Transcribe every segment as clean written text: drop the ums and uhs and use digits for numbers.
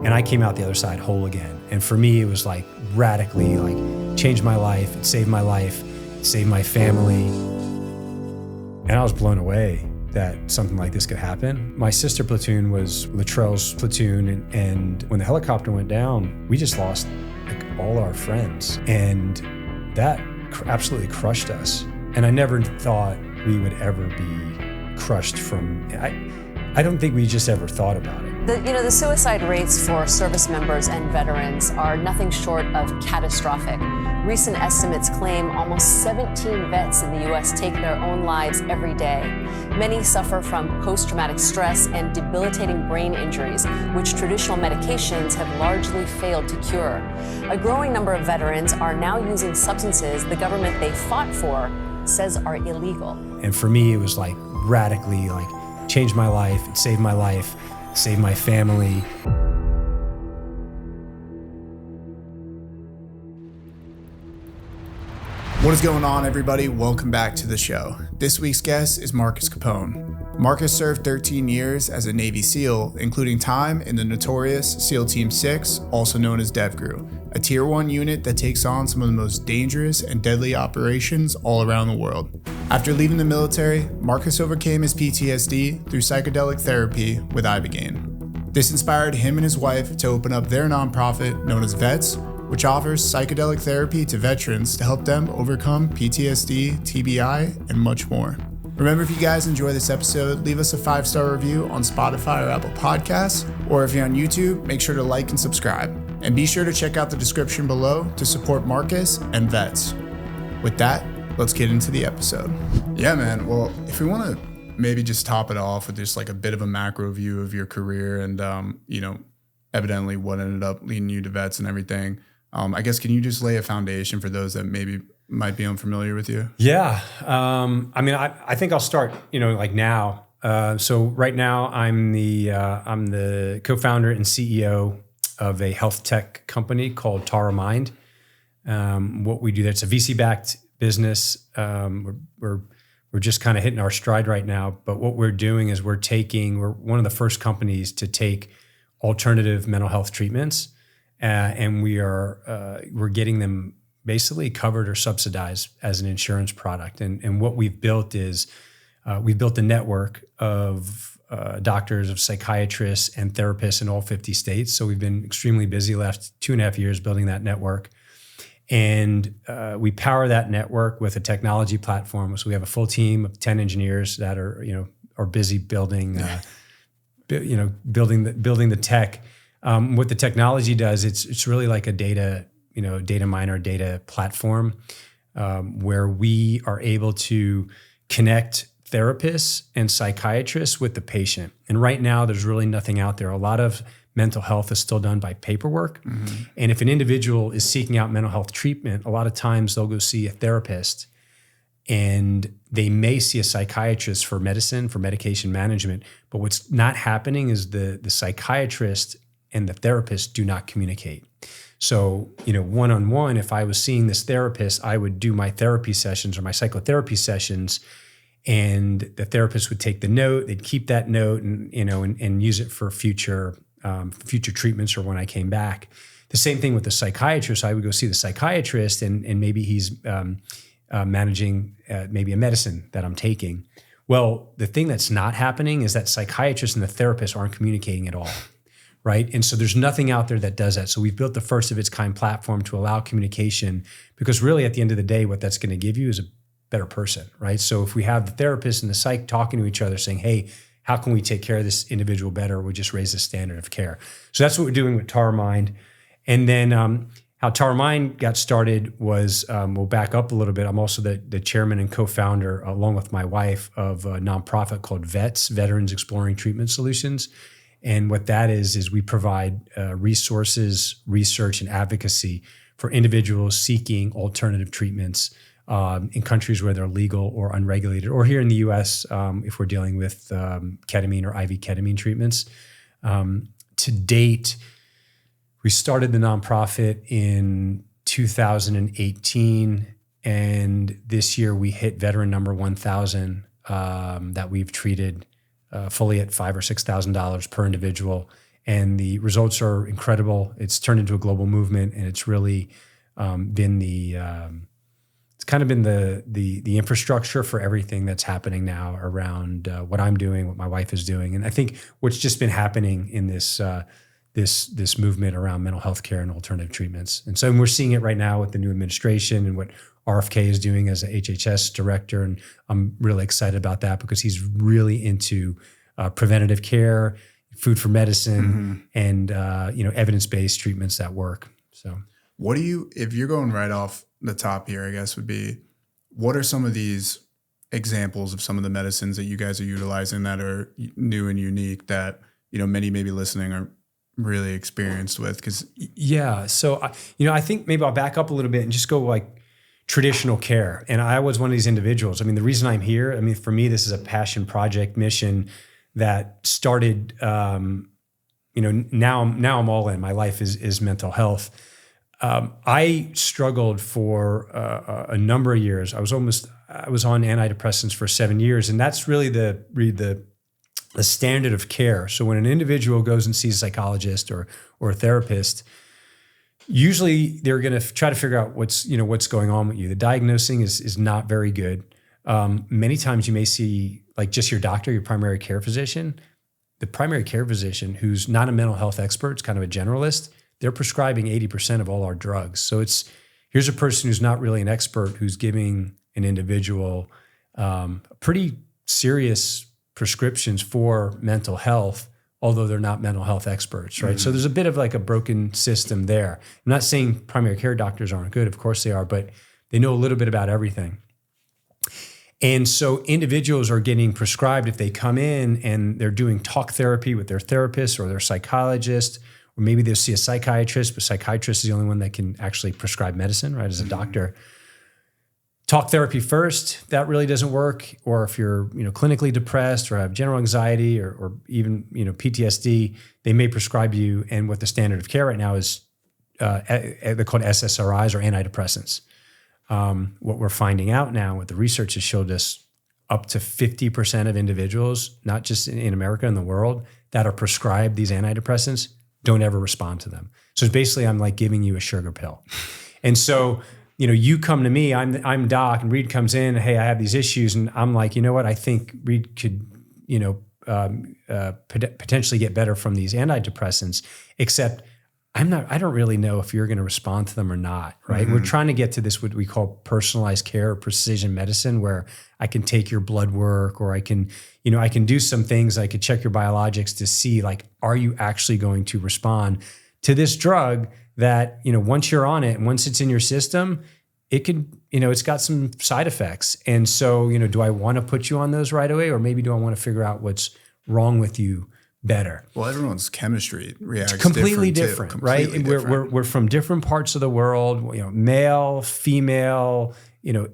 And I came out the other side whole again. And for me, it was like radically like changed my life. It saved my life, it saved my family. And I was blown away that something like this could happen. My sister platoon was Luttrell's platoon. And when the helicopter went down, we just lost like all our friends. And that absolutely crushed us. And I never thought we would ever be crushed from, I don't think we just ever thought about it. The suicide rates for service members and veterans are nothing short of catastrophic. Recent estimates claim almost 17 vets in the U.S. take their own lives every day. Many suffer from post-traumatic stress and debilitating brain injuries, which traditional medications have largely failed to cure. A growing number of veterans are now using substances the government they fought for says are illegal. And for me, it was like radically like changed my life, it saved my life, saved my family. What is going on, everybody? Welcome back to the show. This week's guest is Marcus Capone. Marcus served 13 years as a Navy SEAL, including time in the notorious SEAL Team 6, also known as DEVGRU, a Tier 1 unit that takes on some of the most dangerous and deadly operations all around the world. After leaving the military, Marcus overcame his PTSD through psychedelic therapy with Ibogaine. This inspired him and his wife to open up their nonprofit known as VETS, which offers psychedelic therapy to veterans to help them overcome PTSD, TBI, and much more. Remember, if you guys enjoy this episode, leave us a 5-star review on Spotify or Apple Podcasts, or if you're on YouTube, make sure to like and subscribe. And be sure to check out the description below to support Marcus and VETS. With that, let's get into the episode. Yeah, man. Well, if we want to maybe just top it off with just like a bit of a macro view of your career and, evidently what ended up leading you to VETS and everything. I guess, can you just lay a foundation for those that maybe might be unfamiliar with you? Yeah. I think I'll start, like now. So right now I'm the co-founder and CEO of a health tech company called Tara Mind. What we do, that's a VC-backed business. We're just kind of hitting our stride right now. But what we're doing is we're one of the first companies to take alternative mental health treatments, and we're getting them basically covered or subsidized as an insurance product. And what we've built is we've built a network of doctors, of psychiatrists and therapists in all 50 states. So we've been extremely busy last 2.5 years building that network. And we power that network with a technology platform. So we have a full team of 10 engineers that are busy building building the tech. What the technology does, it's really like a data miner, data platform, where we are able to connect therapists and psychiatrists with the patient. And right now, there's really nothing out there. A lot of mental health is still done by paperwork. Mm-hmm. And if an individual is seeking out mental health treatment, a lot of times they'll go see a therapist, and they may see a psychiatrist for medicine, for medication management. But what's not happening is the psychiatrist and the therapist do not communicate. So, one-on-one, if I was seeing this therapist, I would do my therapy sessions or my psychotherapy sessions, and the therapist would take the note, they'd keep that note and use it for future treatments or when I came back. The same thing with the psychiatrist. I would go see the psychiatrist and maybe he's managing maybe a medicine that I'm taking. Well, the thing that's not happening is that psychiatrists and the therapist aren't communicating at all, right? And so there's nothing out there that does that. So we've built the first of its kind platform to allow communication, because really at the end of the day, what that's going to give you is a better person, right? So if we have the therapist and the psych talking to each other saying, hey, how can we take care of this individual better? We just raise the standard of care. So that's what we're doing with Tara Mind. And then how Tara Mind got started was, we'll back up a little bit. I'm also the chairman and co-founder, along with my wife, of a nonprofit called VETS, Veterans Exploring Treatment Solutions. And what that is we provide resources, research, and advocacy for individuals seeking alternative treatments in countries where they're legal or unregulated, or here in the U.S. If we're dealing with ketamine or IV ketamine treatments. To date, we started the nonprofit in 2018, and this year we hit veteran number 1,000 that we've treated fully at $5,000 or $6,000 per individual. and the results are incredible. It's turned into a global movement, and it's really been it's kind of been the infrastructure for everything that's happening now around what I'm doing, what my wife is doing, and I think what's just been happening in this this movement around mental health care and alternative treatments. And so we're seeing it right now with the new administration and what RFK is doing as a HHS director, and I'm really excited about that because he's really into preventative care, food for medicine, and evidence-based treatments that work. So, what do you, if you're going right off the top here, I guess would be, what are some of these examples of some of the medicines that you guys are utilizing that are new and unique that many maybe listening are really experienced with? Because so I think maybe I'll back up a little bit and just go like traditional care. And I was one of these individuals. I mean, the reason I'm here, I mean, for me, this is a passion project mission that started, now I'm all in. My life is mental health. I struggled for a number of years. I was on antidepressants for 7 years. And that's really the standard of care. So when an individual goes and sees a psychologist or a therapist, usually they're going to try to figure out what's going on with you. The diagnosing is not very good. Many times you may see like just your doctor, your primary care physician. The primary care physician who's not a mental health expert, it's kind of a generalist, they're prescribing 80% of all our drugs. So here's a person who's not really an expert who's giving an individual pretty serious prescriptions for mental health, although they're not mental health experts, right? Mm-hmm. So there's a bit of like a broken system there. I'm not saying primary care doctors aren't good, of course they are, but they know a little bit about everything. And so individuals are getting prescribed if they come in and they're doing talk therapy with their therapist or their psychologist, or maybe they'll see a psychiatrist, but psychiatrist is the only one that can actually prescribe medicine, right, as a doctor. Talk therapy first, that really doesn't work. Or if you're, clinically depressed or have general anxiety or even, PTSD, they may prescribe you. And what the standard of care right now is, they're called SSRIs or antidepressants. What we're finding out now, what the research has showed us, up to 50% of individuals, not just in America, in the world, that are prescribed these antidepressants don't ever respond to them. So basically, I'm like giving you a sugar pill. And so, you come to me, I'm doc, and Reed comes in, hey, I have these issues. And I'm like, you know what? I think Reed could, potentially get better from these antidepressants, except I don't really know if you're going to respond to them or not, right? Mm-hmm. We're trying to get to this, what we call personalized care or precision medicine, where I can take your blood work, or I can do some things. I could check your biologics to see, like, are you actually going to respond to this drug that, once you're on it and once it's in your system, it could, it's got some side effects. And so, do I want to put you on those right away? Or maybe do I want to figure out what's wrong with you better? Well, everyone's chemistry reacts completely different, right? We're from different parts of the world, male, female,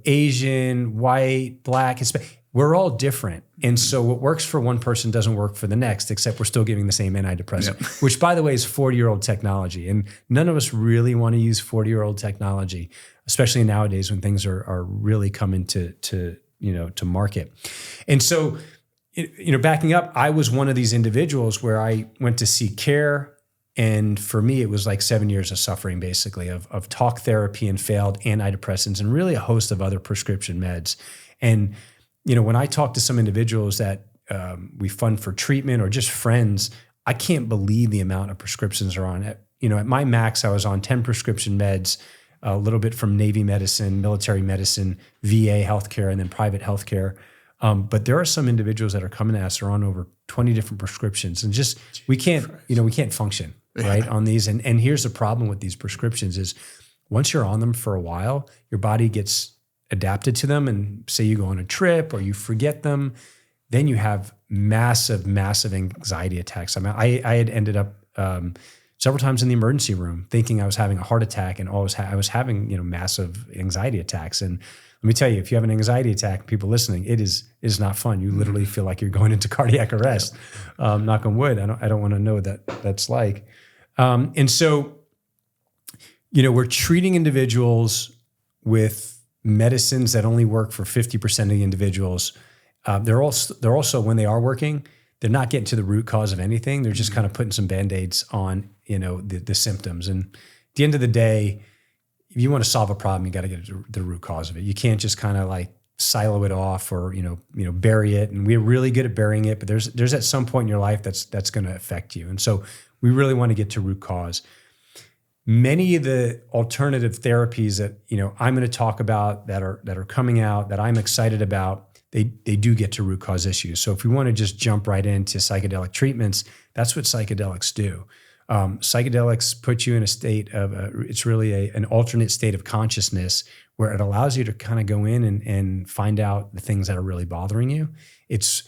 Asian, white, black, Hispanic. We're all different. And so what works for one person doesn't work for the next, except we're still giving the same antidepressant, which, by the way, is 40-year-old technology. And none of us really want to use 40-year-old technology, especially nowadays when things are really coming to market. And so, backing up, I was one of these individuals where I went to seek care. And for me, it was like 7 years of suffering, basically, of talk therapy and failed antidepressants and really a host of other prescription meds. And when I talk to some individuals that we fund for treatment or just friends, I can't believe the amount of prescriptions are on it. At my max, I was on 10 prescription meds, a little bit from Navy medicine, military medicine, VA healthcare, and then private healthcare. But there are some individuals that are coming to us are on over 20 different prescriptions, and just we can't function right on these. And here's the problem with these prescriptions is once you're on them for a while, your body gets adapted to them, and say you go on a trip or you forget them, then you have massive anxiety attacks. I mean, I had ended up several times in the emergency room thinking I was having a heart attack, and I was having massive anxiety attacks. And let me tell you, if you have an anxiety attack, people listening, it is not fun. You literally feel like you're going into cardiac arrest. Knock on wood. I don't want to know what that's like. And so, we're treating individuals with medicines that only work for 50% of the individuals. They're also, when they are working, they're not getting to the root cause of anything. They're just kind of putting some Band-Aids on, the symptoms. And at the end of the day, if you want to solve a problem, you got to get to the root cause of it. You can't just kind of like silo it off or, bury it. And we're really good at burying it, but there's at some point in your life that's going to affect you. And so we really want to get to root cause. Many of the alternative therapies that, I'm going to talk about that are coming out that I'm excited about, they do get to root cause issues. So if we want to just jump right into psychedelic treatments, that's what psychedelics do. Psychedelics put you in a state of, it's really an alternate state of consciousness where it allows you to kind of go in and find out the things that are really bothering you. It's,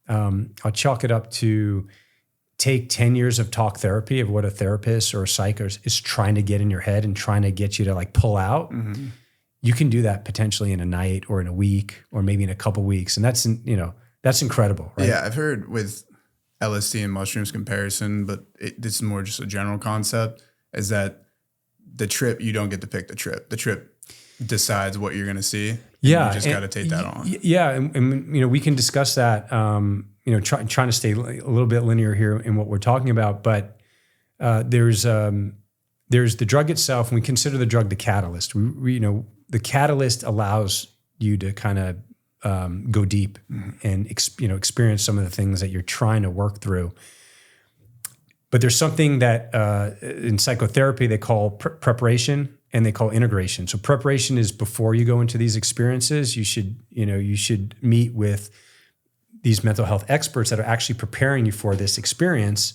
I'll chalk it up to take 10 years of talk therapy of what a therapist or a psych is trying to get in your head and trying to get you to like pull out. Mm-hmm. You can do that potentially in a night or in a week or maybe in a couple weeks. And that's incredible, right? Yeah, I've heard with LSD and mushrooms comparison, but this is more just a general concept, is that the trip, you don't get to pick the trip. The trip decides what you're going to see. Yeah. You just got to take that on. Yeah. And we can discuss that, trying to stay a little bit linear here in what we're talking about, but there's the drug itself, and we consider the drug the catalyst. We the catalyst allows you to kind of go deep and experience some of the things that you're trying to work through. But there's something that in psychotherapy they call preparation and they call integration. So preparation is before you go into these experiences. You should meet with these mental health experts that are actually preparing you for this experience.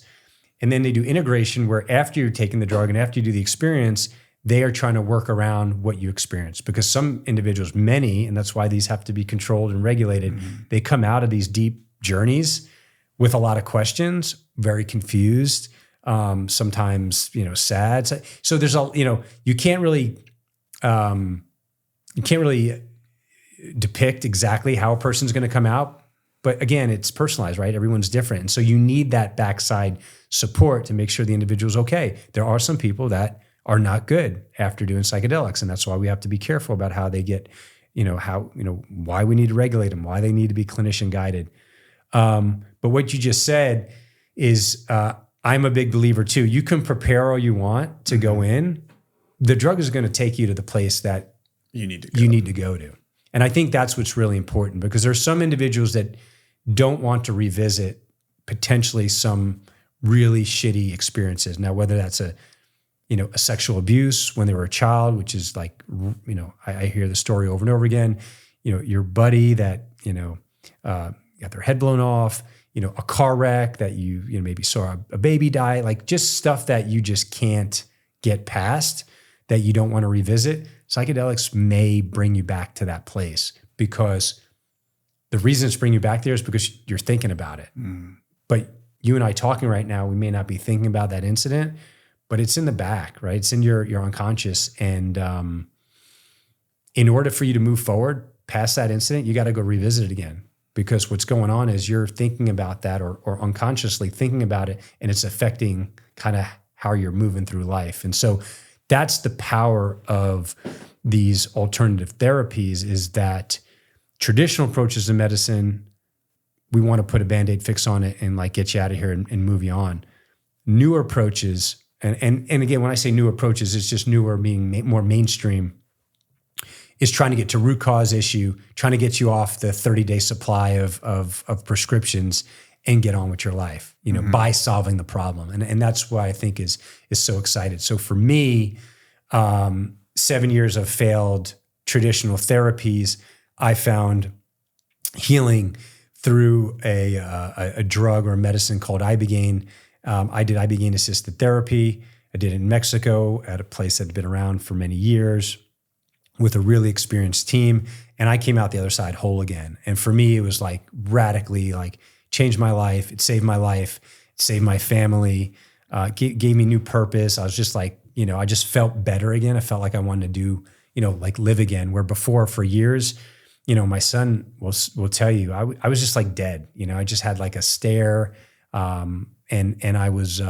And then they do integration where after you're taking the drug and after you do the experience, they are trying to work around what you experience. Because some individuals, many, and that's why these have to be controlled and regulated, they come out of these deep journeys with a lot of questions, very confused, sometimes, sad. So there's you can't really depict exactly how a person's going to come out. But again, it's personalized, right? Everyone's different. And so you need that backside support to make sure the individual's okay. There are some people that are not good after doing psychedelics. And that's why we have to be careful about how they get, why we need to regulate them, why they need to be clinician guided. But what you just said is, I'm a big believer too. You can prepare all you want to go in. The drug is going to take you to the place that you need to go to. And I think that's what's really important, because there's some individuals that don't want to revisit potentially some really shitty experiences. Now, whether that's a sexual abuse when they were a child, which is like, I hear the story over and over again, your buddy that, got their head blown off, a car wreck that you maybe saw a baby die, like just stuff that you just can't get past, that you don't want to revisit. Psychedelics may bring you back to that place, because the reason it's bringing you back there is because you're thinking about it. But you and I talking right now, we may not be thinking about that incident, but it's in the back, right? It's in your unconscious. And in order for you to move forward past that incident, you got to go revisit it again, because what's going on is you're thinking about that or unconsciously thinking about it, and it's affecting kind of how you're moving through life. And so that's the power of these alternative therapies, is that traditional approaches to medicine, we want to put a Band-Aid fix on it and like get you out of here and move you on. Newer approaches, and again, when I say new approaches, it's just newer being more mainstream, is trying to get to root cause issue, trying to get you off the 30-day supply of prescriptions and get on with your life, by solving the problem. And that's why I think is so excited. So for me, 7 years of failed traditional therapies, I found healing through a drug or a medicine called Ibogaine. I did Ibogaine-assisted therapy. I did it in Mexico at a place that had been around for many years with a really experienced team. And I came out the other side whole again. And for me, it was like radically changed my life. It saved my life. It saved my family. Gave me new purpose. I was just I just felt better again. I felt like I wanted to do, live again. Where before, for years, my son will tell you, I was just like dead. I just had like a stare, and I was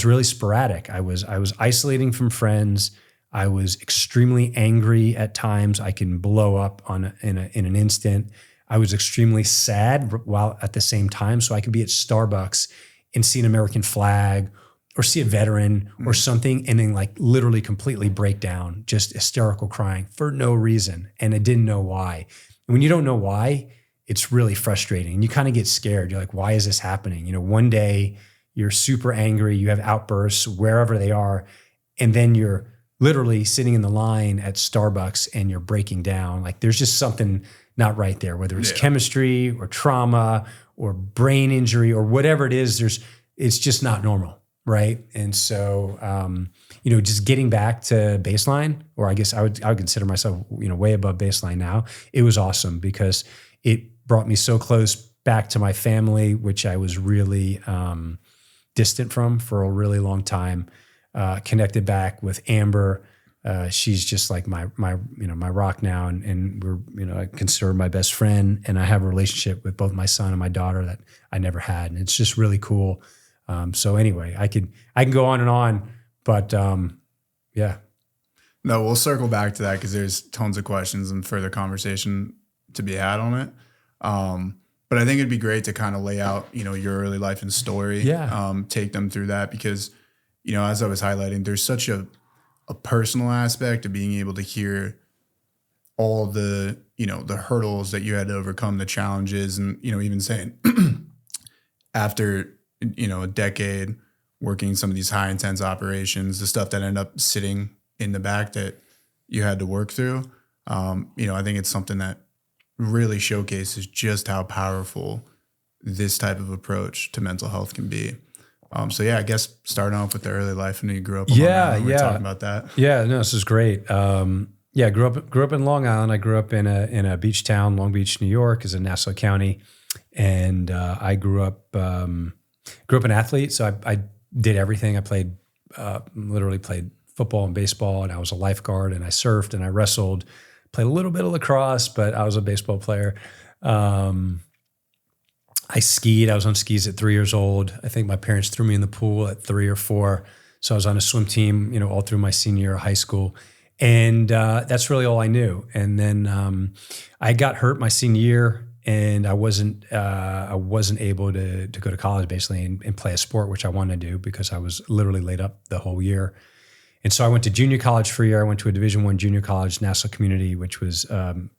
really sporadic. I was isolating from friends. I was extremely angry at times. I can blow up in an instant. I was extremely sad while at the same time. So I could be at Starbucks and see an American flag or see a veteran or something, and then like literally completely break down, just hysterical crying for no reason. And I didn't know why. And when you don't know why, it's really frustrating. And you kind of get scared. You're like, why is this happening? You know, one day you're super angry, you have outbursts wherever they are, and then you're literally sitting in the line at Starbucks and you're breaking down. Like there's just something not right there, whether it's chemistry or trauma or brain injury or whatever it is, it's just not normal. Right. And so, you know, just getting back to baseline, or I guess I would consider myself, you know, way above baseline now. It was awesome because it brought me so close back to my family, which I was really distant from for a really long time. Connected back with Amber. She's just like my rock now. And we're, you know, I consider her my best friend, and I have a relationship with both my son and my daughter that I never had. And it's just really cool. So anyway, I can go on, but yeah. No, we'll circle back to that because there's tons of questions and further conversation to be had on it. But I think it'd be great to kind of lay out, you know, your early life and story. Yeah. Take them through that because, you know, as I was highlighting, there's such a personal aspect of being able to hear all the, you know, the hurdles that you had to overcome, the challenges, and, you know, even saying after, you know, a decade working some of these high intense operations, the stuff that ended up sitting in the back that you had to work through. You know, I think it's something that really showcases just how powerful this type of approach to mental health can be. So yeah, I guess starting off with the early life. I know you grew up. We were talking about that. Yeah, no, this is great. Grew up in Long Island. I grew up in a beach town, Long Beach, New York, is in Nassau County, and I grew up an athlete. So I did everything. I literally played football and baseball, and I was a lifeguard, and I surfed and I wrestled, played a little bit of lacrosse, but I was a baseball player. I skied. I was on skis at 3 years old. I think my parents threw me in the pool at 3 or 4. So I was on a swim team, you know, all through my senior year of high school. And that's really all I knew. And then I got hurt my senior year, and I wasn't able to go to college basically and play a sport, which I wanted to do because I was literally laid up the whole year. And so I went to junior college for a year. I went to a Division I junior college, Nassau Community, which was, and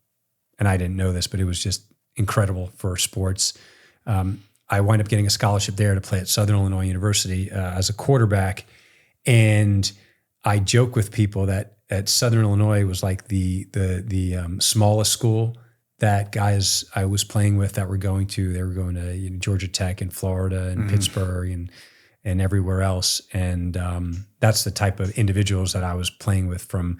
I didn't know this, but it was just incredible for sports. I wound up getting a scholarship there to play at Southern Illinois University as a quarterback. And I joke with people that at Southern Illinois was like the smallest school that guys I was playing with that were going to, they were going to, you know, Georgia Tech and Florida and Pittsburgh and everywhere else. And that's the type of individuals that I was playing with from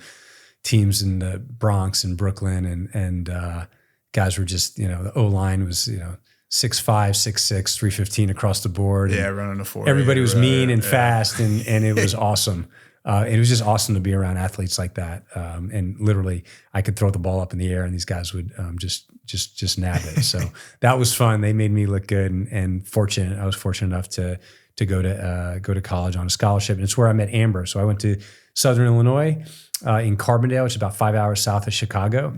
teams in the Bronx and Brooklyn. And guys were just, you know, the O-line was, you know, 6'5", 6'6", 315 across the board. Yeah, running a 4. Everybody was mean and fast, and it was awesome. It was just awesome to be around athletes like that. And literally, I could throw the ball up in the air, and these guys would just nab it. So that was fun. They made me look good, and fortunate. I was fortunate enough to go to college on a scholarship, and it's where I met Amber. So I went to Southern Illinois in Carbondale, which is about 5 hours south of Chicago.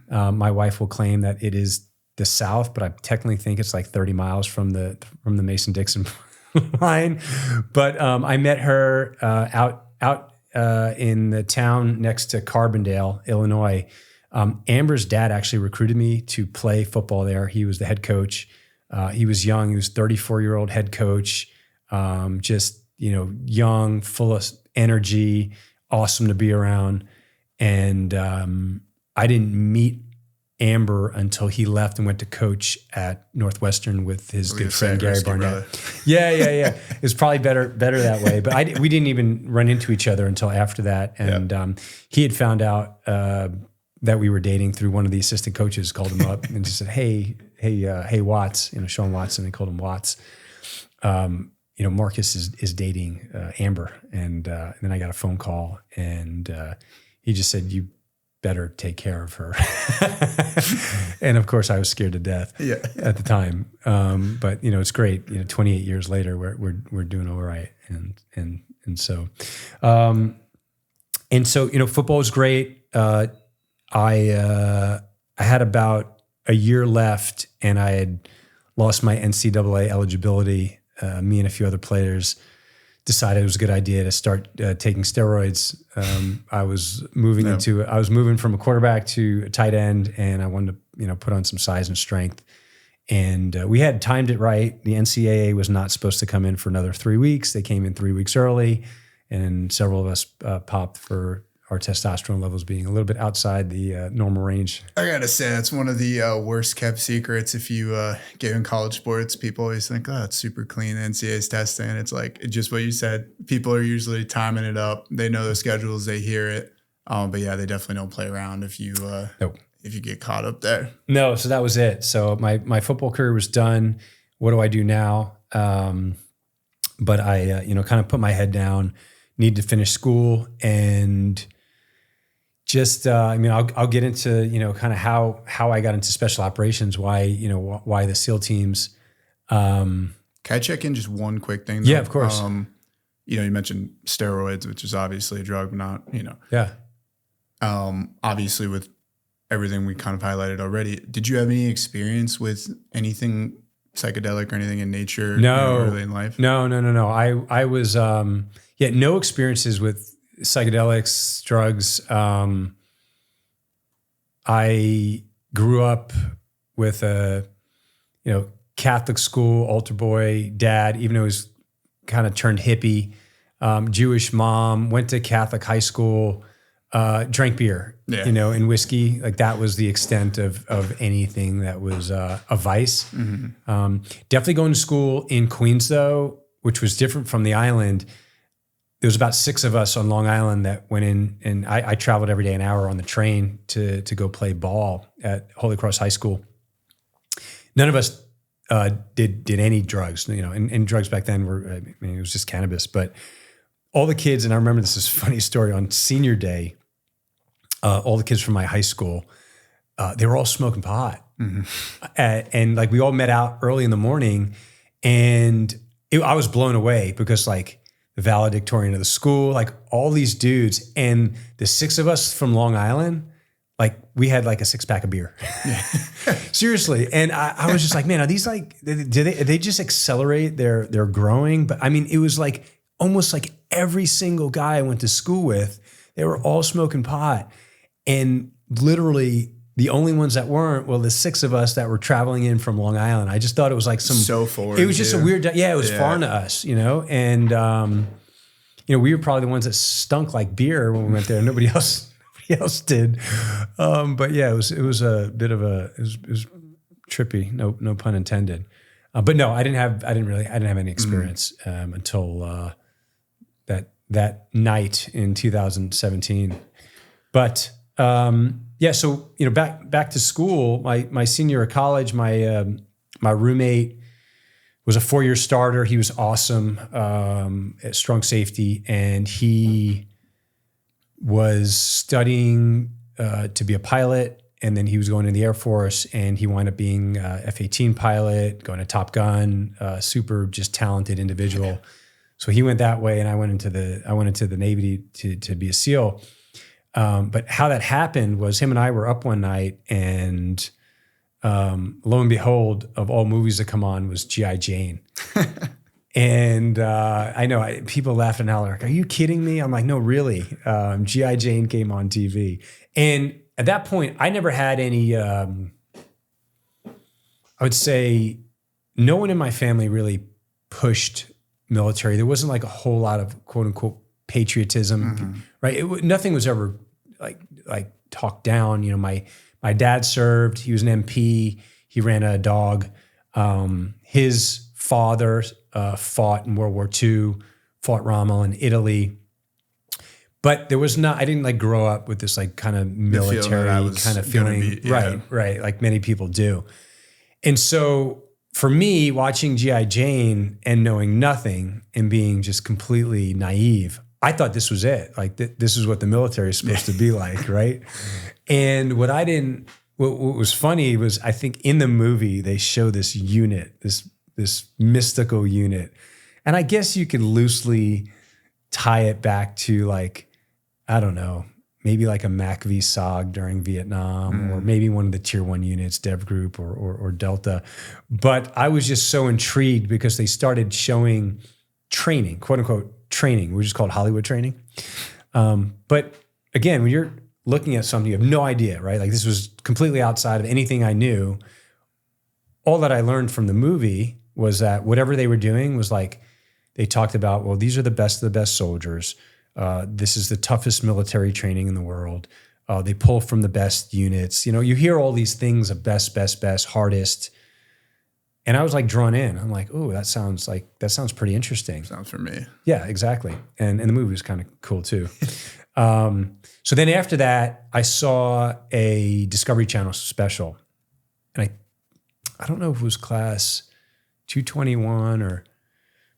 My wife will claim that it is the South, but I technically think it's like 30 miles from the Mason-Dixon line. But I met her out in the town next to Carbondale, Illinois. Amber's dad actually recruited me to play football there. He was the head coach. He was young. He was 34-year-old head coach. Just, you know, young, full of energy, awesome to be around. And I didn't meet Amber until he left and went to coach at Northwestern with his good friend Gary Barnett. Brother. Yeah. It was probably better that way. But we didn't even run into each other until after that. And he had found out that we were dating through one of the assistant coaches. Called him up and just said, "Hey, Watts," you know, Sean Watson. They called him Watts. You know, Marcus is dating Amber, and then I got a phone call, and he just said, "You better take care of her." And of course I was scared to death at the time. But you know, it's great. You know, 28 years later, we're doing all right. And so, you know, football was great. I had about a year left and I had lost my NCAA eligibility, me and a few other players decided it was a good idea to start taking steroids. I was moving from a quarterback to a tight end, and I wanted to, put on some size and strength. And we had timed it right. The NCAA was not supposed to come in for another 3 weeks. They came in 3 weeks early, and several of us popped for our testosterone levels being a little bit outside the normal range. I gotta say, that's one of the worst kept secrets. If you get in college sports, people always think, oh, it's super clean. NCAA's testing. It's like just what you said. People are usually timing it up. They know the schedules. They hear it. But yeah, they definitely don't play around if you if you get caught up there. No, so that was it. So my football career was done. What do I do now? But I kind of put my head down. Need to finish school and. Just, I'll get into, kind of how I got into special operations, why the SEAL teams. Can I check in just one quick thing? Though? Yeah, of course. You mentioned steroids, which is obviously a drug, but not, Yeah. Obviously with everything we kind of highlighted already, did you have any experience with anything psychedelic or anything in nature? No. Early in life? No. I was, no experiences with psychedelics, drugs. I grew up with a, Catholic school, altar boy dad, even though he was kind of turned hippie, Jewish mom, went to Catholic high school, drank beer, and whiskey. Like that was the extent of anything that was a vice. Mm-hmm. Definitely going to school in Queens though, which was different from the island. There was about 6 of us on Long Island that went in, and I traveled every day an hour on the train to go play ball at Holy Cross High School. None of us did any drugs, and drugs back then were, it was just cannabis. But all the kids, and I remember this is a funny story, on senior day, all the kids from my high school, they were all smoking pot. Mm-hmm. And like we all met out early in the morning, and I was blown away because like, the valedictorian of the school, like all these dudes, and the 6 of us from Long Island, like we had like a 6-pack of beer. Yeah. Seriously. And I was just like, man, are these like, do they just accelerate their growing? But I mean, it was like almost like every single guy I went to school with, they were all smoking pot. And literally the only ones that weren't, well, the 6 of us that were traveling in from Long Island. I just thought it was like so foreign. It was just a weird, it was foreign to us, and we were probably the ones that stunk like beer when we went there. Nobody else did. But yeah, it was a bit of it was trippy. No pun intended. But no, I didn't have any experience until that night in 2017. But so back to school. My senior year of college, my roommate was a 4-year starter. He was awesome at strong safety, and he was studying to be a pilot. And then he was going in the Air Force, and he wound up being a F-18 pilot, going to Top Gun. Super, just talented individual. So he went that way, and I went into the Navy to be a SEAL. But how that happened was him and I were up one night, and lo and behold, of all movies that come on was G.I. Jane. And I know people laughing now, like, are you kidding me? I'm like, no, really. G.I. Jane came on TV. And at that point, I never had any, I would say no one in my family really pushed military. There wasn't like a whole lot of quote unquote patriotism, right? Nothing was ever like talked down. My dad served. He was an MP. He ran a dog. His father fought in World War II, fought Rommel in Italy. But there was I didn't like grow up with this like kind of military kind of feeling. Right. Like many people do. And so for me, watching G.I. Jane and knowing nothing and being just completely naive, I thought this was it. Like this is what the military is supposed to be like, right? And what was funny was I think in the movie they show this unit, this mystical unit. And I guess you could loosely tie it back to like, I don't know, maybe like a MACV SOG during Vietnam, or maybe one of the tier 1 units, DEVGRU or Delta. But I was just so intrigued because they started showing training, quote unquote training. We just call it Hollywood training. But again, when you're looking at something, you have no idea, right? Like this was completely outside of anything I knew. All that I learned from the movie was that whatever they were doing was like, they talked about, well, these are the best of the best soldiers. This is the toughest military training in the world. They pull from the best units. You know, you hear all these things of best, hardest. And I was like drawn in. I'm like, oh, that sounds pretty interesting. Sounds for me. Yeah, exactly. And the movie was kind of cool too. So then after that, I saw a Discovery Channel special. And I don't know if it was Class 221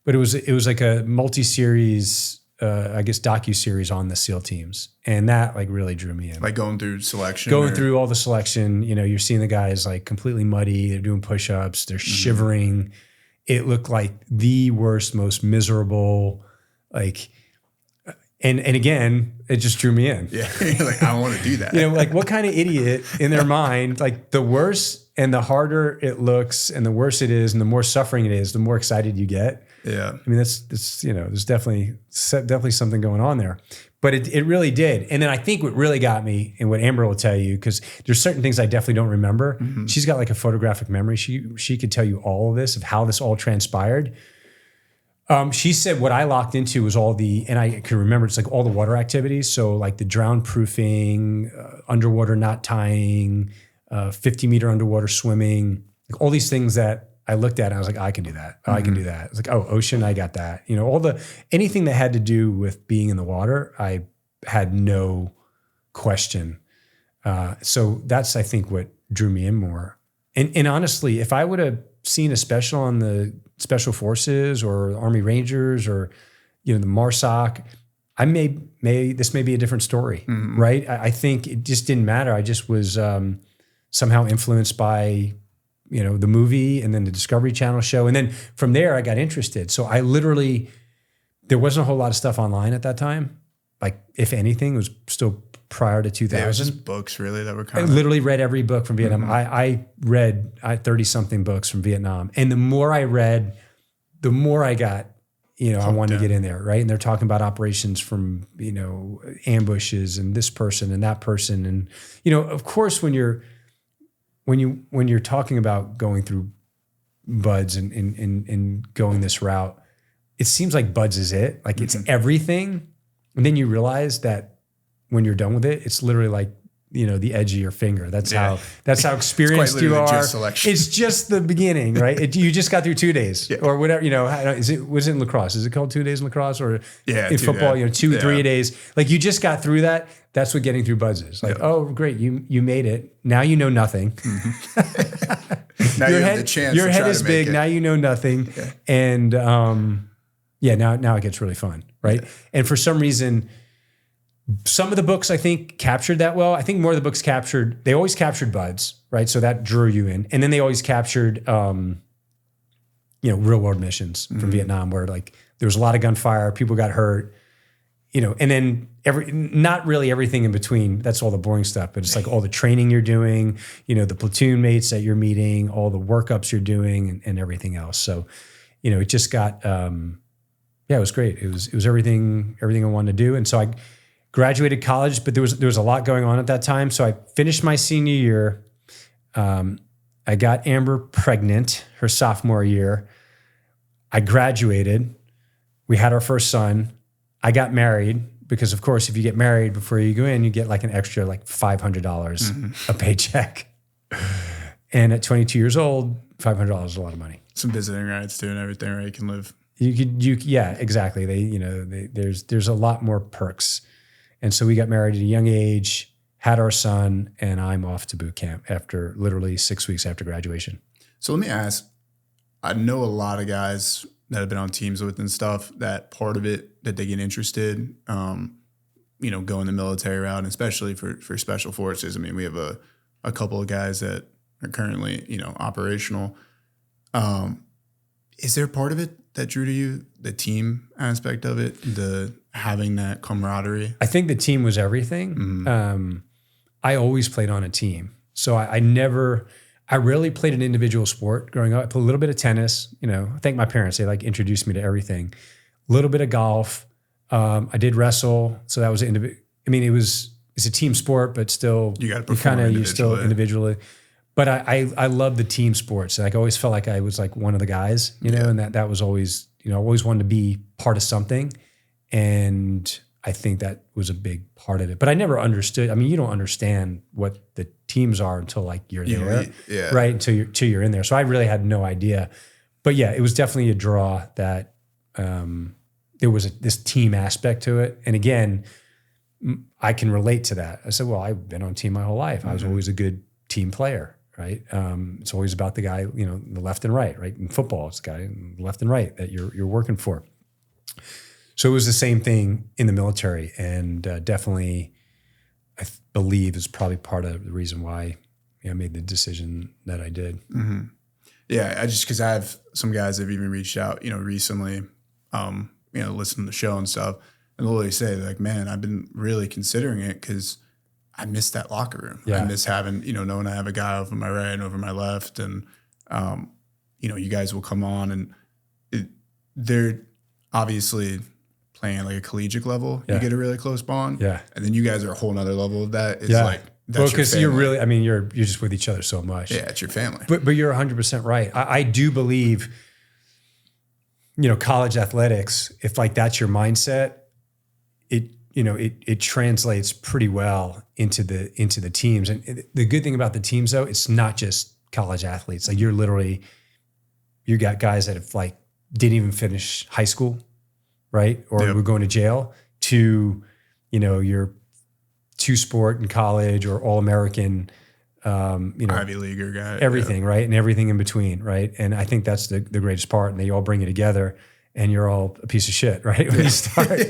but it was like a multi-series, I guess, docu-series on the SEAL teams. And that like really drew me in. Like going through selection? Going through all the selection, you know, you're seeing the guys like completely muddy, they're doing push-ups, they're shivering. It looked like the worst, most miserable, like, and again, it just drew me in. Yeah, like I want to do that. You know, like what kind of idiot in their mind, like the worse and the harder it looks and the worse it is and the more suffering it is, the more excited you get. Yeah. I mean, that's you know, there's definitely something going on there. But it really did. And then I think what really got me, and what Amber will tell you, because there's certain things I definitely don't remember. She's got like a photographic memory. She could tell you all of this, of how this all transpired. She said what I locked into was and I can remember, it's like all the water activities. So like the drown proofing, underwater knot tying, 50-meter underwater swimming, like all these things that I looked at and I was like, I can do that. Oh, I can do that. It's like, oh, ocean, I got that. You know, anything that had to do with being in the water, I had no question. So that's, I think, what drew me in more. And honestly, if I would have seen a special on the Special Forces or Army Rangers or, you know, the MARSOC, this may be a different story, right? I think it just didn't matter. I just was somehow influenced by, you know, the movie and then the Discovery Channel show. And then from there, I got interested. So there wasn't a whole lot of stuff online at that time. Like, if anything, it was still prior to 2000. Yeah, it was just books really that were kind of. I literally read every book from Vietnam. I read 30-something books from Vietnam. And the more I read, the more I got, you know, I wanted to get in there, right? And they're talking about operations from, you know, ambushes and this person and that person. And, you know, of course, when you're talking about going through BUDS and going this route, it seems like BUDS is it. Like it's everything. And then you realize that when you're done with it, it's literally like, you know, the edge of your finger. That's how experienced you are. It's just the beginning, right? You just got through 2 days or whatever, you know, was it in lacrosse? Is it called 2 days in lacrosse or in football, you know, 3 days? Like you just got through that. That's what getting through BUDS is. Like, oh, great, you made it. Now you know nothing. Now you have the chance. Your head is big. Now you know nothing. Yeah. And now it gets really fun, right? Yeah. And for some reason, some of the books I think captured that well. I think more of the books they always captured BUDS, right? So that drew you in. And then they always captured, you know, real world missions from Vietnam where like there was a lot of gunfire, people got hurt, you know, and then not really everything in between. That's all the boring stuff, but it's like all the training you're doing, you know, the platoon mates that you're meeting, all the workups you're doing and everything else. So, you know, it just got, it was great. It was everything I wanted to do. And so I graduated college, but there was a lot going on at that time. So I finished my senior year. I got Amber pregnant her sophomore year. I graduated. We had our first son. I got married because, of course, if you get married before you go in, you get like an extra like $500 a paycheck. And at 22 years old, $500 is a lot of money. Some visiting rights too and everything, right? You can live. Yeah, exactly. There's a lot more perks. And so we got married at a young age, had our son, and I'm off to boot camp after literally 6 weeks after graduation. So let me ask, I know a lot of guys that have been on teams with and stuff, that part of it that they get interested, you know, going the military route, and especially for special forces. I mean, we have a couple of guys that are currently, you know, operational. Is there part of it that drew to you, the team aspect of it, having that camaraderie? I think the team was everything. I always played on a team. So I rarely played an individual sport growing up. I played a little bit of tennis, I thank my parents. They like introduced me to everything. A little bit of golf. I did wrestle. So that was, it's a team sport, but still you got to perform individually. But I love the team sports. Like I always felt like I was like one of the guys, and that was always, I always wanted to be part of something. And I think that was a big part of it. But I never understood. I mean, you don't understand what the teams are until like you're there, right? Until you're in there. So I really had no idea. But yeah, it was definitely a draw that there was this team aspect to it. And again, I can relate to that. I said, well, I've been on team my whole life. I was always a good team player, right? It's always about the guy, the left and right? In football, it's the guy left and right that you're working for. So it was the same thing in the military, and definitely, I believe, is probably part of the reason why I made the decision that I did. Mm-hmm. Yeah, because I have some guys that have even reached out, recently, listen to the show and stuff, and they'll always say like, "Man, I've been really considering it because I miss that locker room. Yeah. I miss having, knowing I have a guy over my right and over my left, and you guys will come on, and they're obviously." Playing at like a collegiate level, you get a really close bond. Yeah. And then you guys are a whole nother level of that. It's like, that's because you're really, you're just with each other so much. Yeah, it's your family. But you're 100% right. I do believe, college athletics, if like that's your mindset, it translates pretty well into the teams. And the good thing about the teams though, it's not just college athletes. Like you got guys that have like didn't even finish high school. Right? Or we're going to jail to, your two-sport in college or All-American, Ivy Leaguer guy. Everything, right? And everything in between, right? And I think that's the greatest part. And they all bring it together and you're all a piece of shit, right? When you start.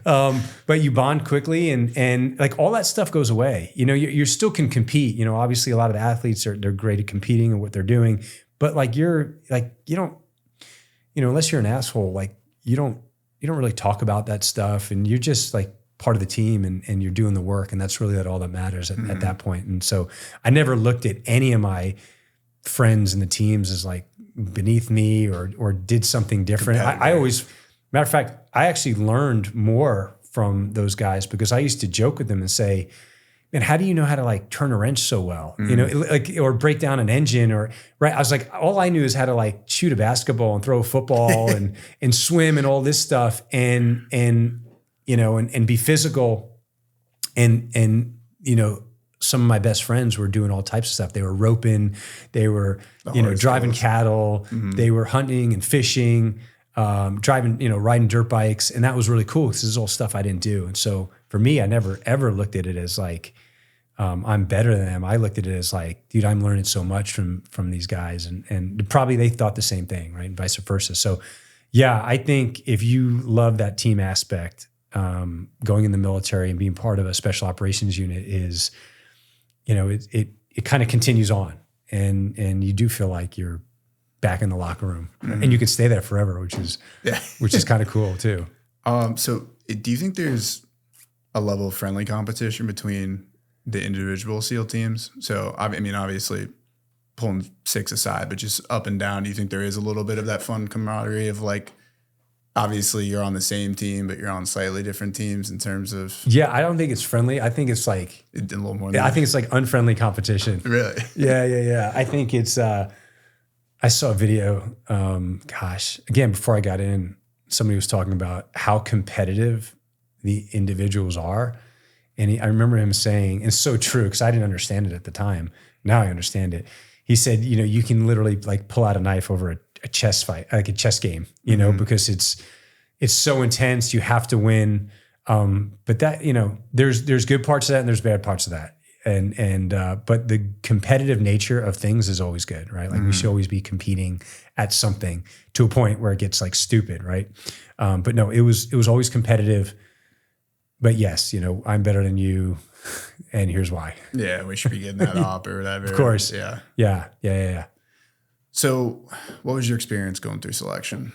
But you bond quickly and like all that stuff goes away. You still can compete. Obviously a lot of the athletes they're great at competing and what they're doing. But like you don't, unless you're an asshole, like you don't really talk about that stuff, and you're just like part of the team and you're doing the work. And that's really all that matters at that point. And so I never looked at any of my friends in the teams as like beneath me or did something different. I always, matter of fact, I actually learned more from those guys because I used to joke with them and say, man, how do you know how to like turn a wrench so well? Or break down an engine right. I was like, all I knew is how to like shoot a basketball and throw a football and swim and all this stuff and be physical. And some of my best friends were doing all types of stuff. They were roping, they were, driving cattle, they were hunting and fishing, driving, riding dirt bikes. And that was really cool because this is all stuff I didn't do. And so for me, I never ever looked at it as like, I'm better than them. I looked at it as like, dude, I'm learning so much from these guys. And probably they thought the same thing, right? And vice versa. So yeah, I think if you love that team aspect, going in the military and being part of a special operations unit is, it kind of continues on and you do feel like you're back in the locker room and you can stay there forever, which is kind of cool too. So do you think there's a level of friendly competition between the individual SEAL teams? So, obviously pulling six aside, but just up and down, do you think there is a little bit of that fun camaraderie of like, obviously you're on the same team, but you're on slightly different teams in terms of... Yeah, I don't think it's friendly. I think it's like... A little more I think it's like unfriendly competition. Really? Yeah. I think it's... I saw a video, again, before I got in, somebody was talking about how competitive the individuals are. And I remember him saying, and it's so true because I didn't understand it at the time. Now I understand it. He said, you can literally like pull out a knife over a chess fight, like a chess game, because it's so intense. You have to win. But that, there's good parts of that and there's bad parts of that. But the competitive nature of things is always good, right? Like we should always be competing at something to a point where it gets like stupid, right? But no, it was always competitive. But yes, I'm better than you, and here's why. Yeah, we should be getting that up or whatever. Of course. Yeah. So what was your experience going through selection?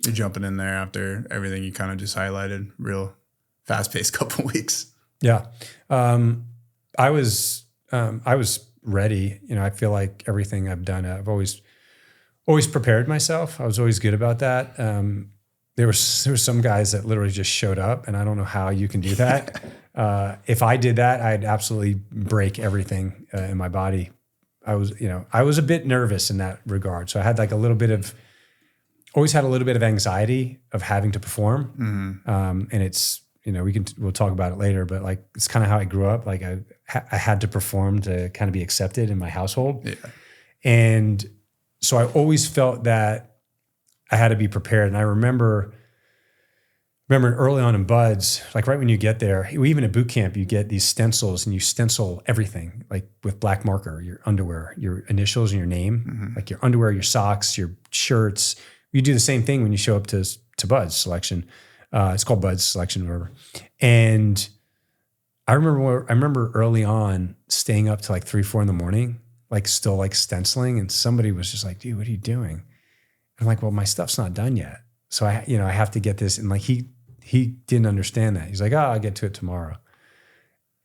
You're jumping in there after everything you kind of just highlighted, real fast-paced couple weeks. Yeah. I was ready. You know, I feel like everything I've done, I've always prepared myself. I was always good about that. There were some guys that literally just showed up, and I don't know how you can do that. If I did that, I'd absolutely break everything in my body. I was a bit nervous in that regard. So I had like always had a little bit of anxiety of having to perform. And it's, we'll talk about it later, but like, it's kind of how I grew up. Like I had to perform to kind of be accepted in my household. Yeah. And so I always felt that I had to be prepared. And I remember early on in Buds, like right when you get there, even at boot camp, you get these stencils and you stencil everything, like with black marker, your underwear, your initials and your name, like your underwear, your socks, your shirts. You do the same thing when you show up to Buds selection. It's called Buds selection, whatever. And I remember early on staying up to like 3-4 in the morning, like still like stenciling. And somebody was just like, dude, what are you doing? I'm like, well, my stuff's not done yet. So I have to get this. And like, he didn't understand that. He's like, oh, I'll get to it tomorrow.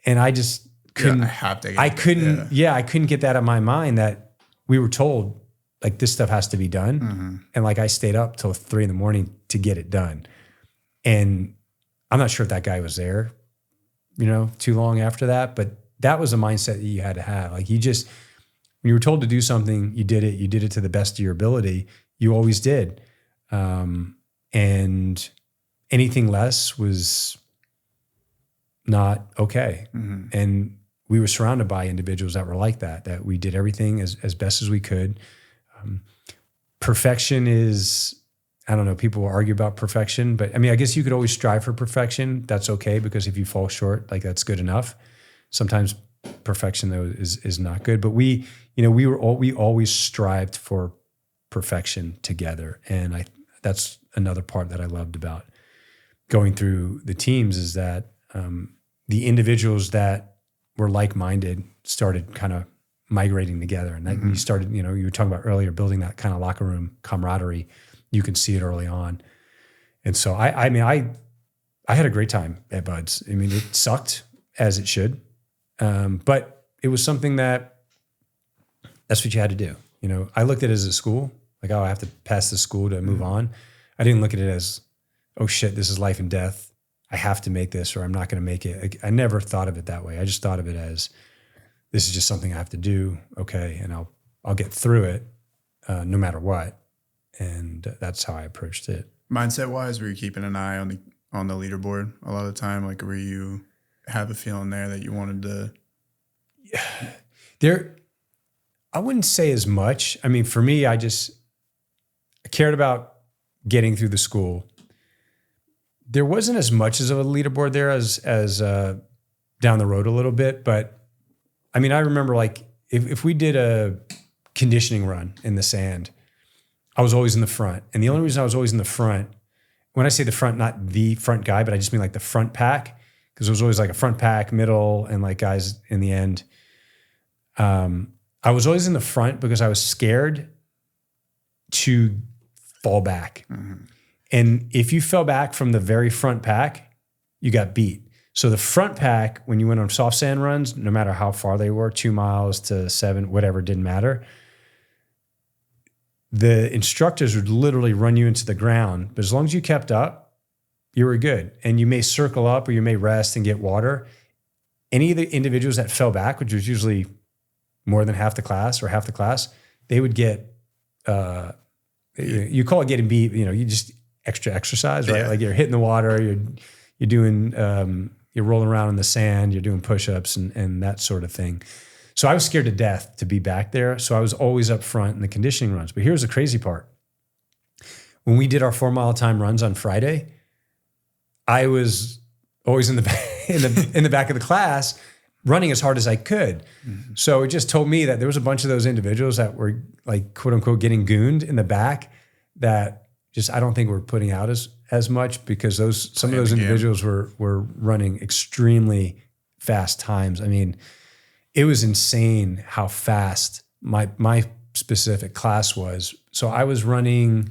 And I just couldn't, I couldn't get that out of my mind that we were told like this stuff has to be done. And like, I stayed up till 3 in the morning to get it done. And I'm not sure if that guy was there, too long after that, but that was a mindset that you had to have. Like when you were told to do something, you did it to the best of your ability. You always did. And anything less was not okay. And we were surrounded by individuals that were like that we did everything as best as we could. Perfection is, I don't know, people will argue about perfection, but I mean, I guess you could always strive for perfection. That's okay, because if you fall short, like that's good enough. Sometimes perfection though is not good, but we always strived for perfection together. And that's another part that I loved about going through the teams is that the individuals that were like-minded started kind of migrating together. And that you started, you were talking about earlier, building that kind of locker room camaraderie. You can see it early on. And so I had a great time at Buds. I mean, it sucked as it should. But it was something that's what you had to do. I looked at it as a school, like, oh, I have to pass this school to move on. I didn't look at it as, oh shit, this is life and death. I have to make this or I'm not going to make it. I never thought of it that way. I just thought of it as, this is just something I have to do. Okay. And I'll get through it no matter what. And that's how I approached it. Mindset wise, were you keeping an eye on the leaderboard a lot of the time? Like, were you have a feeling there that you wanted to? I wouldn't say as much. I mean, for me, I cared about getting through the school. There wasn't as much as a leaderboard there as down the road a little bit. But I mean, I remember like if we did a conditioning run in the sand, I was always in the front. And the only reason I was always in the front, when I say the front, not the front guy, but I just mean like the front pack, because there was always like a front pack, middle, and like guys in the end. I was always in the front because I was scared to fall back. And if you fell back from the very front pack, you got beat. So the front pack, when you went on soft sand runs, no matter how far they were, 2 miles to 7, whatever, didn't matter. The instructors would literally run you into the ground. But as long as you kept up, you were good. And you may circle up or you may rest and get water. Any of the individuals that fell back, which was usually more than half the class, they would get, you call it getting beat, you just extra exercise, right? Yeah. Like you're hitting the water, you're doing, you're rolling around in the sand, you're doing push-ups and that sort of thing. So I was scared to death to be back there. So I was always up front in the conditioning runs. But here's the crazy part. When we did our 4-mile time runs on Friday, I was always in the back of the class running as hard as I could. So it just told me that there was a bunch of those individuals that were like, quote unquote, getting gooned in the back that just, I don't think were putting out as much because some of those individuals were running extremely fast times. I mean, it was insane how fast my specific class was. So I was running,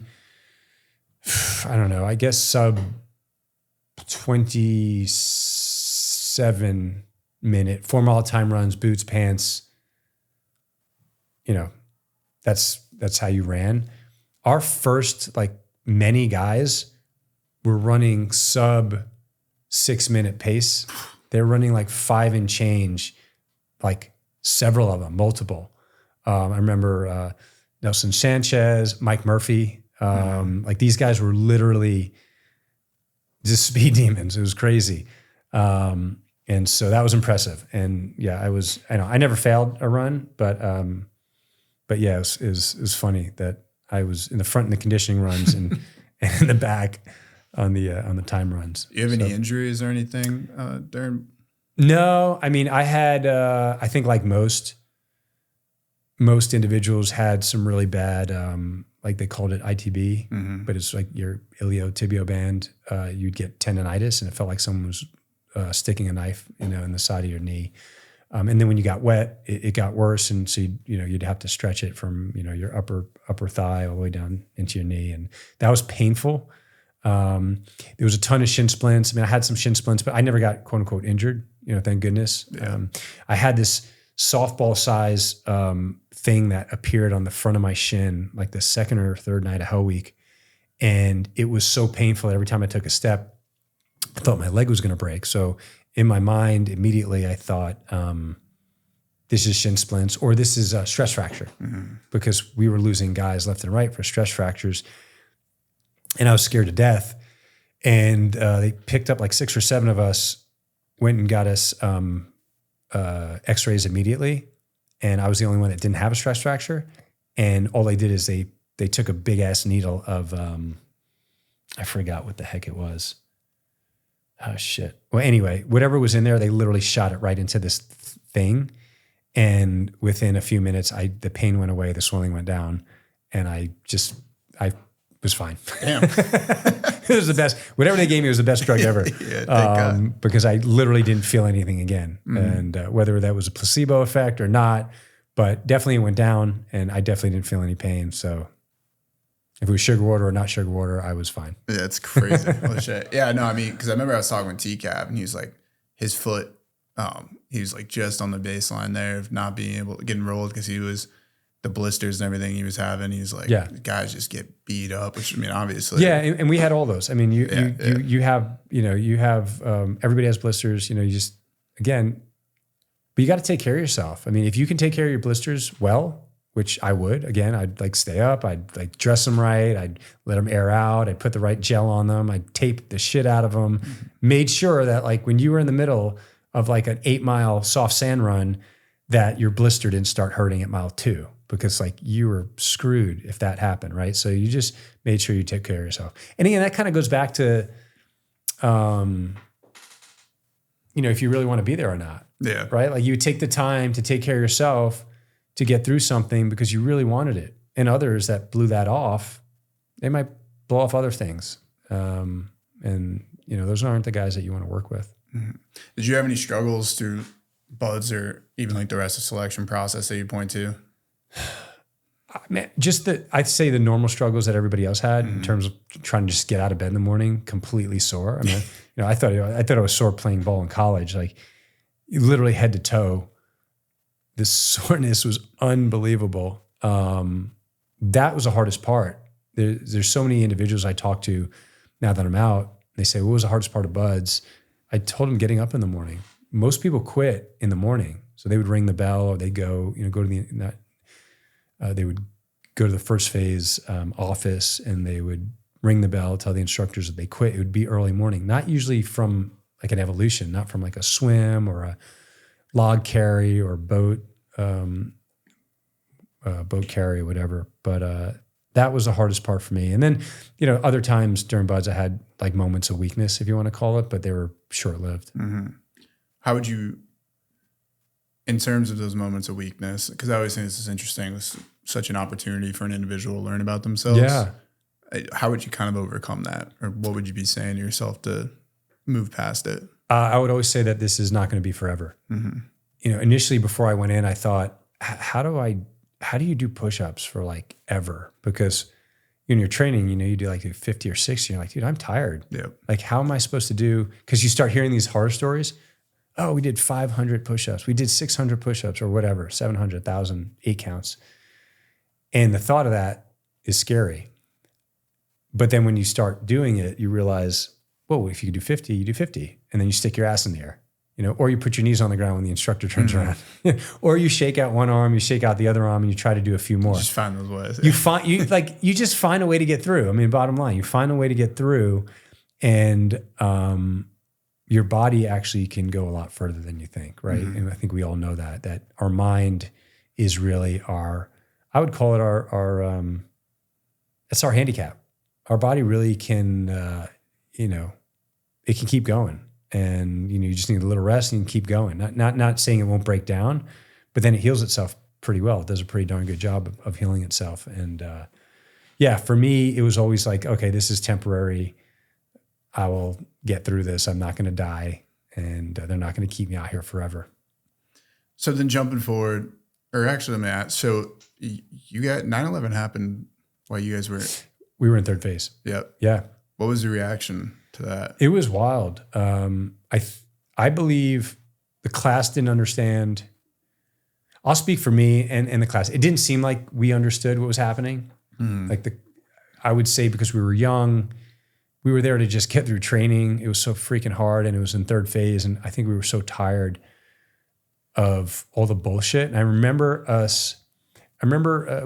I don't know, I guess sub 27-minute 4-mile time runs, boots, pants. You know, that's how you ran. Our first, like, many guys were running sub 6-minute pace. They're running like 5 and change, like several of them, multiple. I remember Nelson Sanchez, Mike Murphy. Like, these guys were literally just speed demons. It was crazy. And so that was impressive. And yeah, I never failed a run, but yeah, it was funny that I was in the front in the conditioning runs and in the back on the time runs. You have any injuries or anything during? No, I mean, I had, I think like most individuals had some really bad, like they called it ITB, but it's like your iliotibial band. You'd get tendonitis, and it felt like someone was sticking a knife, in the side of your knee. And then when you got wet, it got worse, and so you'd have to stretch it from your upper thigh all the way down into your knee, and that was painful. There was a ton of shin splints. I mean, I had some shin splints, but I never got quote unquote injured. Thank goodness. Yeah. I had this softball size thing that appeared on the front of my shin, like the second or third night of Hell Week, and it was so painful. Every time I took a step, I thought my leg was going to break. So in my mind, immediately I thought, this is shin splints or this is a stress fracture, because we were losing guys left and right for stress fractures. And I was scared to death. And they picked up like 6 or 7 of us, went and got us x-rays immediately. And I was the only one that didn't have a stress fracture. And all they did is they took a big ass needle of, I forgot what the heck it was. Oh shit. Well, anyway, whatever was in there, they literally shot it right into this thing. And within a few minutes, the pain went away, the swelling went down, and I was fine. Damn. It was the best. Whatever they gave me was the best drug ever. Yeah, because I literally didn't feel anything again. And whether that was a placebo effect or not, but definitely it went down, and I definitely didn't feel any pain. So if it was sugar water or not sugar water, I was fine. Yeah, it's crazy. Holy shit. Yeah, no, I mean, because I remember I was talking with TCAP, and he was like, his foot, he was like just on the baseline there of not being able to get rolled because he was the blisters and everything he was having. He's like, guys just get beat up, which I mean, obviously. Yeah, and we had all those. I mean, you have everybody has blisters. You just, again, but you got to take care of yourself. I mean, if you can take care of your blisters well, which I would, again, I'd like stay up, I'd like dress them right, I'd let them air out, I'd put the right gel on them, I'd tape the shit out of them, made sure that like when you were in the middle of like an 8-mile soft sand run, that your blister didn't start hurting at mile 2, because like you were screwed if that happened, right? So you just made sure you take care of yourself. And again, that kind of goes back to, if you really want to be there or not. Yeah. Right? Like you take the time to take care of yourself to get through something because you really wanted it. And others that blew that off, they might blow off other things. And those aren't the guys that you want to work with. Mm-hmm. Did you have any struggles through buds or even like the rest of the selection process that you point to? Man, I'd say the normal struggles that everybody else had in terms of trying to just get out of bed in the morning, completely sore. I mean, I thought I was sore playing ball in college, like literally head to toe. The soreness was unbelievable. That was the hardest part. There's so many individuals I talk to now that I'm out. They say, what was the hardest part of buds? I told them getting up in the morning. Most people quit in the morning. So they would ring the bell, or they go to they would go to the first phase office, and they would ring the bell, tell the instructors that they quit. It would be early morning, not usually from like an evolution, not from like a swim or a log carry or boat carry or whatever. But that was the hardest part for me. And then, other times during buds, I had like moments of weakness, if you want to call it, but they were short-lived. Mm-hmm. How would you, in terms of those moments of weakness, because I always think this is interesting, it's such an opportunity for an individual to learn about themselves. Yeah. How would you kind of overcome that? Or what would you be saying to yourself to move past it? I would always say that this is not going to be forever. Mm-hmm. Initially before I went in, I thought, how do you do push-ups for like ever? Because, in your training, you do like 50 or 60. You're like, dude, I'm tired. Yep. Like, how am I supposed to do? Because you start hearing these horror stories. Oh, we did 500 push-ups. We did 600 push-ups or whatever, 700, 1,000, 8 counts. And the thought of that is scary. But then when you start doing it, you realize, whoa, if you can do 50, you do 50. And then you stick your ass in the air, or you put your knees on the ground when the instructor turns around. Or you shake out one arm, you shake out the other arm, and you try to do a few more. Just find those ways. You just find a way to get through. I mean, bottom line, you find a way to get through, and your body actually can go a lot further than you think, right? Mm-hmm. And I think we all know that our mind is really I would call it it's our handicap. Our body really can, it can keep going, and you just need a little rest and you can keep going. Not saying it won't break down, but then it heals itself pretty well. It does a pretty darn good job of healing itself. And for me, it was always like, okay, this is temporary. I will get through this. I'm not going to die, and they're not going to keep me out here forever. So then jumping forward, or actually let me ask, so you got 9/11 happened while you guys were... We were in third phase. Yep. Yeah. What was the reaction to that? It was wild. I believe the class didn't understand. I'll speak for me and the class. It didn't seem like we understood what was happening. I would say because we were young, we were there to just get through training. It was so freaking hard, and it was in third phase, and I think we were so tired of all the bullshit. And I remember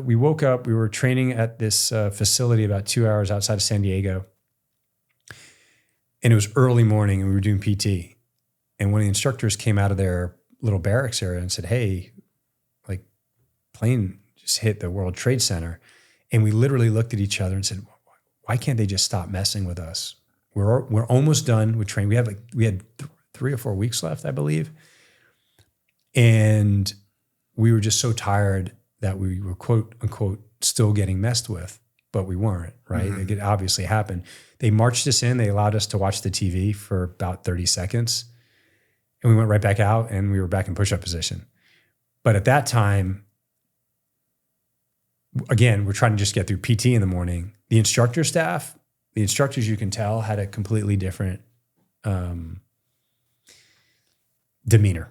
we woke up, we were training at this facility about 2 hours outside of San Diego. And it was early morning and we were doing PT. And one of the instructors came out of their little barracks area and said, hey, like, plane just hit the World Trade Center. And we literally looked at each other and said, why can't they just stop messing with us? We're almost done with training. We had 3 or 4 weeks left, I believe. And we were just so tired that we were, quote unquote, still getting messed with, but we weren't, right? Mm-hmm. It obviously happened. They marched us in. They allowed us to watch the TV for about 30 seconds. And we went right back out and we were back in push-up position. But at that time, again, we're trying to just get through PT in the morning. The instructor staff, the instructors, you can tell, had a completely different demeanor.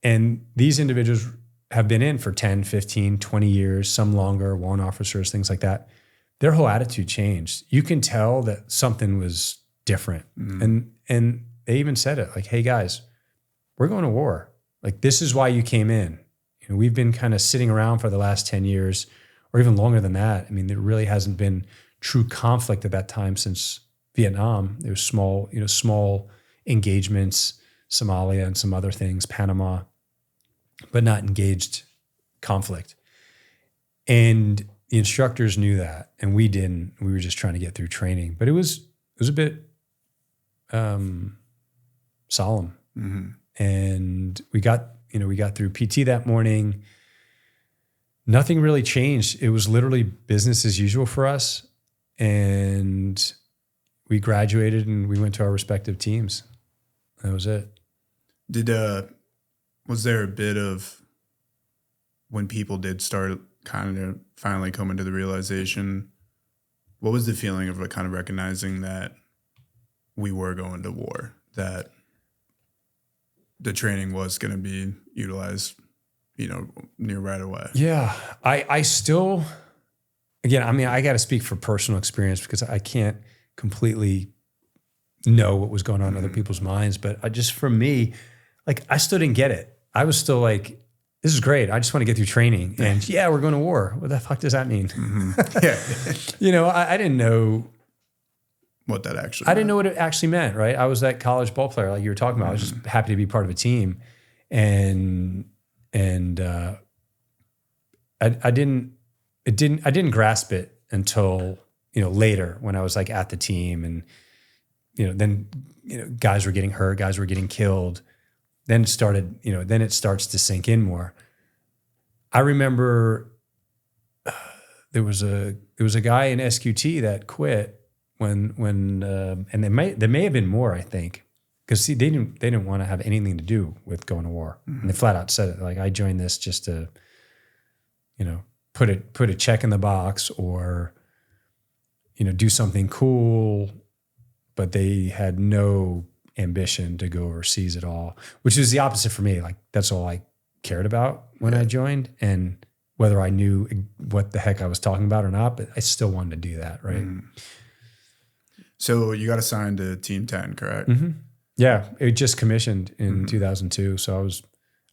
And these individuals have been in for 10, 15, 20 years, some longer, warrant officers, things like that. Their whole attitude changed. You can tell that something was different. Mm. And they even said it, like, hey guys, we're going to war. Like, this is why you came in. We've been kind of sitting around for the last 10 years or even longer than that. I mean, there really hasn't been true conflict at that time since Vietnam. There was small engagements, Somalia and some other things, Panama, but not engaged conflict. And the instructors knew that, and we didn't. We were just trying to get through training. But it was a bit solemn. Mm-hmm. And we got through PT that morning. Nothing really changed. It was literally business as usual for us. And we graduated and we went to our respective teams. That was it. Was there a bit of, when people did start kind of finally coming to the realization, what was the feeling of kind of recognizing that we were going to war, that the training was going to be utilized, near right away? Yeah. I still, again, I mean, I got to speak for personal experience because I can't completely know what was going on in other people's minds. But for me, like, I still didn't get it. I was still like, this is great. I just want to get through training. And we're going to war. What the fuck does that mean? Mm-hmm. Yeah. I didn't know what that actually meant. I didn't know what it actually meant, right? I was that college ball player like you were talking about. Mm-hmm. I was just happy to be part of a team. And I didn't grasp it until, later when I was like at the team and, then, guys were getting hurt, guys were getting killed. Then it started, then it starts to sink in more. I remember there was a guy in SQT that quit when and there may have been more, I think, because they didn't want to have anything to do with going to war. Mm-hmm. And they flat out said it, like, I joined this just to, put a check in the box or do something cool, but they had no ambition to go overseas at all, which is the opposite for me. Like that's all I cared about when I joined, and whether I knew what the heck I was talking about or not, but I still wanted to do that. Right. So you got assigned to Team 10, correct? Yeah. It just commissioned in 2002. So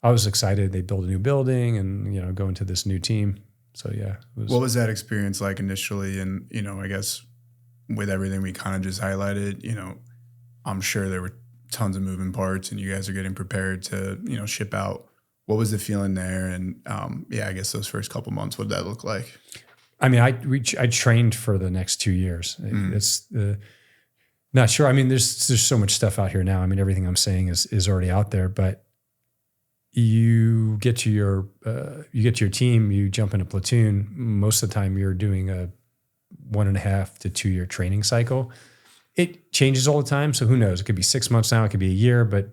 I was excited. They built a new building and, go into this new team. So yeah. What was that experience like initially? And, I guess with everything we kind of just highlighted, I'm sure there were tons of moving parts and you guys are getting prepared to, ship out. What was the feeling there? And I guess those first couple months, what did that look like? I mean, I trained for the next 2 years. It's not sure. I mean, there's so much stuff out here now. I mean, everything I'm saying is already out there, but you get to your team, you jump in a platoon. Most of the time you're doing a 1.5 to 2 year training cycle. It changes all the time. So who knows? It could be 6 months now, it could be a year, but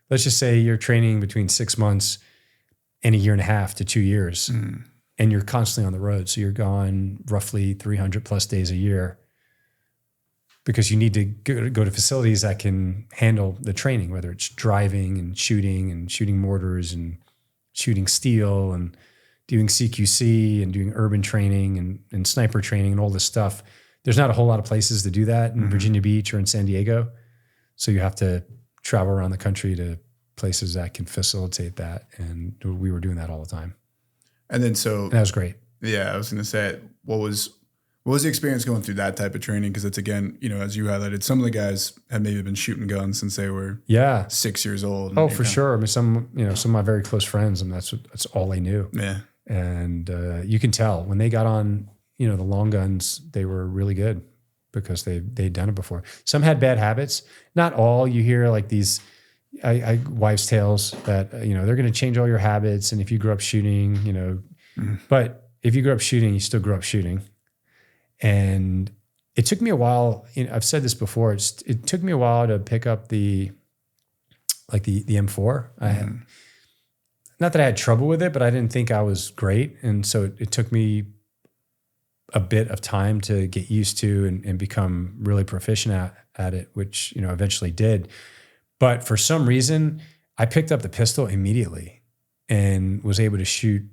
let's just say you're training between 6 months and 1.5 to 2 years. And you're constantly on the road. So you're gone roughly 300 plus days a year because you need to go to facilities that can handle the training, whether it's driving and shooting mortars and shooting steel and doing CQC and doing urban training and sniper training and all this stuff. There's not a whole lot of places to do that in Virginia Beach or in San Diego. So you have to travel around the country to places that can facilitate that. And we were doing that all the time. And then that was great. Yeah, I was going to say, what was the experience going through that type of training? Because it's, again, as you highlighted, some of the guys have maybe been shooting guns since they were 6 years old. Oh, for sure. I mean, some of my very close friends, and that's all they knew. Yeah. And you can tell when they got on, the long guns, they were really good because they'd done it before. Some had bad habits. Not all. You hear like these wives' tales that, they're going to change all your habits. And if you grew up shooting, but if you grew up shooting, you still grew up shooting. And it took me a while, I've said this before, it took me a while to pick up the M4. Not that I had trouble with it, but I didn't think I was great. And so it took me a bit of time to get used to and become really proficient at it, which, eventually did. But for some reason, I picked up the pistol immediately and was able to shoot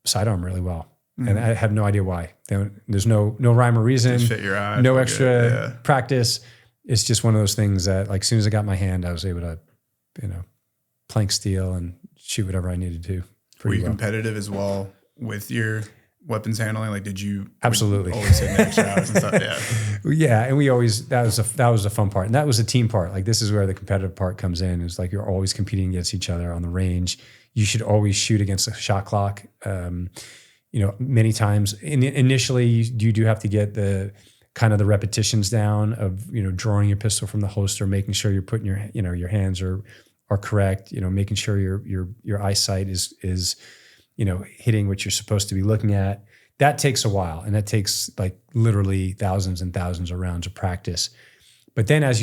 sidearm really well. And I have no idea why. There's no rhyme or reason. Just fit your eye. No extra practice. It's just one of those things that, like, as soon as I got my hand, I was able to, plank steel and shoot whatever I needed to. Were you competitive as well with your weapons handling? Like, did you absolutely always hit next shots and stuff? Yeah. Yeah. And we always, that was the fun part. And that was the team part. Like, this is where the competitive part comes in. It's like, you're always competing against each other on the range. You should always shoot against a shot clock. Many times initially you do have to get the kind of the repetitions down of, drawing your pistol from the holster, making sure you're putting your hands are correct, making sure your eyesight is hitting what you're supposed to be looking at. That takes a while, and that takes like literally thousands and thousands of rounds of practice. But then as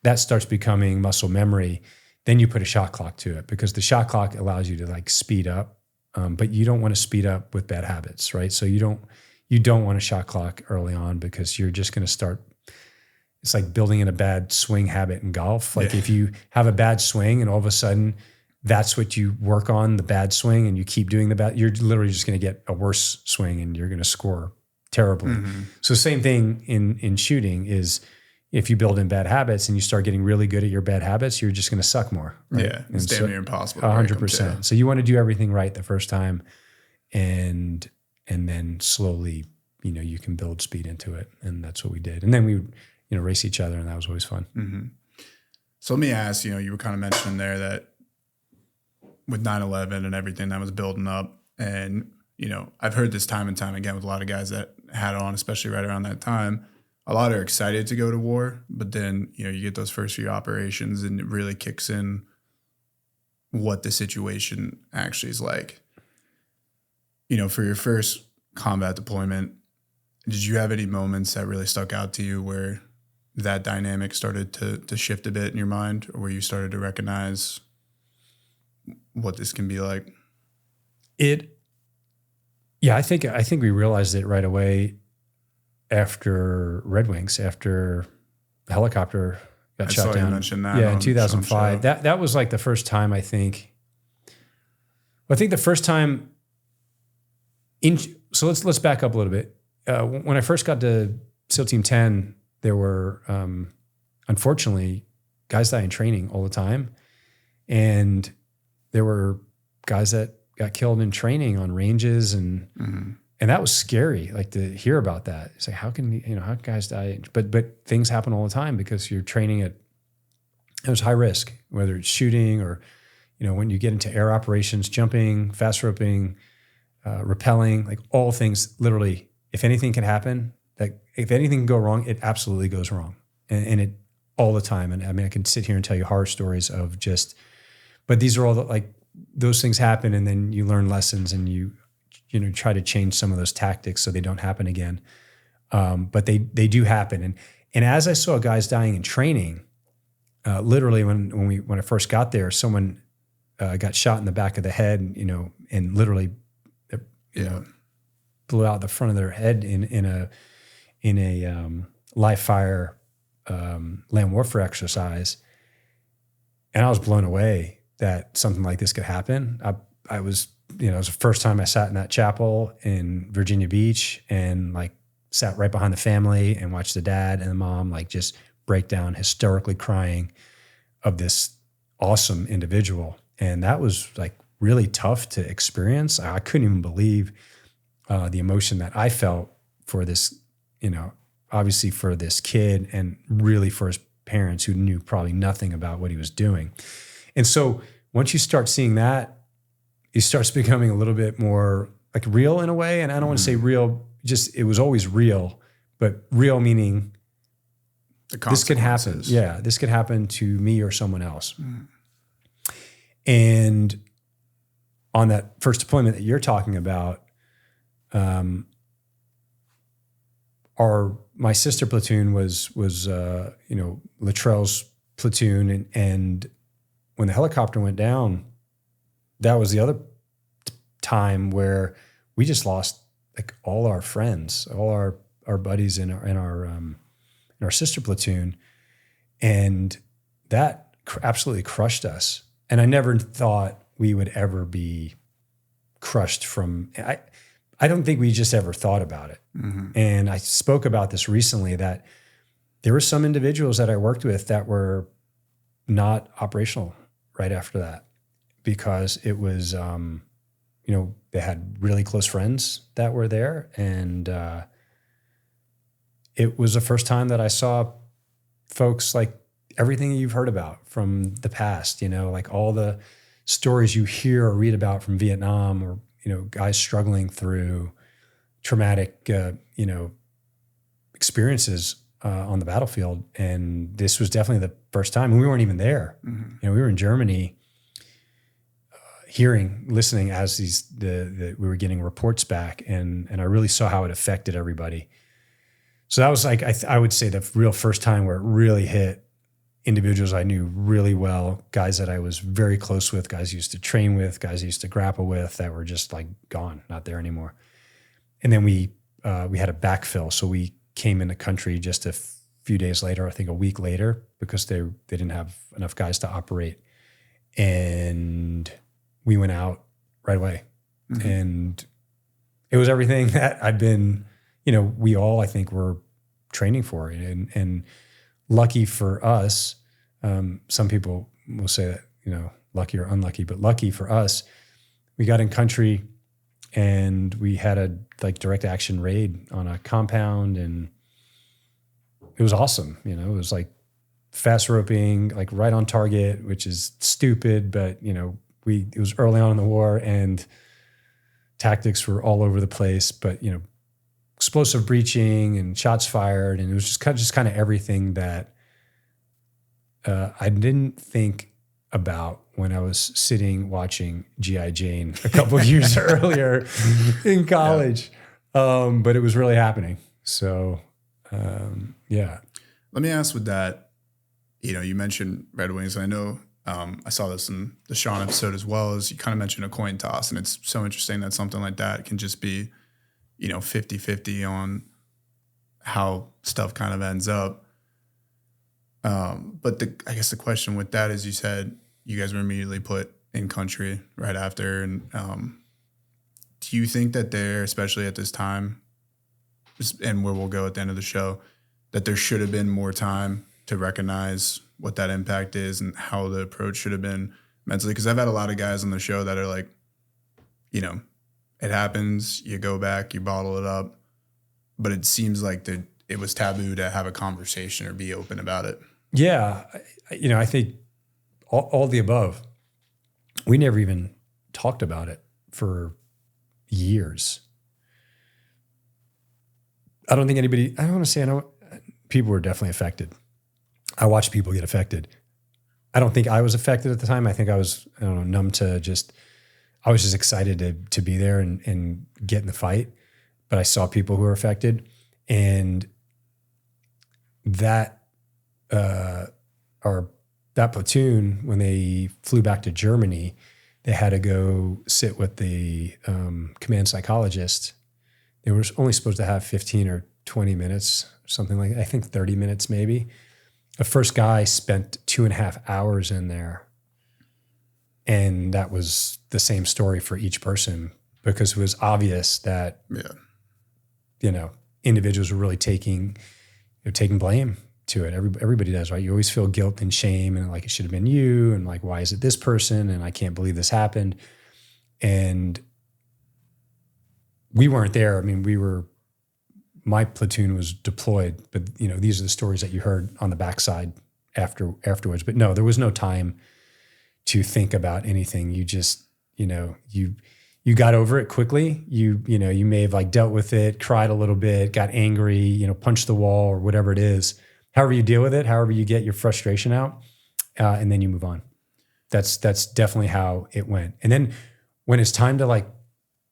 that starts becoming muscle memory, then you put a shot clock to it, because the shot clock allows you to like speed up, but you don't want to speed up with bad habits, right? So you don't want a shot clock early on, because you're just going to start. It's like building in a bad swing habit in golf. Like if you have a bad swing and all of a sudden that's what you work on, the bad swing, and you keep doing the bad, you're literally just going to get a worse swing and you're going to score terribly. So same thing in shooting is, if you build in bad habits and you start getting really good at your bad habits, you're just going to suck more. Right? Yeah. It's damn near impossible. 100%. So you want to do everything right the first time, and then slowly, you can build speed into it. And that's what we did. And then we would, race each other, and that was always fun. So let me ask, you were kind of mentioning there that with 9/11 and everything that was building up, and, I've heard this time and time again with a lot of guys that had on, especially right around that time, a lot are excited to go to war, but then, you get those first few operations and it really kicks in what the situation actually is like. For your first combat deployment, did you have any moments that really stuck out to you where that dynamic started to shift a bit in your mind, or where you started to recognize what this can be like? Yeah, I think we realized it right away after Red Wings, after the helicopter got shot down. You mentioned that. Yeah, in 2005. That was like the first time, I think. Well, I think the first time so let's back up a little bit. When I first got to SEAL Team 10, there were unfortunately guys dying in training all the time, and there were guys that got killed in training on ranges, and that was scary. Like to hear about that, it's like how can how can guys die? But things happen all the time because you're training it was high risk, whether it's shooting or when you get into air operations, jumping, fast roping, rappelling, like all things. Literally, if anything can happen, like if anything can go wrong, it absolutely goes wrong, and it all the time. And I mean, I can sit here and tell you horror stories of just, but these are all those things happen, and then you learn lessons, and you try to change some of those tactics so they don't happen again. But they do happen, and as I saw guys dying in training, literally when I first got there, someone got shot in the back of the head, and literally, blew out the front of their head in a live fire land warfare exercise, and I was blown away that something like this could happen. I was, it was the first time I sat in that chapel in Virginia Beach and sat right behind the family and watched the dad and the mom just break down hysterically crying of this awesome individual. And that was really tough to experience. I couldn't even believe the emotion that I felt for this, obviously for this kid and really for his parents who knew probably nothing about what he was doing. And so once you start seeing that, it starts becoming a little bit more real in a way. And I don't want to say real, just it was always real, but real meaning this could happen. Yeah, this could happen to me or someone else. And on that first deployment that you're talking about, my sister platoon was Luttrell's platoon, and when the helicopter went down, that was the other time where we just lost all our friends, all our buddies in our sister platoon, and that absolutely crushed us. And I never thought we would ever be crushed from. I don't think we just ever thought about it. And I spoke about this recently, that there were some individuals that I worked with that were not operational right after that, because it was, they had really close friends that were there. And it was the first time that I saw folks everything you've heard about from the past, all the stories you hear or read about from Vietnam, or, guys struggling through traumatic, experiences on the battlefield. And this was definitely the first time, and we weren't even there. We were in Germany, listening as we were getting reports back, and I really saw how it affected everybody. So that was I would say the real first time where it really hit individuals I knew really well, guys that I was very close with, guys I used to train with, guys I used to grapple with, that were just gone, not there anymore. And then we had a backfill. So we came in the country just a few days later, I think a week later, because they didn't have enough guys to operate. And we went out right away. And it was everything that I'd been, we all, I think, were training for. And lucky for us, some people will say that, lucky or unlucky, but lucky for us, we got in country and we had a direct action raid on a compound, and it was awesome. It was fast roping, right on target, which is stupid, but it was early on in the war and tactics were all over the place, but explosive breaching and shots fired, and it was just kind of everything that I didn't think about when I was sitting watching G.I. Jane a couple of years earlier in college. Yeah. But it was really happening. So, yeah. Let me ask with that, you mentioned Red Wings. I know I saw this in the Sean episode as well, as you kind of mentioned a coin toss. And it's so interesting that something like that can just be, 50-50 on how stuff kind of ends up. But I guess the question with that is, you said you guys were immediately put in country right after. And do you think that there, especially at this time, and where we'll go at the end of the show, that there should have been more time to recognize what that impact is and how the approach should have been mentally? Because I've had a lot of guys on the show that are like, it happens, you go back, you bottle it up, but it seems like it was taboo to have a conversation or be open about it. Yeah. I think all the above. We never even talked about it for years. I don't think people were definitely affected. I watched people get affected. I don't think I was affected at the time. I think I was, numb to I was just excited to be there and get in the fight. But I saw people who were affected, and that platoon, when they flew back to Germany, they had to go sit with the command psychologist. They were only supposed to have 15 or 20 minutes, something like that. I think 30 minutes maybe. The first guy spent 2.5 hours in there. And that was the same story for each person, because it was obvious that, individuals were really taking blame to it. Everybody does, right? You always feel guilt and shame, and like it should have been you, and like, why is it this person? And I can't believe this happened. And we weren't there. I mean, my platoon was deployed, but these are the stories that you heard on the backside afterwards. But no, there was no time to think about anything. You just, you got over it quickly. You may have like dealt with it, cried a little bit, got angry, punched the wall or whatever it is. However you deal with it, however you get your frustration out, and then you move on. That's definitely how it went. And then when it's time to like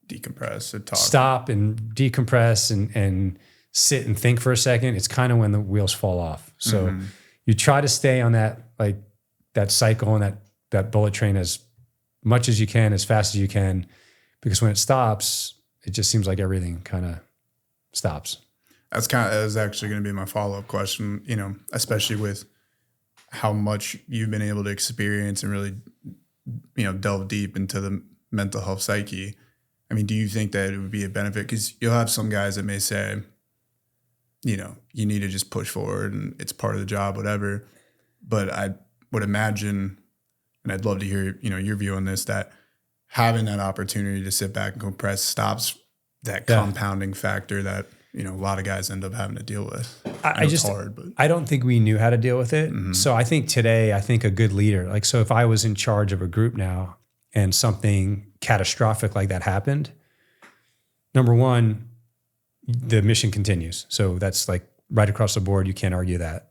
decompress and talk, stop and decompress and sit and think for a second, it's kind of when the wheels fall off. So you try to stay on that cycle and that bullet train as much as you can, as fast as you can, because when it stops, it just seems like everything kind of stops. That was actually going to be my follow-up question, especially with how much you've been able to experience and really, delve deep into the mental health psyche. I mean, do you think that it would be a benefit? Because you'll have some guys that may say, you need to just push forward and it's part of the job, whatever. But I would imagine, and I'd love to hear, your view on this, that having that opportunity to sit back and compress stops that compounding factor that, a lot of guys end up having to deal with. It's hard, but I don't think we knew how to deal with it. Mm-hmm. So I think today, a good leader, so if I was in charge of a group now and something catastrophic like that happened, number one, the mission continues. So that's like right across the board. You can't argue that.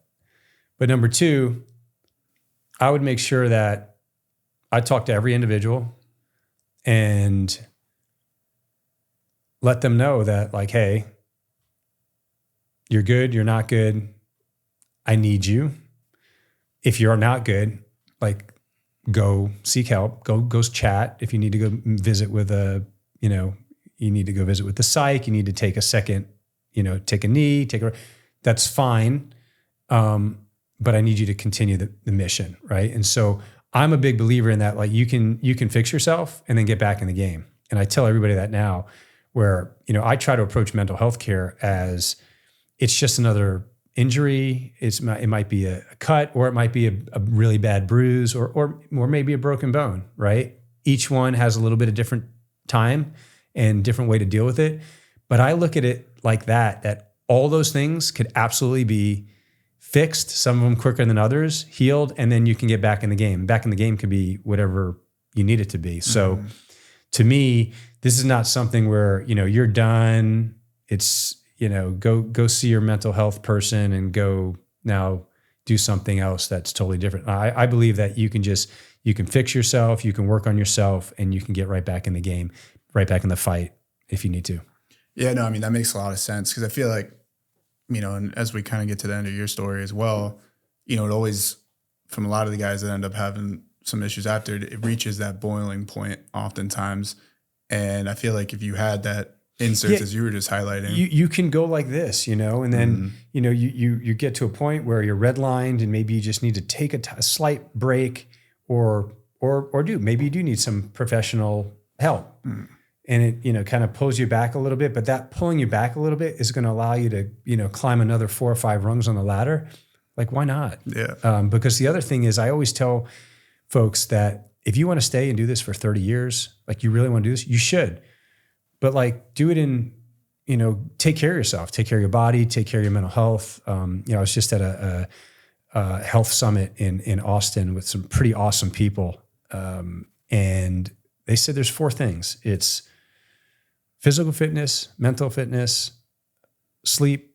But number two, I would make sure that I talk to every individual and let them know that, like, hey, you're good, you're not good, I need you. If you're not good, like, go seek help, go chat. If you need to go visit with you need to go visit with the psych, you need to take a second, take a knee, that's fine. But I need you to continue the mission, right? And so I'm a big believer in that, like, you can fix yourself and then get back in the game. And I tell everybody that now, where, I try to approach mental health care as it's just another injury. It might be a cut, or it might be a really bad bruise, or maybe a broken bone, right? Each one has a little bit of different time and different way to deal with it. But I look at it like that all those things could absolutely be fixed, some of them quicker than others, healed, and then you can get back in the game. Back in the game could be whatever you need it to be. So to me, this is not something where, you're done. It's, go see your mental health person and go now do something else that's totally different. I believe that you can fix yourself, you can work on yourself, and you can get right back in the game, right back in the fight if you need to. Yeah, no, I mean, that makes a lot of sense, because I feel like, and as we kind of get to the end of your story as well, it always, from a lot of the guys that end up having some issues after it reaches that boiling point oftentimes. And I feel like if you had that inserts, as you were just highlighting, you can go like this, and then, you get to a point where you're redlined and maybe you just need to take a slight break or maybe you do need some professional help. And it, kind of pulls you back a little bit, but that pulling you back a little bit is going to allow you to, climb another 4 or 5 rungs on the ladder. Like, why not? Yeah. Because the other thing is, I always tell folks that if you want to stay and do this for 30 years, like you really want to do this, you should. But like, do it in, take care of yourself, take care of your body, take care of your mental health. I was just at a health summit in Austin with some pretty awesome people. And they said there's 4 things. It's physical fitness, mental fitness, sleep,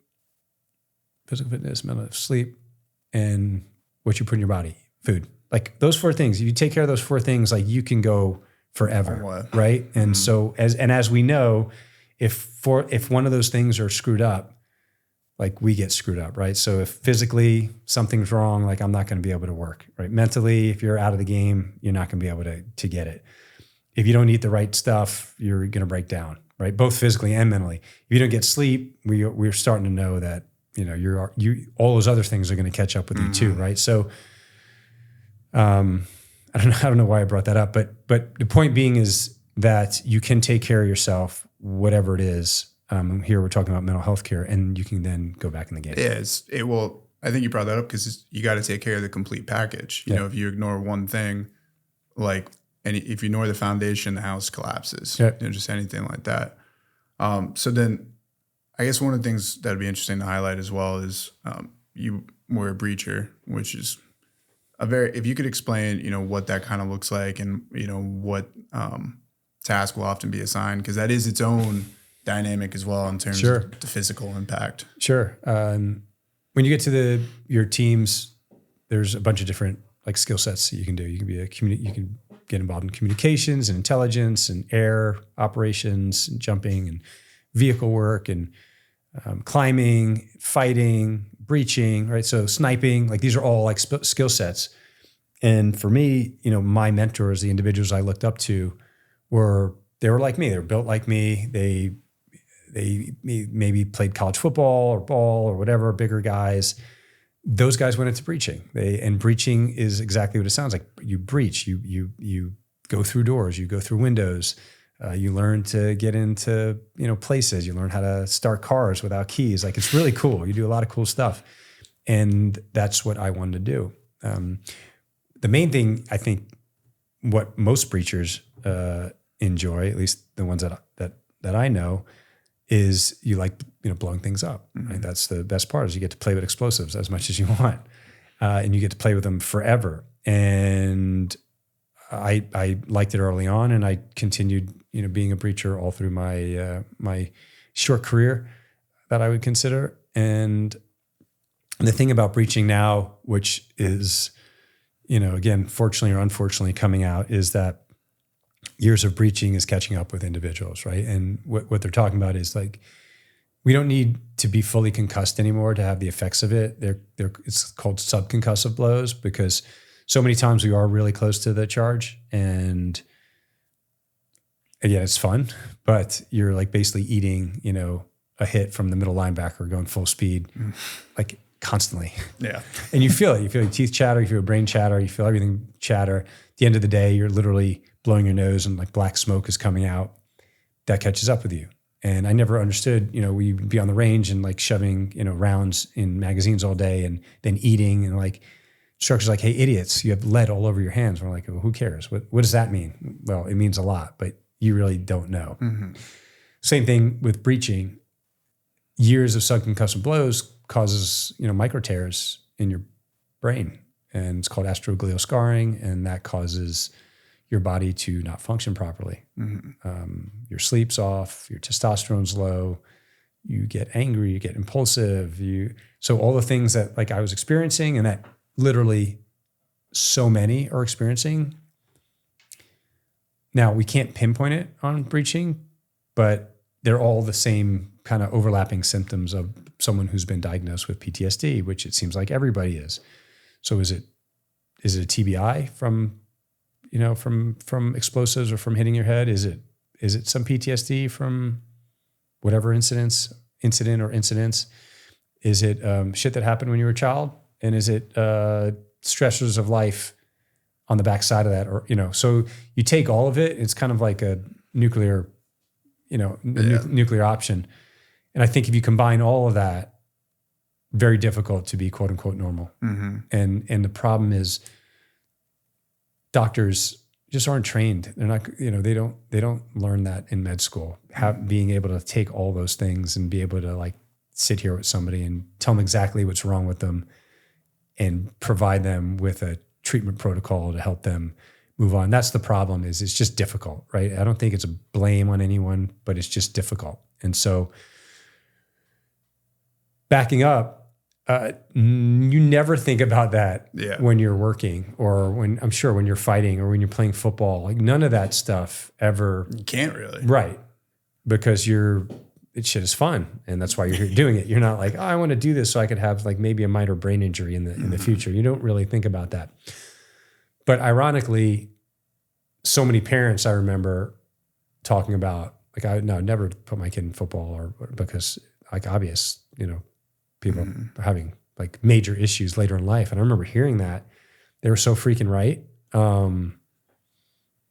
and what you put in your body, food. Like those 4 things, if you take care of those 4 things, like you can go forever, right? And so as we know, if one of those things are screwed up, like we get screwed up, right? So if physically something's wrong, like I'm not going to be able to work, right? Mentally, if you're out of the game, you're not going to be able to get it. If you don't eat the right stuff, you're going to break down, right? Both physically and mentally. If you don't get sleep, we're starting to know that, all those other things are going to catch up with you too, right? So, I don't know why I brought that up, but the point being is that you can take care of yourself, whatever it is. Here we're talking about mental health care, and you can then go back in the game. Yeah, I think you brought that up because you got to take care of the complete package. You know, if you ignore one thing, and if you ignore the foundation, the house collapses. Yeah. Just anything like that. So then, I guess one of the things that would be interesting to highlight as well is you were a breacher, which is if you could explain, what that kind of looks like and, what task will often be assigned, because that is its own dynamic as well in terms of the physical impact. Sure. When you get to your teams, there's a bunch of different skill sets that you can do. You can be you can get involved in communications and intelligence and air operations and jumping and vehicle work and climbing, fighting, breaching, right? So sniping, these are all skill sets. And for me, my mentors, the individuals I looked up to, were like me. They were built like me. They maybe played college football or ball or whatever, bigger guys. Those guys went into breaching. And breaching is exactly what it sounds like. You breach. You go through doors. You go through windows. You learn to get into places. You learn how to start cars without keys. It's really cool. You do a lot of cool stuff, and that's what I wanted to do. The main thing, I think, what most breachers enjoy, at least the ones that I know, is you like blowing things up. Right? That's the best part, is you get to play with explosives as much as you want, and you get to play with them forever. And I liked it early on, and I continued being a breacher all through my short career that I would consider. And the thing about breaching now, which is, again, fortunately or unfortunately coming out, is that years of breaching is catching up with individuals, right? And what they're talking about is we don't need to be fully concussed anymore to have the effects of it. It's called subconcussive blows, because so many times we are really close to the charge, and yeah, it's fun, but you're basically eating, a hit from the middle linebacker going full speed, constantly. Yeah. And you feel it. You feel your teeth chatter, you feel your brain chatter, you feel everything chatter. At the end of the day, you're literally blowing your nose and black smoke is coming out. That catches up with you. And I never understood, we'd be on the range and shoving, rounds in magazines all day and then eating, and instructors hey, idiots, you have lead all over your hands. We're well, who cares? What does that mean? Well, it means a lot, but you really don't know. Mm-hmm. Same thing with breaching. Years of subconcussive blows causes, micro tears in your brain, and it's called astroglial scarring, and that causes your body to not function properly. Mm-hmm. Your sleep's off, your testosterone's low, you get angry, you get impulsive, so all the things that I was experiencing, and that literally so many are experiencing. Now, we can't pinpoint it on breaching, but they're all the same kind of overlapping symptoms of someone who's been diagnosed with PTSD, which it seems like everybody is. So is it a TBI from from explosives or from hitting your head? Is it some PTSD from whatever incident or incidents? Is it shit that happened when you were a child? And is it stressors of life on the backside of that? Or, so you take all of it. It's kind of like a nuclear, nuclear option. And I think if you combine all of that, very difficult to be quote unquote normal. Mm-hmm. And the problem is doctors just aren't trained. They're not, they don't learn that in med school. Being able to take all those things and be able to like sit here with somebody and tell them exactly what's wrong with them and provide them with a treatment protocol to help them move on. That's the problem. Is it's just difficult, right? I don't think it's a blame on anyone, but it's just difficult. And so backing up, you never think about that when you're working or when you're fighting or when you're playing football. Like none of that stuff ever. You can't really. Right. Because shit is fun. And that's why you're doing it. You're not like, I want to do this so I could have like maybe a minor brain injury in the future. You don't really think about that. But ironically, so many parents I remember talking about, like, I never put my kid in football or because like obvious, people are having like major issues later in life. And I remember hearing that. They were so freaking right.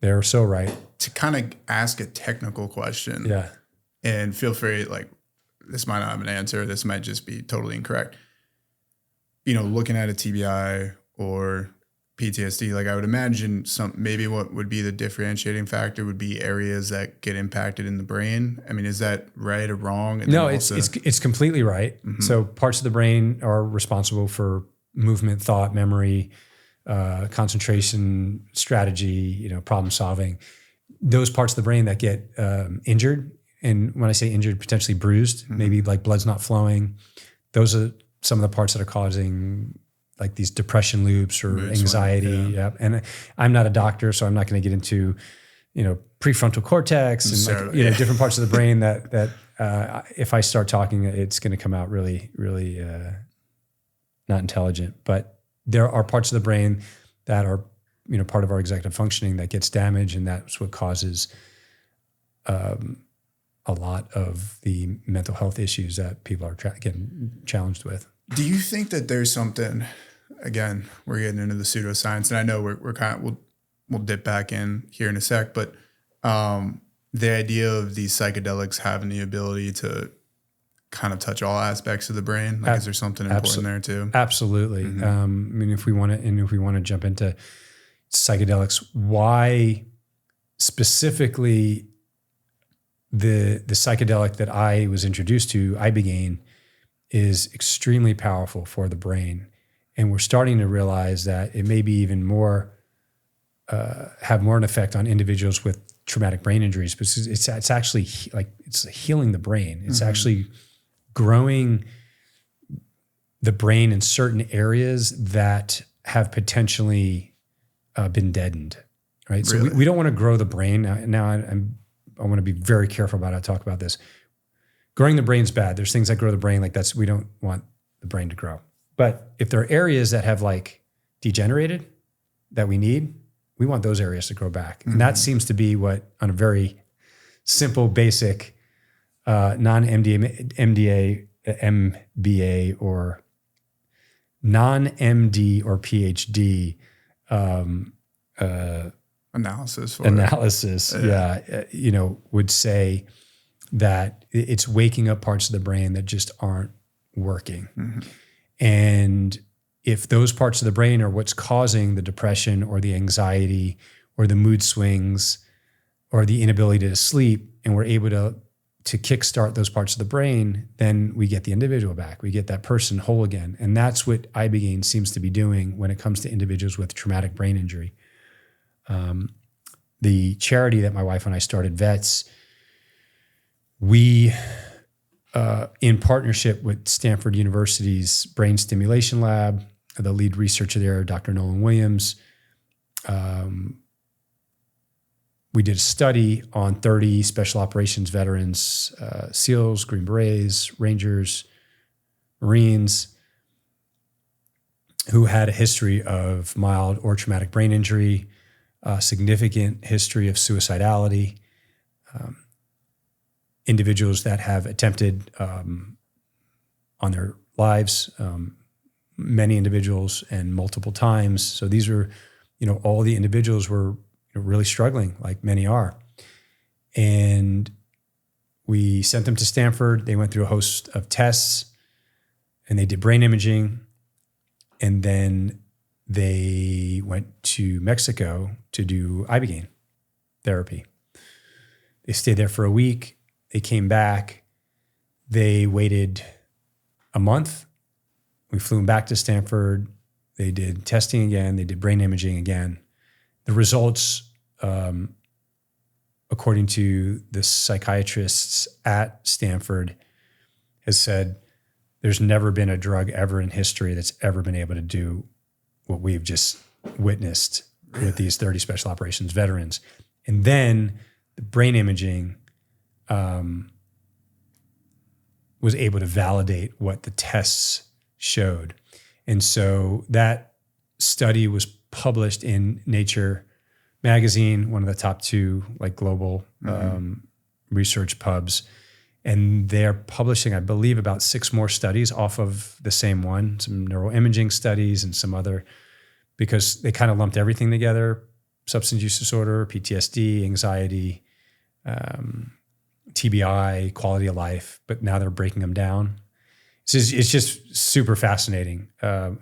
They were so right. To kind of ask a technical question. Yeah. And feel free, like, this might not have an answer. This might just be totally incorrect. Looking at a TBI or PTSD, like I would imagine maybe what would be the differentiating factor would be areas that get impacted in the brain. I mean, is that right or wrong? And no, it's completely right. Mm-hmm. So parts of the brain are responsible for movement, thought, memory, concentration, strategy, problem solving. Those parts of the brain that get injured, and when I say injured, potentially bruised, maybe like blood's not flowing. Those are some of the parts that are causing like these depression loops or anxiety. Yeah. And I'm not a doctor, so I'm not going to get into, prefrontal cortex and different parts of the brain that if I start talking, it's going to come out really, really not intelligent. But there are parts of the brain that are, part of our executive functioning that gets damaged, and that's what causes a lot of the mental health issues that people are getting challenged with. Do you think that there's something? Again, we're getting into the pseudoscience, and I know we're kind of we'll dip back in here in a sec, but the idea of these psychedelics having the ability to kind of touch all aspects of the brain, like is there something important there too? Absolutely. Mm-hmm. If we want to jump into psychedelics, why specifically the psychedelic that I was introduced to, ibogaine, is extremely powerful for the brain. And we're starting to realize that it may be even more, have more an effect on individuals with traumatic brain injuries, because it's actually it's healing the brain. It's actually growing the brain in certain areas that have potentially been deadened, right? Really? So we don't want to grow the brain. Now I want to be very careful about how I talk about this. Growing the brain's bad. There's things that grow the brain, we don't want the brain to grow. But if there are areas that have degenerated that we want those areas to grow back. Mm-hmm. And that seems to be what, on a very simple, basic, non-MBA or non-MD or PhD analysis, would say that it's waking up parts of the brain that just aren't working. Mm-hmm. And if those parts of the brain are what's causing the depression or the anxiety or the mood swings or the inability to sleep, and we're able to kickstart those parts of the brain, then we get the individual back. We get that person whole again. And that's what ibogaine seems to be doing when it comes to individuals with traumatic brain injury. The charity that my wife and I started, Vets, we, in partnership with Stanford University's Brain Stimulation Lab, the lead researcher there, Dr. Nolan Williams, we did a study on 30 special operations veterans, SEALs, Green Berets, Rangers, Marines, who had a history of mild or traumatic brain injury. significant history of suicidality, individuals that have attempted on their lives, many individuals and multiple times. So these are, all the individuals were really struggling, like many are. And we sent them to Stanford. They went through a host of tests and they did brain imaging. And then they went to Mexico to do Ibogaine therapy. They stayed there for a week. They came back. They waited a month. We flew them back to Stanford. They did testing again. They did brain imaging again. The results, according to the psychiatrists at Stanford, has said there's never been a drug ever in history that's ever been able to do what we've just witnessed with these 30 special operations veterans. And then the brain imaging was able to validate what the tests showed. And so that study was published in Nature magazine, one of the top 2 like global research pubs. And they're publishing, I believe, about 6 more studies off of the same one, some neuroimaging studies and some other, because they kind of lumped everything together: substance use disorder, PTSD, anxiety, TBI, quality of life, but now they're breaking them down. It's just super fascinating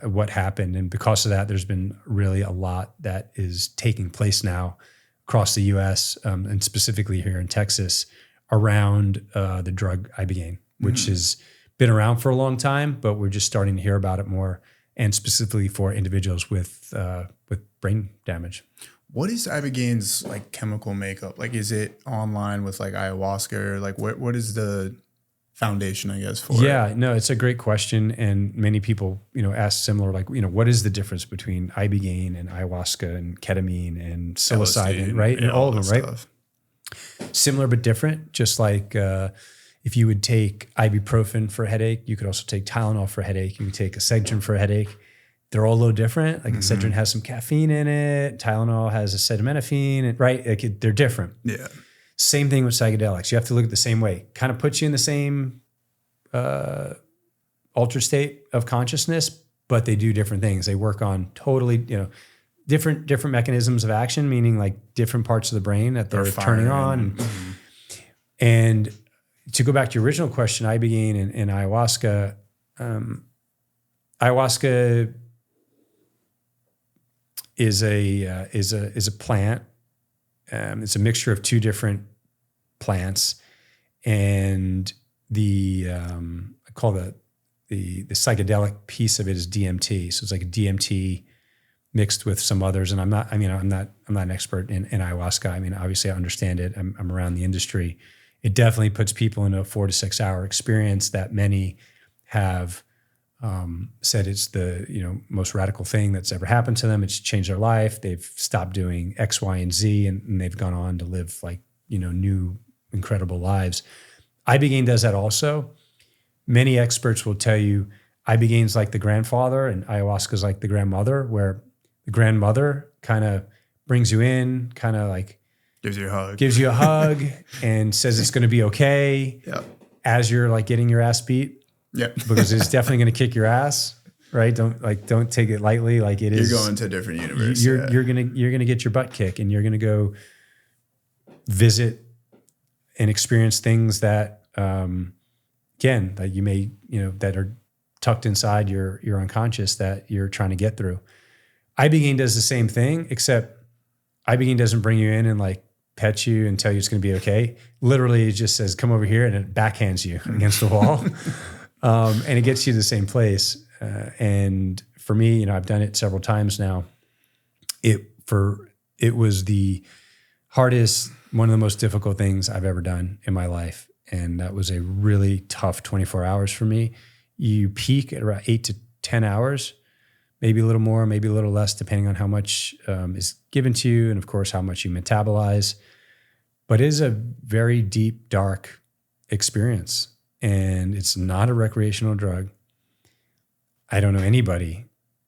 what happened. And because of that, there's been really a lot that is taking place now across the U.S. And specifically here in Texas around the drug Ibogaine, which has been around for a long time, but we're just starting to hear about it more, and specifically for individuals with brain damage. What is Ibogaine's like chemical makeup? Like, is it online with like ayahuasca, or like what is the foundation, I guess, for it? Yeah, no, it's a great question. And many people, ask similar, like, what is the difference between Ibogaine and ayahuasca and ketamine and psilocybin, LSD, right? And all of them, right? Stuff. Similar but different. Just like if you would take ibuprofen for a headache, you could also take Tylenol for a headache. You could take Excedrin for a headache. They're all a little different. Like Excedrin has some caffeine in it. Tylenol has acetaminophen, right? Like they're different. Yeah. Same thing with psychedelics. You have to look at the same way. Kind of puts you in the same altered state of consciousness, but they do different things. They work on totally, different mechanisms of action, meaning like different parts of the brain that they're turning on. And to go back to your original question, Ibogaine and ayahuasca, ayahuasca is a plant. It's a mixture of 2 different plants, and I call the psychedelic piece of it is DMT. So it's like a DMT mixed with some others. And I'm not an expert in ayahuasca. I mean, obviously I understand it. I'm around the industry. It definitely puts people in a 4 to 6 hour experience that many have said it's the most radical thing that's ever happened to them. It's changed their life. They've stopped doing X, Y, and Z, and they've gone on to live like new incredible lives. Ibogaine does that also. Many experts will tell you Ibogaine's like the grandfather and ayahuasca's like the grandmother, where the grandmother kind of brings you in, kind of like gives you a hug and says it's going to be okay as you're like getting your ass beat. Yep. Because it's definitely going to kick your ass, right? Don't take it lightly. Like it is. You're going to a different universe. You're gonna get your butt kicked, and you're gonna go visit and experience things that again, that you may, that are tucked inside your unconscious that you're trying to get through. Ibogaine does the same thing, except Ibogaine doesn't bring you in and like pet you and tell you it's going to be okay. Literally, it just says, come over here, and it backhands you against the wall. And it gets you to the same place. And for me, I've done it several times now. It was the hardest, one of the most difficult things I've ever done in my life. And that was a really tough 24 hours for me. You peak at around 8 to 10 hours, maybe a little more, maybe a little less, depending on how much is given to you and, of course, how much you metabolize. But it is a very deep, dark experience. And it's not a recreational drug. I don't know anybody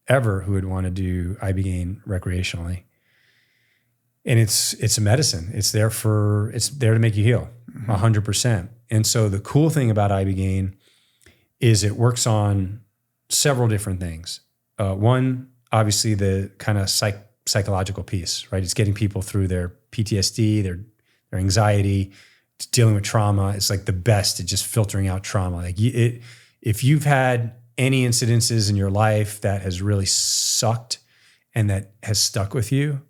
ever who would want to do Ibogaine recreationally. And it's a medicine. It's there to make you heal 100%. And so the cool thing about ibogaine is it works on several different things. One, obviously the kind of psychological piece, right? It's getting people through their PTSD, their anxiety, dealing with trauma. It's like the best at just filtering out trauma. Like if you've had any incidences in your life that has really sucked and that has stuck with you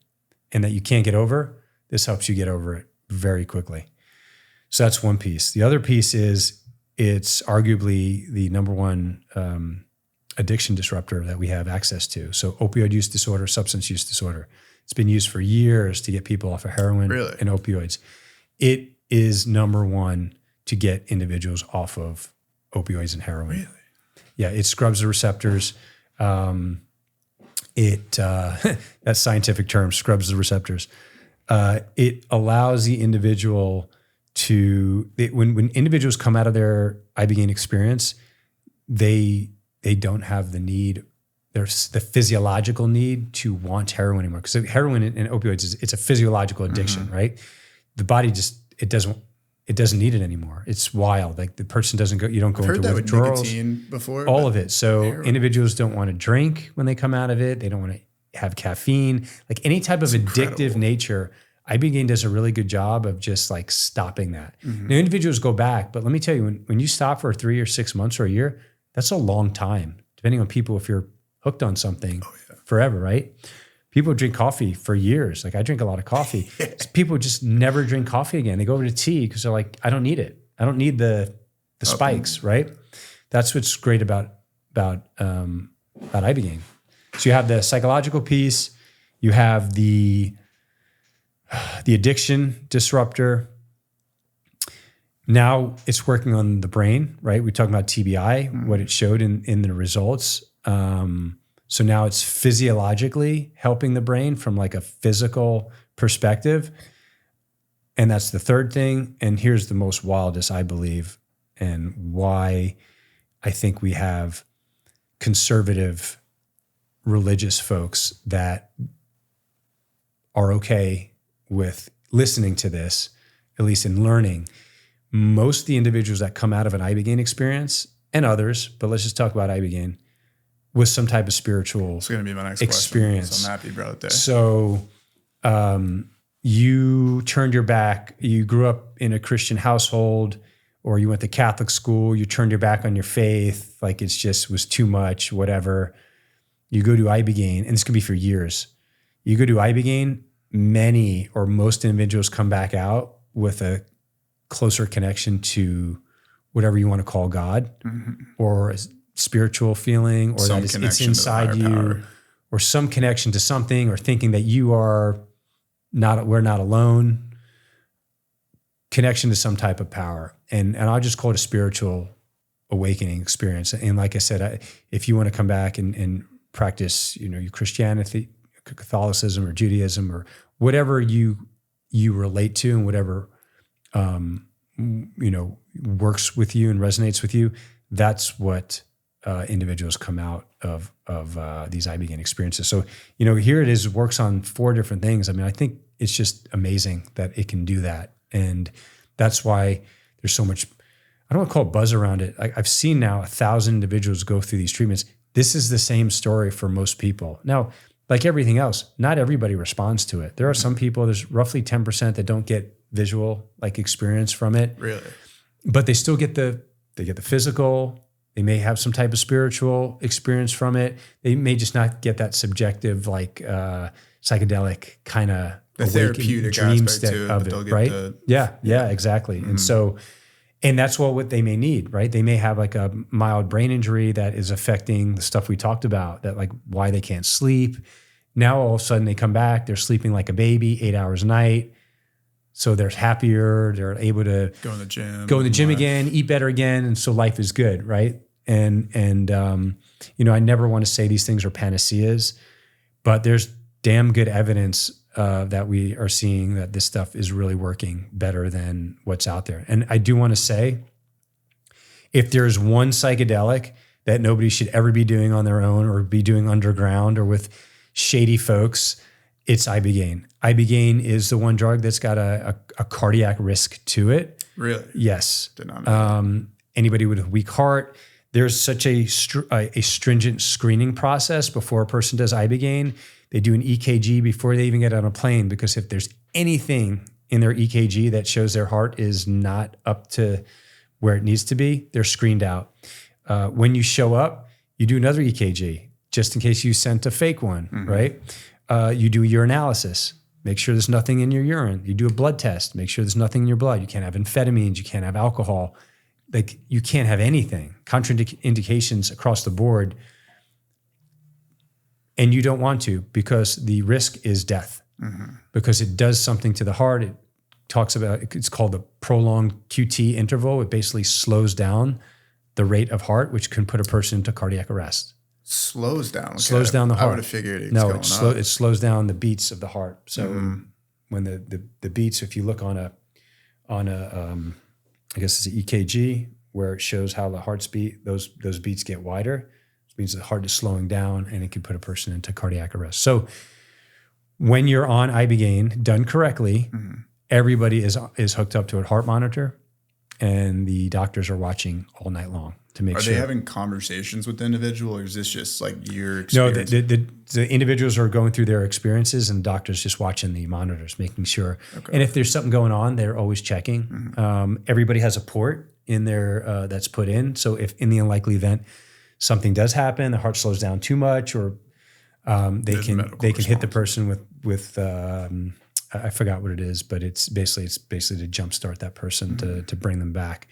and that you can't get over, this helps you get over it very quickly. So that's one piece. The other piece is it's arguably the number one addiction disruptor that we have access to. So opioid use disorder, substance use disorder. It's been used for years to get people off of heroin and opioids. It is number one to get individuals off of opioids and heroin. Really? Yeah, it scrubs the receptors. That scientific term, scrubs the receptors. It allows the individual when individuals come out of their ibogaine experience, they don't have the need, there's the physiological need to want heroin anymore. Because heroin and opioids it's a physiological addiction, right? The body just it doesn't need it anymore. It's wild. Like the person you don't go into withdrawals. With nicotine before. All of it. So individuals don't want to drink when they come out of it. They don't want to have caffeine. Like any type of addictive nature, ibogaine does a really good job of just like stopping that. Now individuals go back, but let me tell you, when you stop for 3 or 6 months or a year, that's a long time, depending on people, if you're hooked on something forever, right? People drink coffee for years. Like I drink a lot of coffee. People just never drink coffee again. They go over to tea because they're like, I don't need it. I don't need the spikes, right? That's what's great about ibogaine. So you have the psychological piece, you have the addiction disruptor. Now it's working on the brain, right? We're talking about TBI, what it showed in the results. So now it's physiologically helping the brain from like a physical perspective. And that's the third thing. And here's the most wildest, I believe, and why I think we have conservative religious folks that are okay with listening to this, at least in learning. Most of the individuals that come out of an ibogaine experience, and others, but let's just talk about ibogaine, with some type of spiritual It's going to be my next experience. Question, so I'm happy you brought it there. So you turned your back, you grew up in a Christian household, or you went to Catholic school, you turned your back on your faith, like it's just was too much, whatever. You go to ibogaine, and this could be for years. You go to ibogaine, many or most individuals come back out with a closer connection to whatever you want to call God, or a spiritual feeling, or some that it's inside you, power. Or some connection to something, or thinking that we're not alone. Connection to some type of power. And I'll just call it a spiritual awakening experience. And like I said, if you want to come back and practice, your Christianity, Catholicism, or Judaism, or whatever you relate to, and whatever works with you and resonates with you, that's what individuals come out of these ibogaine experiences. So here it is, works on 4 different things. I mean, I think it's just amazing that it can do that, and that's why there's so much, I don't want to call it buzz around it. I've seen now 1,000 individuals go through these treatments. This is the same story for most people. Now, like everything else, not everybody responds to it. There are some people, there's roughly 10% that don't get visual experience from it. Really? But they still get the physical. They may have some type of spiritual experience from it. They may just not get that subjective, psychedelic kind of the therapeutic dream aspect state to it, of it, right? Yeah, exactly. Mm-hmm. And that's what they may need, right? They may have like a mild brain injury that is affecting the stuff we talked about, that like why they can't sleep. Now all of a sudden they come back, they're sleeping like a baby, 8 hours a night. So they're happier, they're able to go in the gym again, eat better again. And so life is good, right? And I never want to say these things are panaceas, but there's damn good evidence that we are seeing that this stuff is really working better than what's out there. And I do want to say, if there's one psychedelic that nobody should ever be doing on their own, or be doing underground or with shady folks, It's ibogaine. Ibogaine is the one drug that's got a cardiac risk to it. Really? Yes. Did not know. Anybody with a weak heart, there's such a stringent screening process before a person does ibogaine. They do an EKG before they even get on a plane, because if there's anything in their EKG that shows their heart is not up to where it needs to be, they're screened out. When you show up, you do another EKG just in case you sent a fake one, right? You do urinalysis, make sure there's nothing in your urine. You do a blood test, make sure there's nothing in your blood. You can't have amphetamines, you can't have alcohol. Like, you can't have anything, contraindications across the board. And you don't want to, because the risk is death, because it does something to the heart. It talks about, it's called the prolonged QT interval. It basically slows down the rate of heart, which can put a person into cardiac arrest. Slows down. Okay. Slows down the heart. I would have figured it's going up. It slows down the beats of the heart. So when the beats, if you look on a I guess it's an EKG where it shows how the heart's beat, those beats get wider. It means the heart is slowing down, and it can put a person into cardiac arrest. So when you're on ibogaine done correctly, everybody is hooked up to a heart monitor, and the doctors are watching all night long to make sure. Are they having conversations with the individual, or is this just like your experience? No, the individuals are going through their experiences, and doctors just watching the monitors, making sure. Okay. And if there's something going on, they're always checking. Everybody has a port in there that's put in. So if in the unlikely event something does happen, the heart slows down too much, or they can hit the person with I forgot what it is, but it's basically to jumpstart that person to bring them back.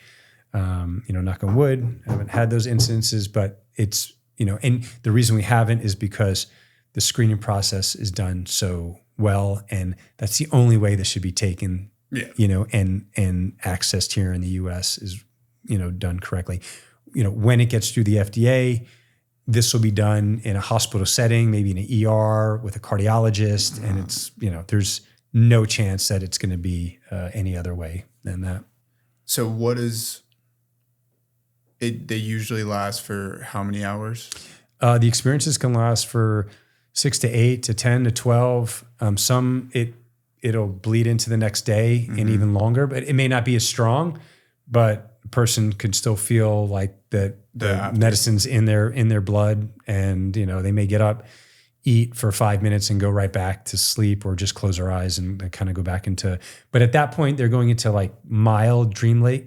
Knock on wood, I haven't had those instances, but it's, and the reason we haven't is because the screening process is done so well, and that's the only way this should be taken, and accessed here in the US is, done correctly. When it gets through the FDA, this will be done in a hospital setting, maybe in an ER with a cardiologist, and it's, there's no chance that it's going to be any other way than that. So what is it? They usually last for how many hours? The experiences can last for 6 to 8 to 10 to 12. Some it'll bleed into the next day and even longer, but it may not be as strong, but a person could still feel like that the medicine's in their blood, and they may get up, eat for 5 minutes and go right back to sleep, or just close their eyes and kind of go back into, but at that point they're going into like mild dreamlike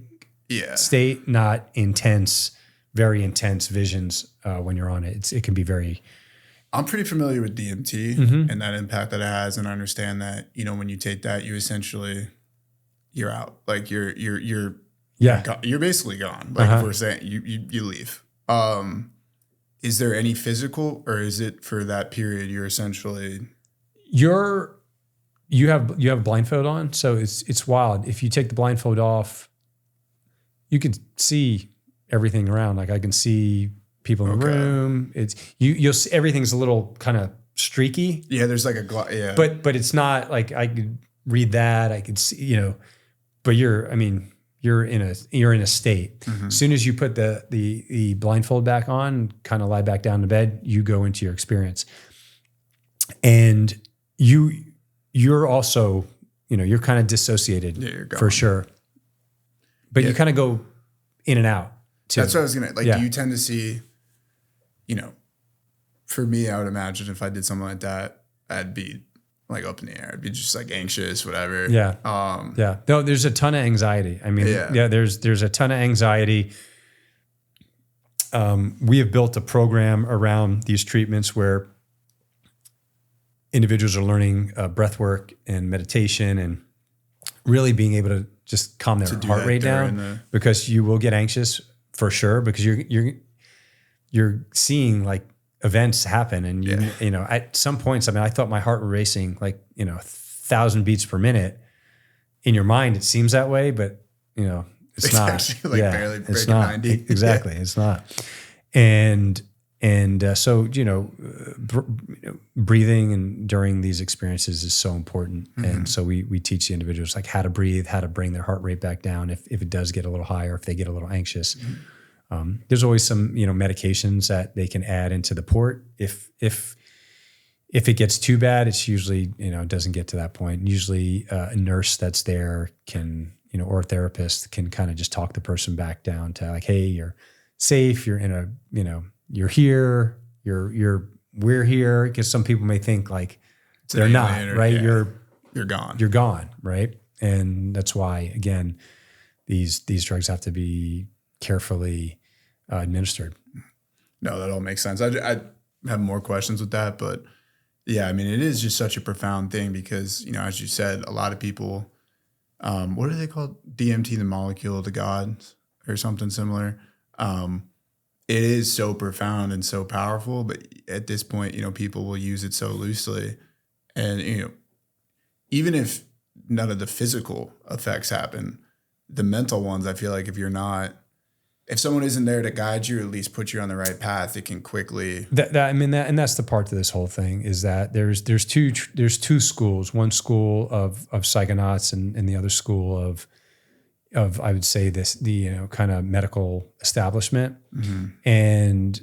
state, not intense, very intense visions when you're on it. It can be very. I'm pretty familiar with DMT and that impact that it has, and I understand that, when you take that, you're out. Like you're basically gone. Like if we're saying you leave. Is there any physical, or is it for that period you're essentially you have blindfold on, so it's wild. If you take the blindfold off, you can see everything around. Like I can see people in the room. It's you'll see everything's a little kind of streaky. Yeah, there's like but it's not like I could read that. I could see, but you're in a state. As soon as you put the blindfold back on, kind of lie back down to bed, you go into your experience. And you're also, you're kind of dissociated you're gone. For sure. But you kind of go in and out too. That's what I was going to, do you tend to see, for me, I would imagine if I did something like that, I'd be like up in the air. I'd be just like anxious, whatever. Yeah. No, there's a ton of anxiety. There's a ton of anxiety. We have built a program around these treatments where individuals are learning breath work and meditation, and really being able to just calm their heart rate down, because you will get anxious for sure, because you're seeing like events happen, and at some points, I thought my heart was racing like 1,000 beats per minute. In your mind, it seems that way, but it's not. Actually barely breaking 90. Exactly, it's not. So breathing and during these experiences is so important, and so we teach the individuals like how to breathe, how to bring their heart rate back down if it does get a little higher, if they get a little anxious. There's always some medications that they can add into the port if If it gets too bad, it's usually, it doesn't get to that point. Usually a nurse that's there can, or a therapist can kind of just talk the person back down to like, hey, you're safe. You're in a, you're here, we're here. Because some people may think like they're not, right? Yeah. You're gone. You're gone, right? And that's why, again, these drugs have to be carefully administered. No, that all makes sense. I have more questions with that, but yeah, I mean, it is just such a profound thing because, as you said, a lot of people, what are they called? DMT, the molecule of the gods or something similar. It is so profound and so powerful, but at this point, people will use it so loosely. And, even if none of the physical effects happen, the mental ones, I feel like if someone isn't there to guide you, or at least put you on the right path, it can quickly. And that's the part to this whole thing is that there's two schools. One school of psychonauts and the other school of I would say the kind of medical establishment, and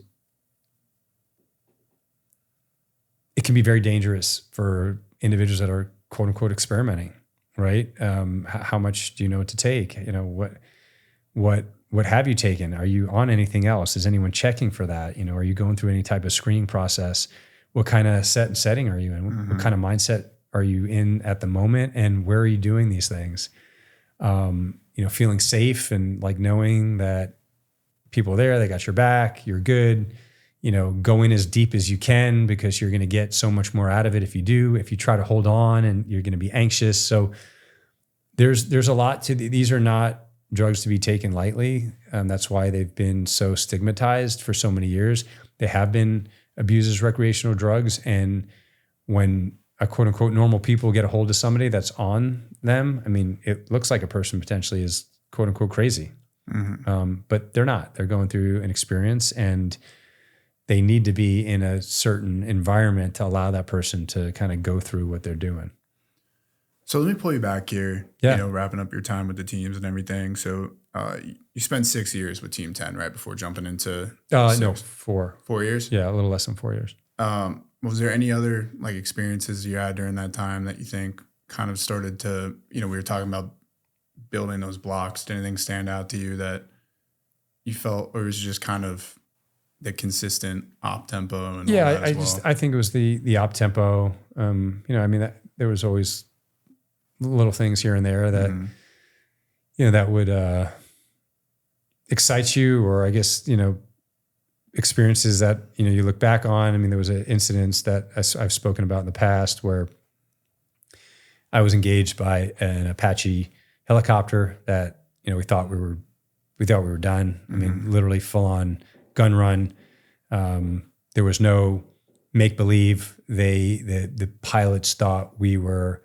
it can be very dangerous for individuals that are quote unquote experimenting. Right? How much do you know what to take? What have you taken? Are you on anything else? Is anyone checking for that? Are you going through any type of screening process? What kind of setting are you in? What kind of mindset are you in at the moment? And where are you doing these things? Feeling safe and like knowing that people are there, they got your back, you're good. Go in as deep as you can because you're going to get so much more out of it if you do. If you try to hold on, and you're going to be anxious. So there's a lot to these are not drugs to be taken lightly. That's why they've been so stigmatized for so many years. They have been abused as recreational drugs. And when a quote unquote normal people get a hold of somebody that's on them, I mean, it looks like a person potentially is quote unquote crazy. But they're not. They're going through an experience, and they need to be in a certain environment to allow that person to kind of go through what they're doing. So let me pull you back here, wrapping up your time with the teams and everything. So you spent 6 years with Team 10, right, before jumping into 4 years? Yeah, a little less than 4 years. Was there any other like experiences you had during that time that you think kind of started to, we were talking about building those blocks. Did anything stand out to you that you felt, or was it just kind of the consistent op tempo? And I think it was the op tempo. There was always little things here and there that, that would excite you, or I guess, experiences that, you look back on. I mean, there was an incident that I've spoken about in the past where I was engaged by an Apache helicopter that, we thought we were done. I mean, literally full on gun run. There was no make believe. The pilots thought we were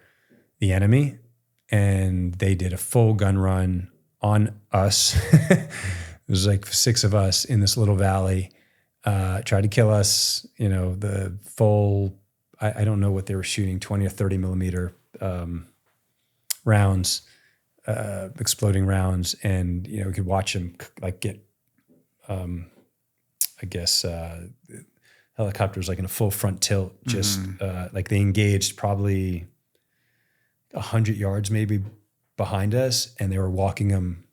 the enemy, and they did a full gun run on us. It was like 6 of us in this little valley, tried to kill us, the full, I don't know what they were shooting, 20 or 30 millimeter rounds, exploding rounds. And, we could watch them like get, helicopters like in a full front tilt, just like they engaged probably 100 yards maybe behind us, and they were walking them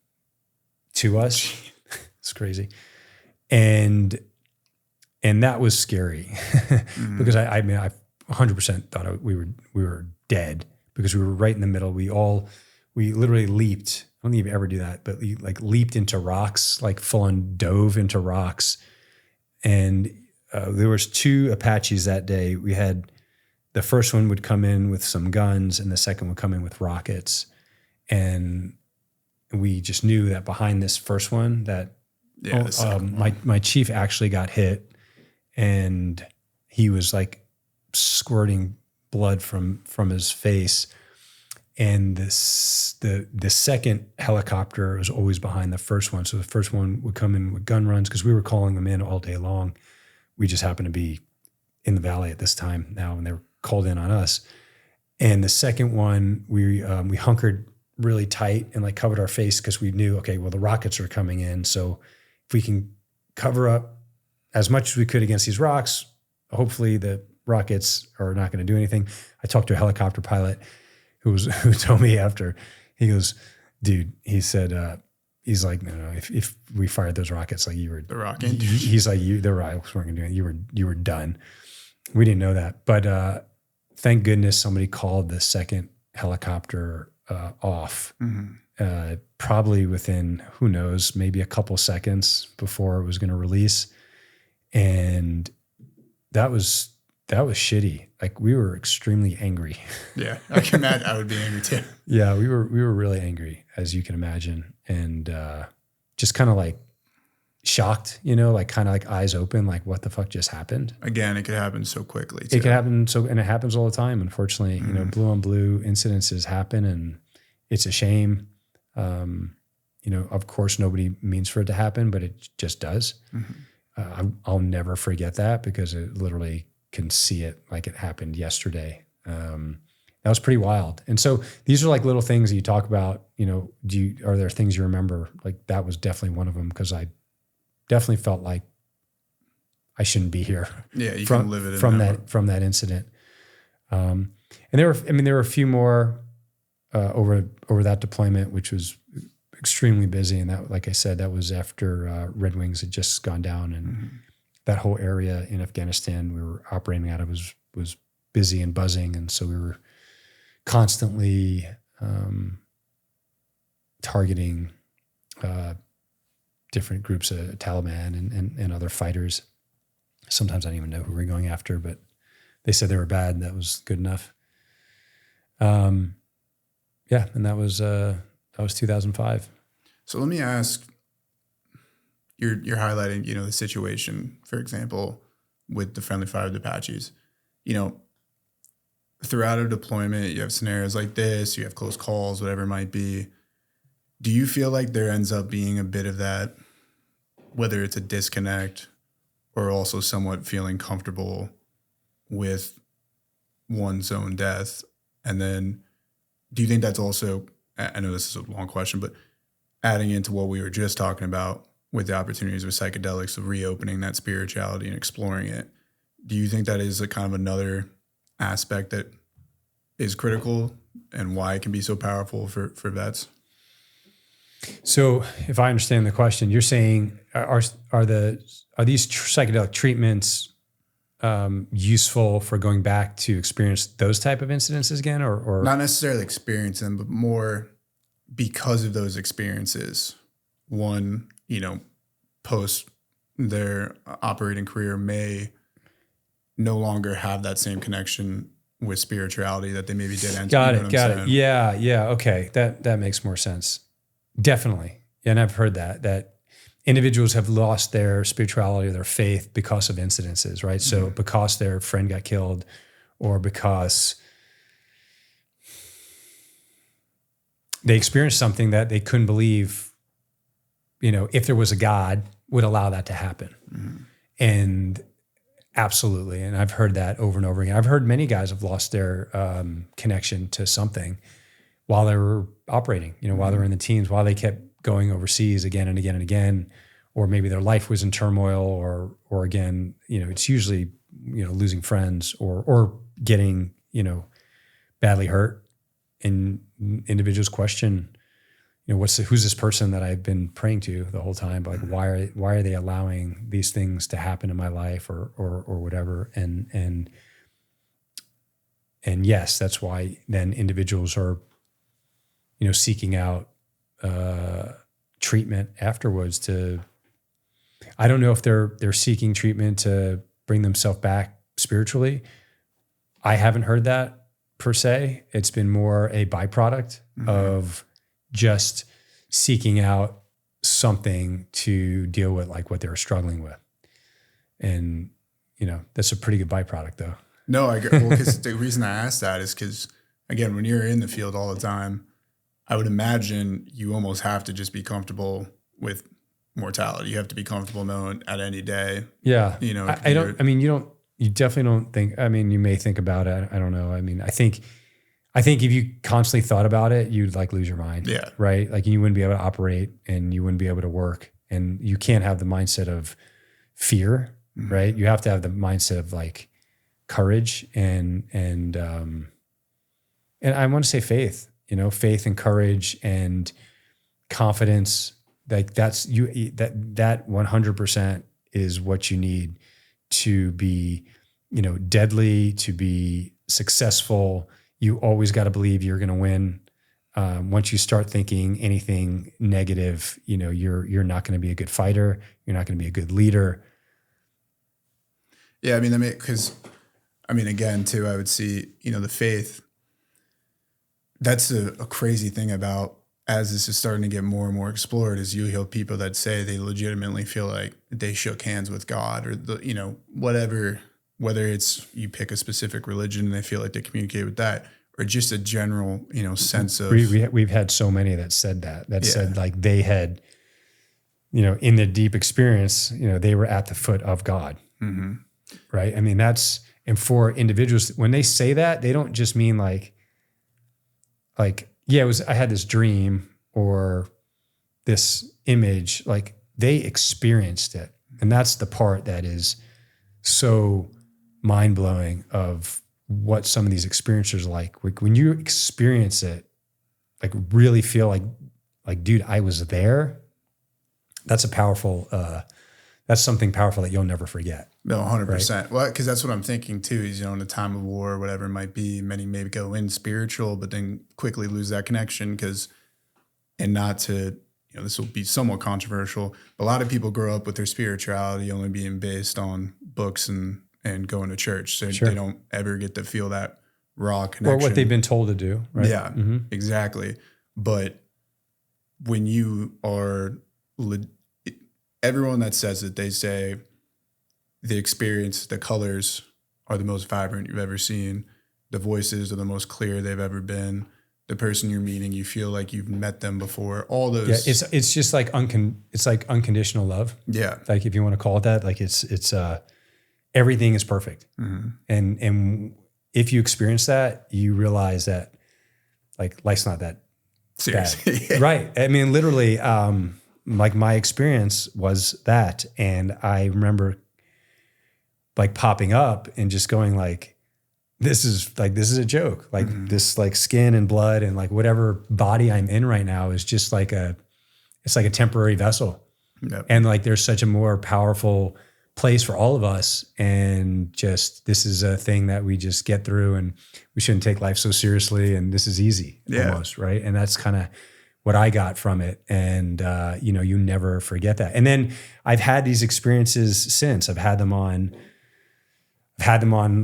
to us. It's crazy. And that was scary because I 100% thought we were dead because we were right in the middle. We literally leaped. I don't think you ever do that, but we like leaped into rocks, like full on dove into rocks. And there was 2 Apaches that day. We had the first one would come in with some guns, and the second would come in with rockets. And we just knew that behind this first one that my chief actually got hit, and he was like squirting blood from his face. And the second helicopter was always behind the first one. So the first one would come in with gun runs because we were calling them in all day long. We just happened to be in the valley at this time now, and they were called in on us. And the second one, we hunkered really tight and like covered our face because we knew, okay, well, the rockets are coming in. So if we can cover up as much as we could against these rocks, hopefully the rockets are not going to do anything. I talked to a helicopter pilot who told me after, he goes, dude, he said, he's like, no, if we fired those rockets, like you were The rocket. He's like, the rockets weren't going to do anything. You were done. We didn't know that, but thank goodness somebody called the second helicopter off. Probably within, who knows, maybe a couple seconds before it was going to release, and that was shitty. Like, we were extremely angry. Yeah, I can imagine. I would be angry too. Yeah, we were really angry, as you can imagine, and just kind of like shocked, like kind of like eyes open, like what the fuck just happened. Again, it could happen so quickly too. It could happen and it happens all the time. Unfortunately, blue on blue incidences happen, and it's a shame. Of course, nobody means for it to happen, but it just does. I'll never forget that, because it literally can see it like it happened yesterday. That was pretty wild. And so these are like little things that you talk about, are there things you remember? Like, that was definitely one of them, because I definitely felt like I shouldn't be here. Yeah, you can live it from that incident. And there were a few more over that deployment, which was extremely busy. And that, like I said, that was after Red Wings had just gone down, and that whole area in Afghanistan we were operating out of was busy and buzzing. And so we were constantly targeting different groups of Taliban and other fighters. Sometimes I don't even know who we're going after, but they said they were bad, and that was good enough. And that was 2005. So let me ask, you're highlighting, the situation, for example, with the friendly fire of the Apaches. Throughout a deployment, you have scenarios like this, you have close calls, whatever it might be. Do you feel like there ends up being a bit of that, whether it's a disconnect or also somewhat feeling comfortable with one's own death? And then do you think that's also, I know this is a long question, but adding into what we were just talking about with the opportunities with psychedelics, of reopening that spirituality and exploring it, do you think that is a kind of another aspect that is critical and why it can be so powerful for vets? So if I understand the question, you're saying, are these psychedelic treatments useful for going back to experience those type of incidences again, or not necessarily experience them, but more because of those experiences? One, post their operating career may no longer have that same connection with spirituality that they maybe did. Got it. Yeah. Okay. That makes more sense. Definitely. And I've heard that individuals have lost their spirituality or their faith because of incidences, right? So because their friend got killed, or because they experienced something that they couldn't believe, if there was a God, would allow that to happen. And absolutely. And I've heard that over and over again. I've heard many guys have lost their connection to something while they were operating, while they were in the teams, while they kept going overseas again and again and again, or maybe their life was in turmoil, or again, it's usually, losing friends or getting, badly hurt. And individuals question, who's this person that I've been praying to the whole time? Like, why are they allowing these things to happen in my life or whatever? And yes, that's why then individuals are, seeking out treatment afterwards I don't know if they're seeking treatment to bring themselves back spiritually. I haven't heard that per se. It's been more a byproduct of just seeking out something to deal with, like what they were struggling with. And, that's a pretty good byproduct though. No, I agree. Well, because the reason I asked that is because, again, when you're in the field all the time, I would imagine you almost have to just be comfortable with mortality. You have to be comfortable knowing at any day. Yeah. You definitely don't think, you may think about it. I don't know. I think if you constantly thought about it, you'd like lose your mind. Yeah. Right. Like, you wouldn't be able to operate, and you wouldn't be able to work, and you can't have the mindset of fear, right? You have to have the mindset of like courage and I want to say faith, faith and courage and confidence. Like that 100% is what you need to be, deadly, to be successful. You always got to believe you're going to win. Once you start thinking anything negative, you're not going to be a good fighter. You're not going to be a good leader. Yeah, because again, too, I would see, the faith. That's a crazy thing about, as this is starting to get more and more explored, is you hear people that say they legitimately feel like they shook hands with God, or whatever, whether it's you pick a specific religion and they feel like they communicate with that, or just a general, sense of. We've had so many that said that said like they had, in their deep experience, they were at the foot of God. Mm-hmm. Right. And for individuals, when they say that, they don't just mean like, yeah, I had this dream or this image, like they experienced it. And that's the part that is so mind blowing of what some of these experiences are like. When you experience it, like really feel like, dude, I was there. That's a powerful, that's something powerful that you'll never forget. No, 100%. Right? Well, because that's what I'm thinking too, is, in a time of war or whatever it might be, many maybe go in spiritual, but then quickly lose that connection and not to, this will be somewhat controversial, but a lot of people grow up with their spirituality only being based on books and going to church. So They don't ever get to feel that raw connection. Or what they've been told to do, right? Yeah, exactly. But when you are, everyone that says it, they say, the experience, the colors are the most vibrant you've ever seen. The voices are the most clear they've ever been. The person you're meeting, you feel like you've met them before. All those. Yeah, it's just like it's like unconditional love. Yeah, like if you want to call it that, like it's everything is perfect. Mm-hmm. And if you experience that, you realize that like life's not that seriously, bad. Right? Literally, like my experience was that, and I remember like popping up and just going like, this is a joke. Like this like skin and blood and like whatever body I'm in right now is just like it's like a temporary vessel. Yep. And like there's such a more powerful place for all of us. And just, this is a thing that we just get through, and we shouldn't take life so seriously. And this is easy almost, right? And that's kind of what I got from it. And, you never forget that. And then I've had these experiences since. I've had them on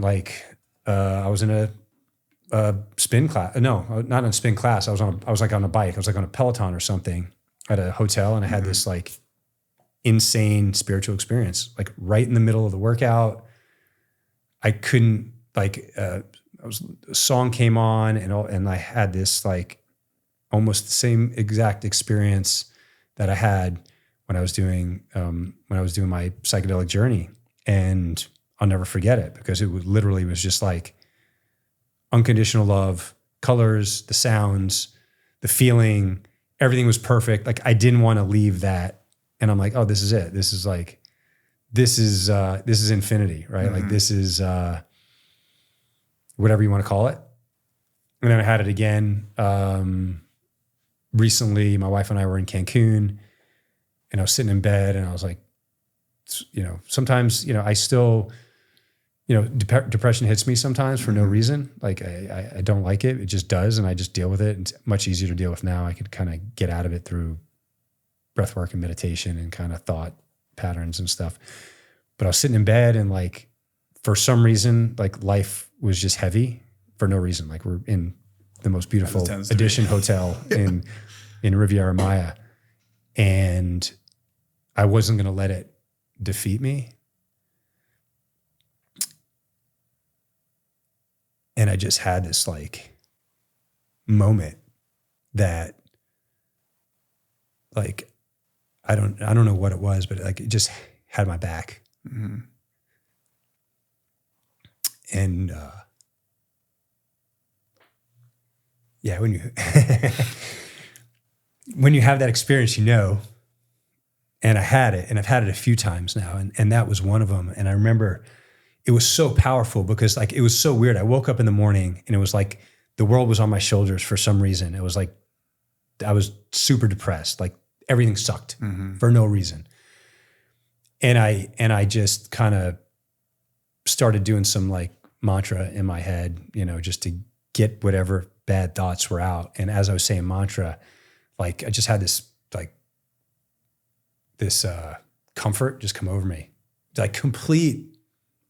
like, I was in a spin class. No, not in a spin class. I was like on a bike. I was like on a Peloton or something at a hotel. And I had this like insane spiritual experience, like right in the middle of the workout. I couldn't a song came on and I had this like almost the same exact experience that I had when I was doing my psychedelic journey. And I'll never forget it because it literally was just like unconditional love, colors, the sounds, the feeling, everything was perfect. Like I didn't want to leave that. And I'm like, oh, this is it. This is infinity, right? Mm-hmm. Like this is whatever you want to call it. And then I had it again. Recently, my wife and I were in Cancun, and I was sitting in bed and I was like, sometimes, I still, depression hits me sometimes for no reason. Like I don't like it. It just does. And I just deal with it. It's much easier to deal with now. I could kind of get out of it through breath work and meditation and kind of thought patterns and stuff. But I was sitting in bed and like, for some reason, like life was just heavy for no reason. Like we're in the most beautiful Edition hotel in Riviera Maya. And I wasn't going to let it defeat me. And I just had this like moment that like, I don't know what it was, but like it just had my back. Mm-hmm. And when you when you have that experience, and I had it, and I've had it a few times now, and that was one of them. And I remember it was so powerful because like, it was so weird. I woke up in the morning and it was like, the world was on my shoulders for some reason. It was like, I was super depressed. Like everything sucked for no reason. And I just kind of started doing some like mantra in my head, you know, just to get whatever bad thoughts were out. And as I was saying mantra, like I just had this comfort just come over me, like complete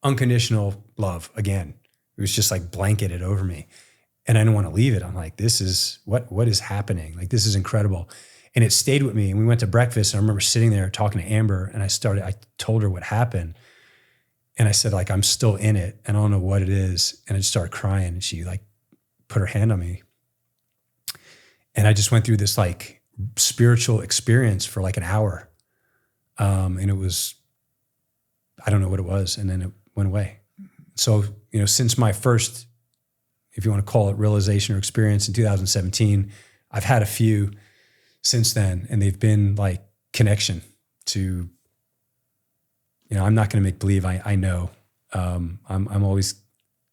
unconditional love again. It was just like blanketed over me. And I didn't want to leave it. I'm like, this is what is happening? Like, this is incredible. And it stayed with me. And we went to breakfast. And I remember sitting there talking to Amber, and I told her what happened. And I said, like, I'm still in it and I don't know what it is. And I just started crying, and she like put her hand on me. And I just went through this like spiritual experience for like an hour. And it was, I don't know what it was. And then it went away. So, you know, since my first, if you want to call it realization or experience in 2017, I've had a few since then, and they've been like connection to, you know, I'm not going to make believe I know. I'm always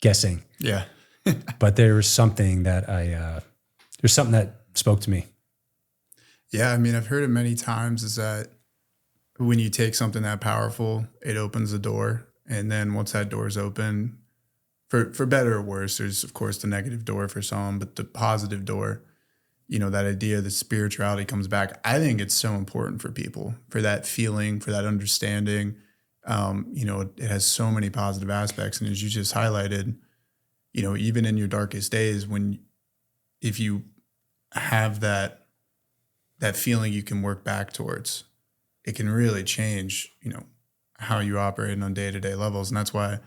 guessing. Yeah. But there was something that there's something that spoke to me. Yeah. I mean, I've heard it many times, is that when you take something that powerful, it opens the door. And then once that door is open, for better or worse, there's of course the negative door for some, but the positive door, you know, that idea that spirituality comes back. I think it's so important for people, for that feeling, for that understanding. You know, it has so many positive aspects. And as you just highlighted, you know, even in your darkest days, if you have that feeling you can work back towards, it can really change, you know, how you operate on day-to-day levels. And that's why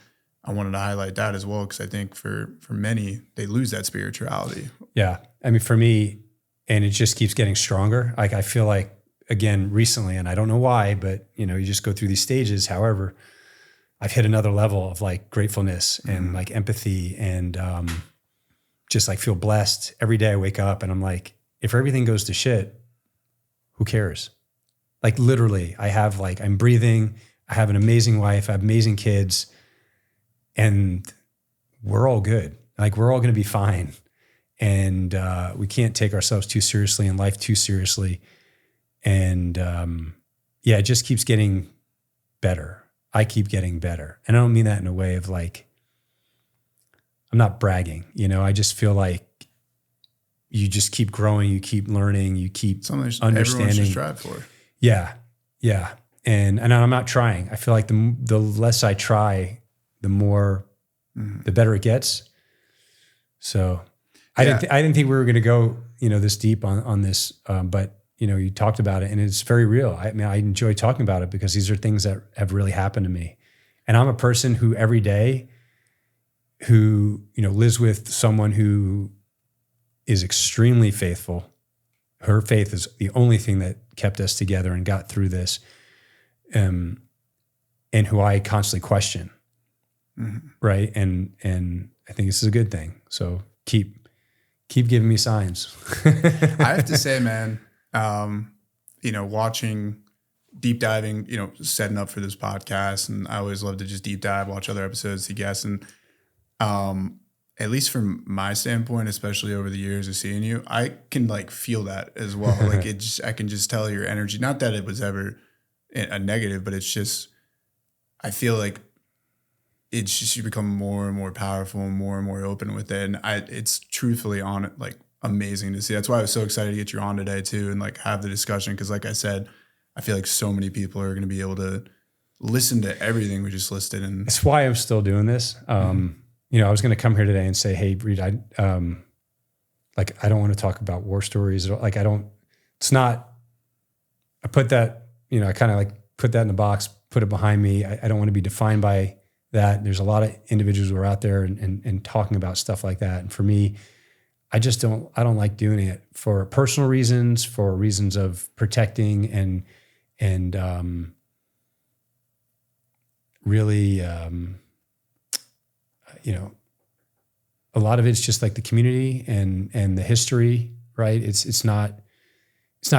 I wanted to highlight that as well, because I think for many, they lose that spirituality. Yeah. I mean, for me, and it just keeps getting stronger. Like, I feel like, again, recently, and I don't know why, but, you know, you just go through these stages. However, I've hit another level of like gratefulness and like empathy, and just like feel blessed. Every day I wake up and I'm like, if everything goes to shit, who cares? Like literally, I'm breathing. I have an amazing wife. I have amazing kids. And we're all good. Like, we're all going to be fine. And we can't take ourselves too seriously and life too seriously. And yeah, it just keeps getting better. I keep getting better. And I don't mean that in a way of like, I'm not bragging, you know, I just feel like you just keep growing, you keep learning, you keep understanding. Everyone should strive for. Yeah. Yeah. And I'm not trying. I feel like the less I try, the more, the better it gets. So I didn't think we were going to go, you know, this deep on this. But, you know, you talked about it and it's very real. I mean, I enjoy talking about it because these are things that have really happened to me. And I'm a person who every day who, you know, lives with someone who is extremely faithful. Her faith is the only thing that kept us together and got through this. And who I constantly question. Right. And I think this is a good thing. So keep giving me signs. I have to say, man, you know, watching, deep diving, you know, setting up for this podcast. And I always love to just deep dive, watch other episodes, see guests. And at least from my standpoint, especially over the years of seeing you, I can like feel that as well. Like I can just tell your energy, not that it was ever a negative, but it's just, I feel like it's just, you become more and more powerful and more open with it. And it's truthfully like amazing to see. That's why I was so excited to get you on today too, and like have the discussion. Cause like I said, I feel like so many people are going to be able to listen to everything we just listed. And that's why I'm still doing this. You know, I was going to come here today and say, hey, Reed, I don't want to talk about war stories. Like, it's not, I put that, you know, I kind of like put that in the box, put it behind me. I don't want to be defined by that. There's a lot of individuals who are out there and talking about stuff like that. And for me, I don't like doing it for personal reasons, for reasons of protecting and really, you know, a lot of it's just like the community and the history, right? It's not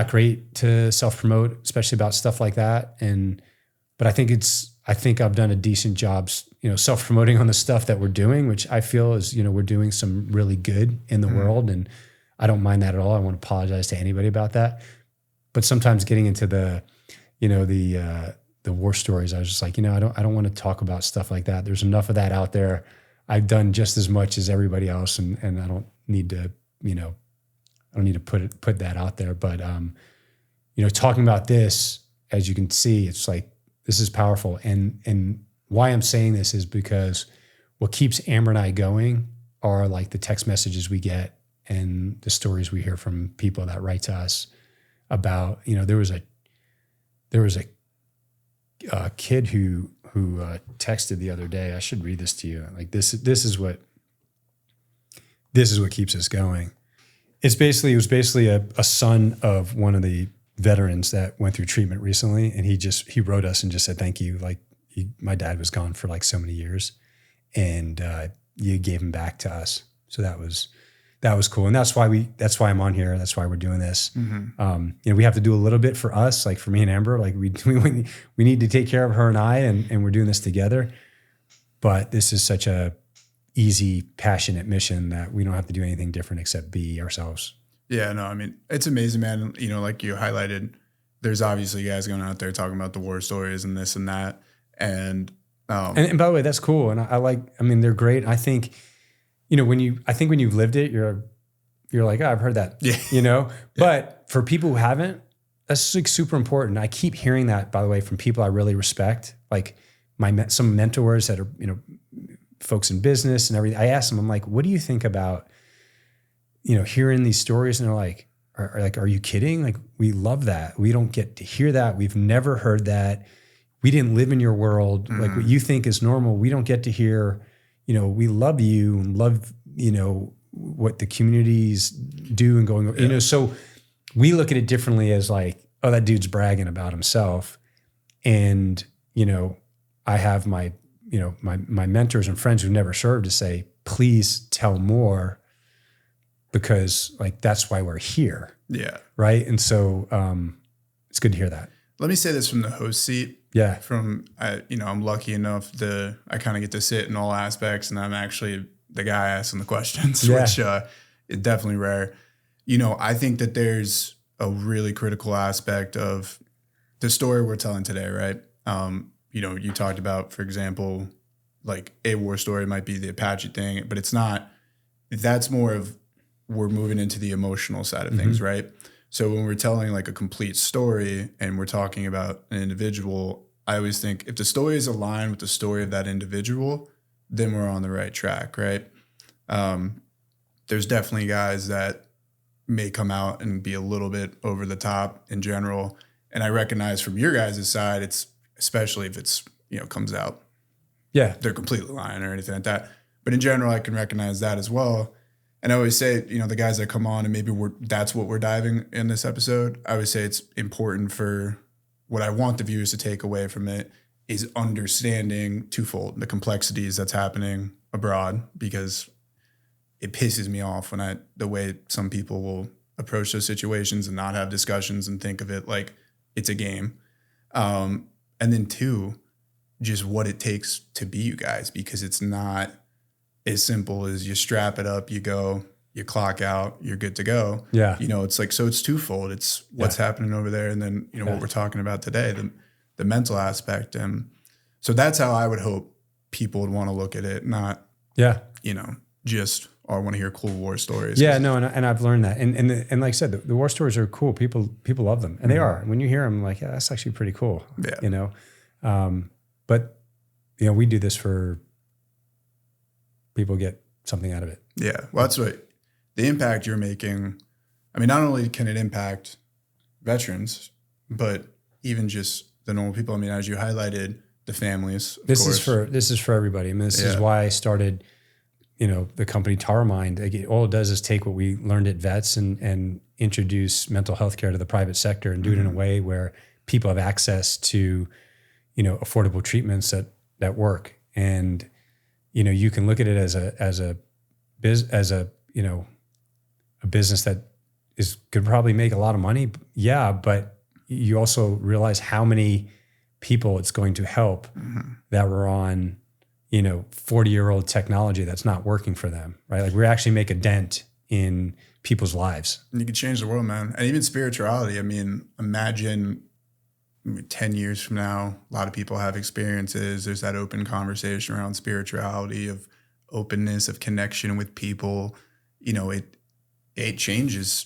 great to self-promote, especially about stuff like that. But I think I've done a decent job self-promoting on the stuff that we're doing, which I feel is, we're doing some really good in the world. And I don't mind that at all. I won't apologize to anybody about that. But sometimes getting into the war stories, I was just like, I don't want to talk about stuff like that. There's enough of that out there. I've done just as much as everybody else. And I don't need to, put that out there. But, talking about this, as you can see, it's like, this is powerful. And why I'm saying this is because what keeps Amber and I going are like the text messages we get and the stories we hear from people that write to us about, there was a kid who texted the other day. I should read this to you. Like this is what keeps us going. It was basically a son of one of the veterans that went through treatment recently. And he wrote us and just said, thank you. Like my dad was gone for like so many years and you gave him back to us. So that was cool. And that's why I'm on here. That's why we're doing this. Mm-hmm. We have to do a little bit for us, like for me and Amber, like we need to take care of her and I, and we're doing this together. But this is such a easy, passionate mission that we don't have to do anything different except be ourselves. Yeah, no, I mean, it's amazing, man. Like you highlighted, there's obviously guys going out there talking about the war stories and this and that. And by the way, that's cool. And they're great. I think, when you've lived it, you're like, oh, I've heard that, Yeah. But for people who haven't, that's like super important. I keep hearing that, by the way, from people I really respect, like some mentors that are, folks in business and everything. I ask them, I'm like, what do you think about, hearing these stories? And they're like, are you kidding? Like, we love that. We don't get to hear that. We've never heard that. We didn't live in your world. Mm-hmm. Like what you think is normal, we don't get to hear. We love you and love, what the communities do and going, so we look at it differently as like, oh, that dude's bragging about himself. And, I have my mentors and friends who never served to say, please tell more because like, that's why we're here. Yeah. Right. And so it's good to hear that. Let me say this from the host seat. Yeah. I'm lucky enough I kind of get to sit in all aspects and I'm actually the guy asking the questions, which is definitely rare. I think that there's a really critical aspect of the story we're telling today, right? You talked about, for example, like a war story might be the Apache thing, but it's not. That's more of we're moving into the emotional side of things, right? So when we're telling like a complete story and we're talking about an individual, I always think if the story is aligned with the story of that individual, then we're on the right track, right? There's definitely guys that may come out and be a little bit over the top in general. And I recognize from your guys' side, it's especially if it's, comes out. Yeah. They're completely lying or anything like that. But in general, I can recognize that as well. And I always say, the guys that come on and maybe that's what we're diving in this episode. I always say it's important for what I want the viewers to take away from it is understanding twofold, the complexities that's happening abroad, because it pisses me off the way some people will approach those situations and not have discussions and think of it like it's a game. And then two, just what it takes to be you guys, because it's not as simple as you strap it up, you go, you clock out, you're good to go. Yeah. It's like, so it's twofold. It's what's happening over there. And then, what we're talking about today, the mental aspect. And so that's how I would hope people would want to look at it. Not, just, I want to hear cool war stories. Yeah, no. And I've learned that. And like I said, the war stories are cool. People love them and they are. When you hear them, like, yeah, that's actually pretty cool. Yeah. But we do this for people get something out of it. Yeah. Well, that's what the impact you're making. I mean, not only can it impact veterans, but even just the normal people. I mean, as you highlighted, the families. This is for everybody. I mean, this is why I started, the company Taramind. All it does is take what we learned at vets and introduce mental health care to the private sector and do it in a way where people have access to, affordable treatments that work. And, you can look at it as a business that could probably make a lot of money. Yeah. But you also realize how many people it's going to help that were on, 40-year-old technology that's not working for them, right? Like we actually make a dent in people's lives. And you can change the world, man. And even spirituality. I mean, imagine 10 years from now, a lot of people have experiences. There's that open conversation around spirituality, of openness, of connection with people. It changes.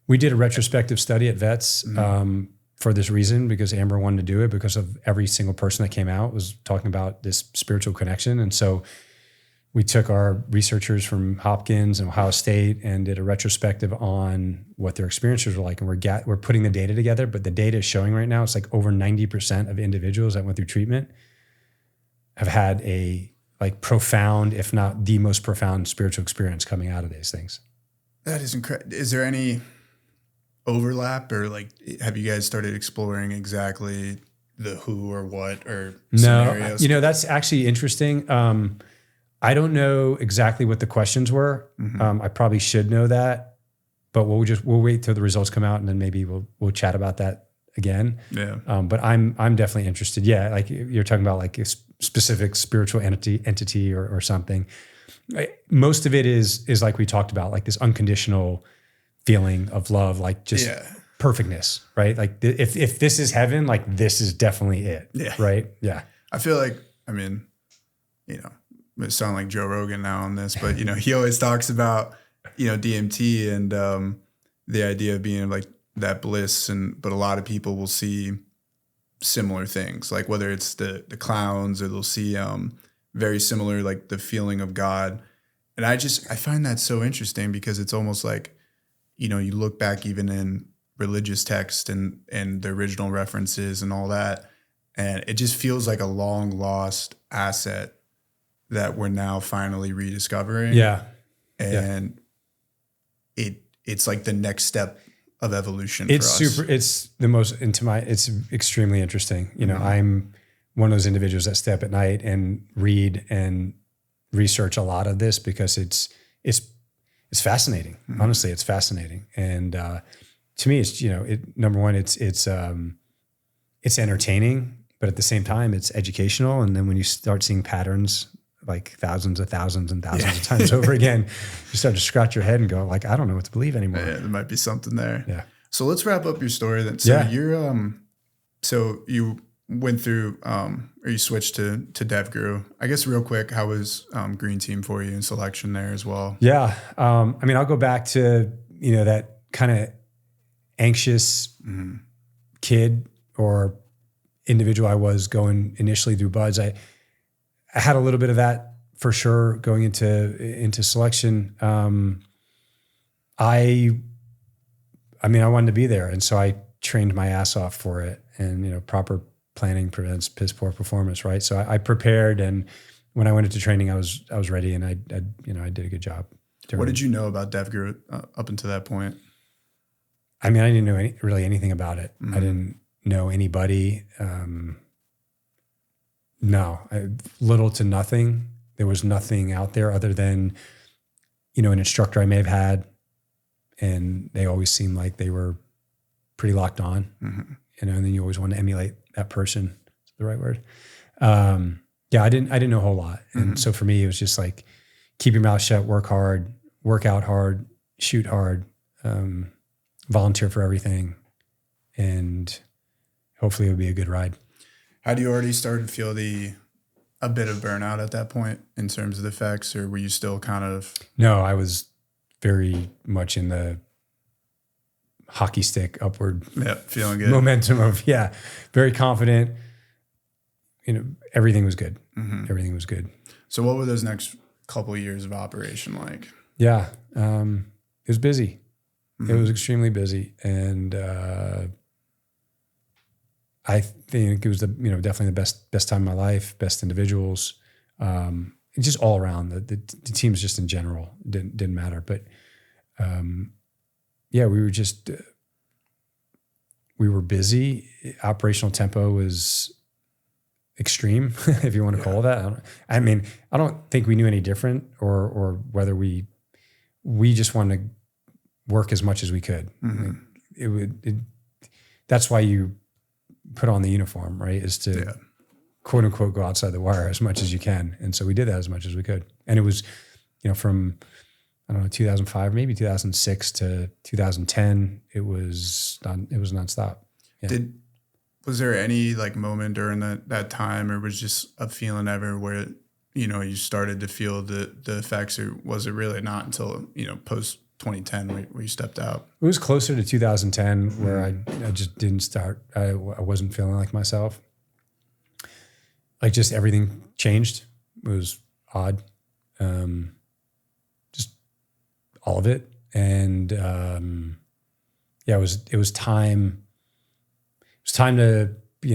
We did a retrospective study at Vets for this reason, because Amber wanted to do it, because of every single person that came out was talking about this spiritual connection. And so we took our researchers from Hopkins and Ohio State and did a retrospective on what their experiences were like. And we're putting the data together, but the data is showing right now, it's like over 90% of individuals that went through treatment have had a profound, if not the most profound spiritual experience coming out of these things. That is incredible. Is there any overlap, or have you guys started exploring exactly the who or what or scenarios? No, that's actually interesting. I don't know exactly what the questions were. I probably should know that, but we'll wait till the results come out, and then maybe we'll chat about that again. Yeah. But I'm definitely interested. Yeah. Like you're talking about like a specific spiritual entity or something. Most of it is like we talked about, like this unconditional feeling of love, like just perfectness, right? Like if this is heaven, like this is definitely it. Yeah. Right. Yeah. I feel like, it sounds like Joe Rogan now on this, but he always talks about, DMT and the idea of being like that bliss, but a lot of people will see similar things, like whether it's the clowns, or they'll see very similar, like the feeling of God. And I find that so interesting, because it's almost like, you look back even in religious text and the original references and all that, and it just feels like a long lost asset that we're now finally rediscovering. Yeah. And it's like the next step of evolution for us. It's the most it's extremely interesting. I'm one of those individuals that stay up at night and read and research a lot of this, because it's fascinating. Honestly, it's fascinating. And to me, it's, number one, it's entertaining, but at the same time, it's educational. And then when you start seeing patterns, like thousands of times over again, you start to scratch your head and go like, I don't know what to believe anymore. Yeah, there might be something there. Yeah. So let's wrap up your story then. So you're, so you went through, or you switched to DEVGRU. I guess real quick, how was Green Team for you in selection there as well? Yeah. I'll go back to, that kind of anxious kid or individual I was going initially through buds. I had a little bit of that for sure going into selection. I wanted to be there. And so I trained my ass off for it, and, proper planning prevents piss poor performance. Right. So I prepared, and when I went into training, I was ready, and I did a good job. What did you know about DEVGRU up until that point? I didn't know really anything about it. I didn't know anybody. Little to nothing. There was nothing out there other than, an instructor I may have had, and they always seemed like they were pretty locked on, and then you always want to emulate that person. Is the right word? I didn't know a whole lot. And so for me, it was just like, keep your mouth shut, work hard, work out hard, shoot hard, volunteer for everything, and hopefully it would be a good ride. Had you already started to feel a bit of burnout at that point in terms of the effects, or were you still kind of? No, I was very much in the hockey stick upward feeling good momentum of, very confident. Everything was good. Everything was good. So what were those next couple of years of operation like? Yeah. It was busy. It was extremely busy. And, I think it was definitely the best time of my life, best individuals, and just all around the teams just in general didn't matter. But, we were busy. Operational tempo was extreme, if you want to call it that. I don't think we knew any different, or whether we just wanted to work as much as we could. That's why you put on the uniform, right? Is to quote unquote, go outside the wire as much as you can. And so we did that as much as we could. And it was, from, I don't know, 2005, maybe 2006 to 2010, it was nonstop. Yeah. Was there any like moment during that time, or was just a feeling ever where, you started to feel the effects, or was it really not until, post 2010 where you stepped out? It was closer to 2010 where I just didn't start. I wasn't feeling like myself. Like just everything changed. It was odd. Just all of it. And it was time. It was time to,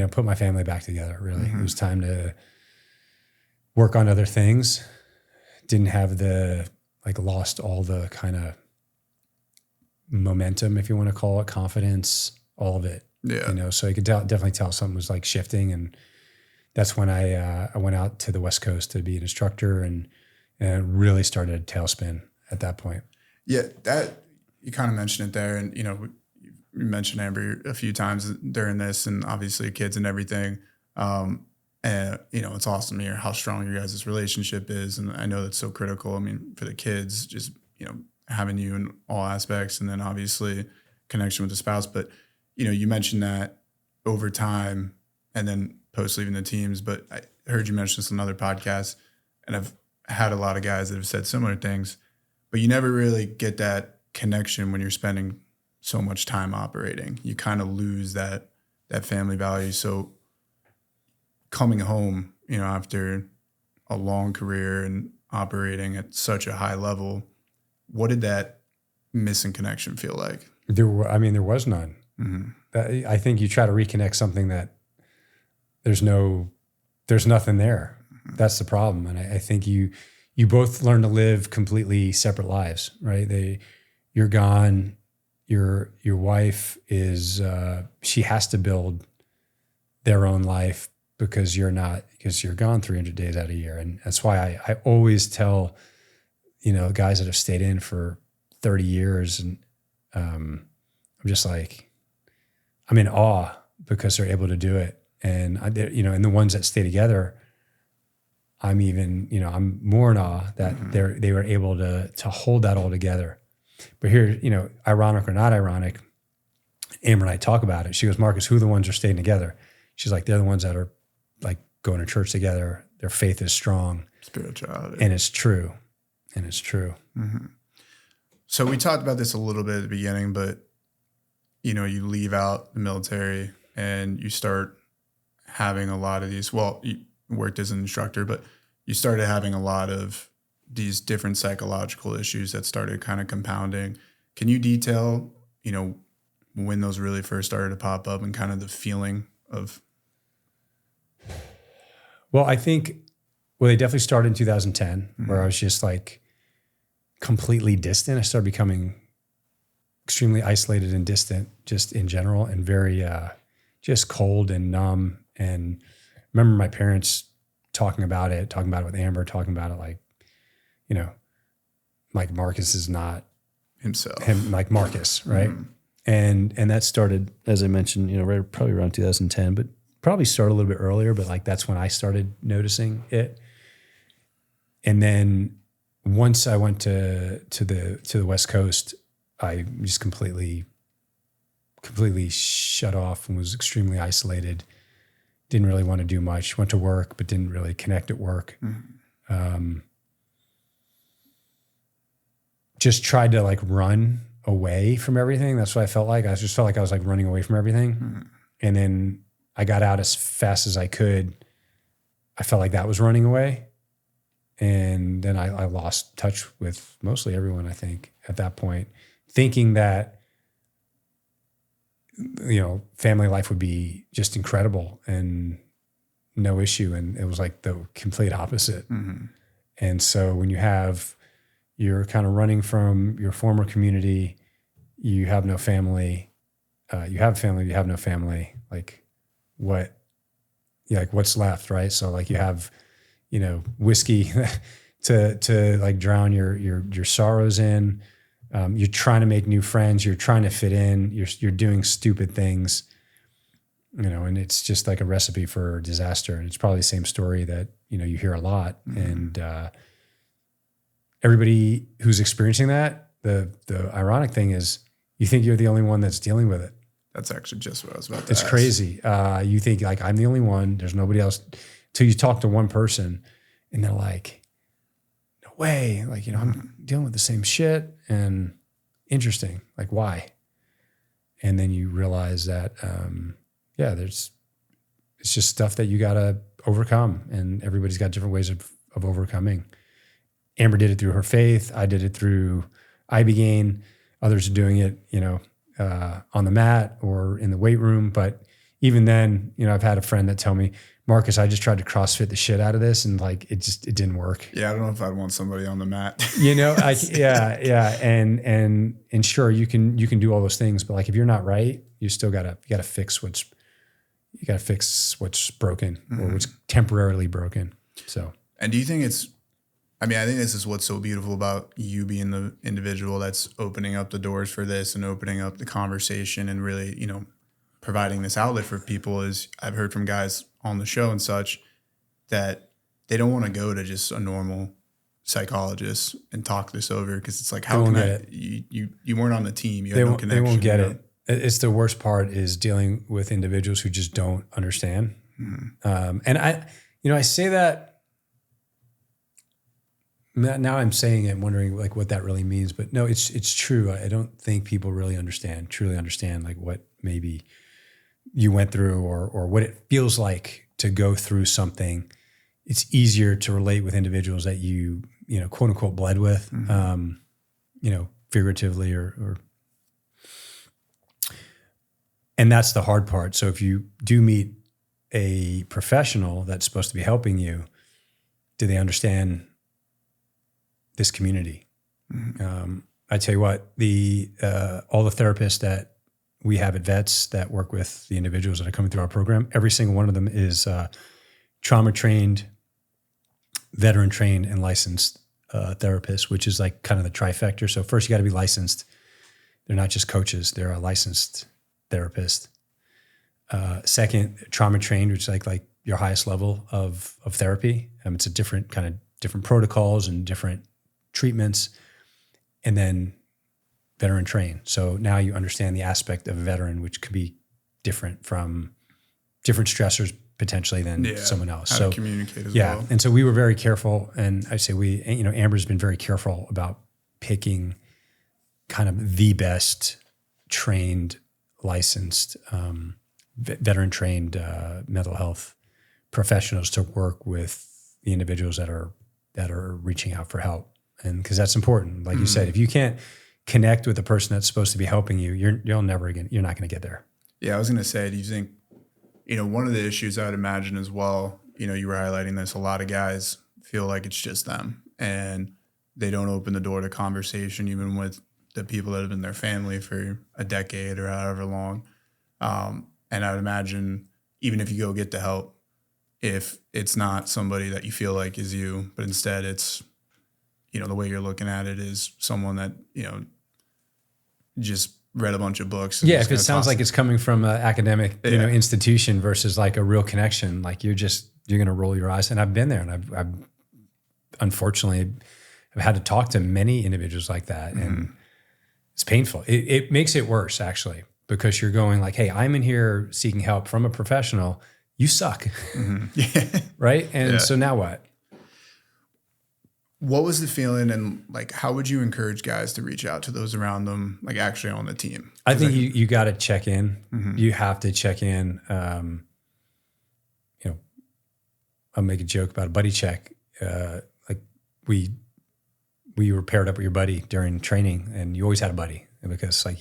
put my family back together, really. It was time to work on other things. Didn't have lost all the kind of momentum, if you want to call it, confidence, all of it. Yeah. So you could definitely tell something was like shifting. And that's when I went out to the West Coast to be an instructor, and it really started a tailspin at that point. Yeah, that you kind of mentioned it there. And, you mentioned Amber a few times during this, and obviously kids and everything. And, it's awesome to hear how strong your guys' relationship is. And I know that's so critical. I mean, for the kids, just, having you in all aspects, and then obviously connection with the spouse. But, you mentioned that over time and then post leaving the teams, but I heard you mention this on another podcast, and I've had a lot of guys that have said similar things, but you never really get that connection when you're spending so much time operating. You kind of lose that family value. So coming home, after a long career and operating at such a high level, what did that missing connection feel like? There was none. Mm-hmm. I think you try to reconnect something that there's nothing there. Mm-hmm. That's the problem. And I think you both learn to live completely separate lives, right? You're gone. Your wife is, she has to build their own life because you're gone 300 days out of a year. And that's why I always tell, guys that have stayed in for 30 years, and I'm just like, I'm in awe because they're able to do it. And and the ones that stay together, I'm even, I'm more in awe that they were able to hold that all together. But here, ironic or not ironic, Amber and I talk about it. She goes, Marcus, who are the ones that are staying together? She's like, they're the ones that are like going to church together. Their faith is strong. Spirituality. And it's true. Mm-hmm. So we talked about this a little bit at the beginning, but, you leave out the military and you start having a lot of these, you worked as an instructor, but you started having a lot of these different psychological issues that started kind of compounding. Can you detail, when those really first started to pop up and kind of the feeling of? Well, I think, they definitely started in 2010, where I was just like completely distant. I started becoming extremely isolated and distant just in general, and very just cold and numb. And I remember my parents talking about it with Amber, talking about it like, like Marcus is not himself, like Marcus, right? And that started, as I mentioned, probably around 2010, but probably started a little bit earlier, but like that's when I started noticing it. And then once I went to the West Coast, I just completely shut off and was extremely isolated. Didn't really want to do much. Went to work, but didn't really connect at work. Just tried to like run away from everything. That's what I felt like. I just felt like I was like running away from everything. And then I got out as fast as I could. I felt like that was running away. And then I lost touch with mostly everyone, I think, at that point, thinking that, family life would be just incredible and no issue. And it was like the complete opposite. And so when you're kind of running from your former community, you have no family, you have family, you have no family, like what's left, right? So like you have, whiskey to like drown your sorrows in. You're trying to make new friends. You're trying to fit in. You're doing stupid things. and it's just like a recipe for disaster. And it's probably the same story that, you hear a lot. And everybody who's experiencing that, the ironic thing is you think you're the only one that's dealing with it. That's actually just what I was about to It's ask. crazy. You think like I'm the only one, there's nobody else, till you talk to one person and they're like, no way. Like, I'm dealing with the same shit, and interesting. Like, why? And then you realize that, it's just stuff that you got to overcome, and everybody's got different ways of overcoming. Amber did it through her faith. I did it through Ibogaine. Others are doing it, on the mat or in the weight room. But even then, I've had a friend that tell me, Marcus, I just tried to CrossFit the shit out of this, and like it didn't work. Yeah, I don't know if I'd want somebody on the mat. And sure, you can do all those things, but like if you're not right, you still gotta fix what's broken or what's temporarily broken. So, and do you think I think this is what's so beautiful about you being the individual that's opening up the doors for this and opening up the conversation and really, providing this outlet for people, is I've heard from guys on the show and such that they don't want to go to just a normal psychologist and talk this over, because it's like, how can you weren't on the team, you had no connection. They won't get it. It's the worst part is dealing with individuals who just don't understand. And I say that now, I'm saying it, wondering like what that really means, but no, it's true. I don't think people really truly understand like what maybe you went through or what it feels like to go through something. It's easier to relate with individuals that you quote unquote bled with, figuratively or and that's the hard part. So if you do meet a professional that's supposed to be helping you, do they understand this community? I tell you what, all the therapists that we have at Vets that work with the individuals that are coming through our program, every single one of them is trauma trained, veteran trained, and licensed therapists, which is like kind of the trifecta. So first you got to be licensed. They're not just coaches, they're a licensed therapist. Second, trauma trained, which is like your highest level of therapy. It's a different protocols and different treatments. And then veteran trained. So now you understand the aspect of a veteran, which could be different from different stressors potentially than someone else. How to communicate as well. And so we were very careful. And I say Amber's been very careful about picking kind of the best trained, licensed, veteran trained mental health professionals to work with the individuals that are reaching out for help. And because that's important. Like you said, if you can't connect with the person that's supposed to be helping you, you're not going to get there. Yeah, I was going to say, do you think, one of the issues I would imagine as well, you were highlighting this, a lot of guys feel like it's just them and they don't open the door to conversation, even with the people that have been their family for a decade or however long. And I would imagine even if you go get the help, if it's not somebody that you feel like is you, but instead it's, the way you're looking at it is someone that, just read a bunch of books. Yeah, if it sounds like it's coming from an academic institution versus like a real connection, like you're going to roll your eyes. And I've been there, and I've unfortunately I've had to talk to many individuals like that, and it's painful. It makes it worse actually, because you're going like, hey, I'm in here seeking help from a professional. You suck. Right? And so now what? What was the feeling, and like, how would you encourage guys to reach out to those around them, like actually on the team? I think you got to check in. You have to check in. I'll make a joke about a buddy check. Like we were paired up with your buddy during training, and you always had a buddy, because like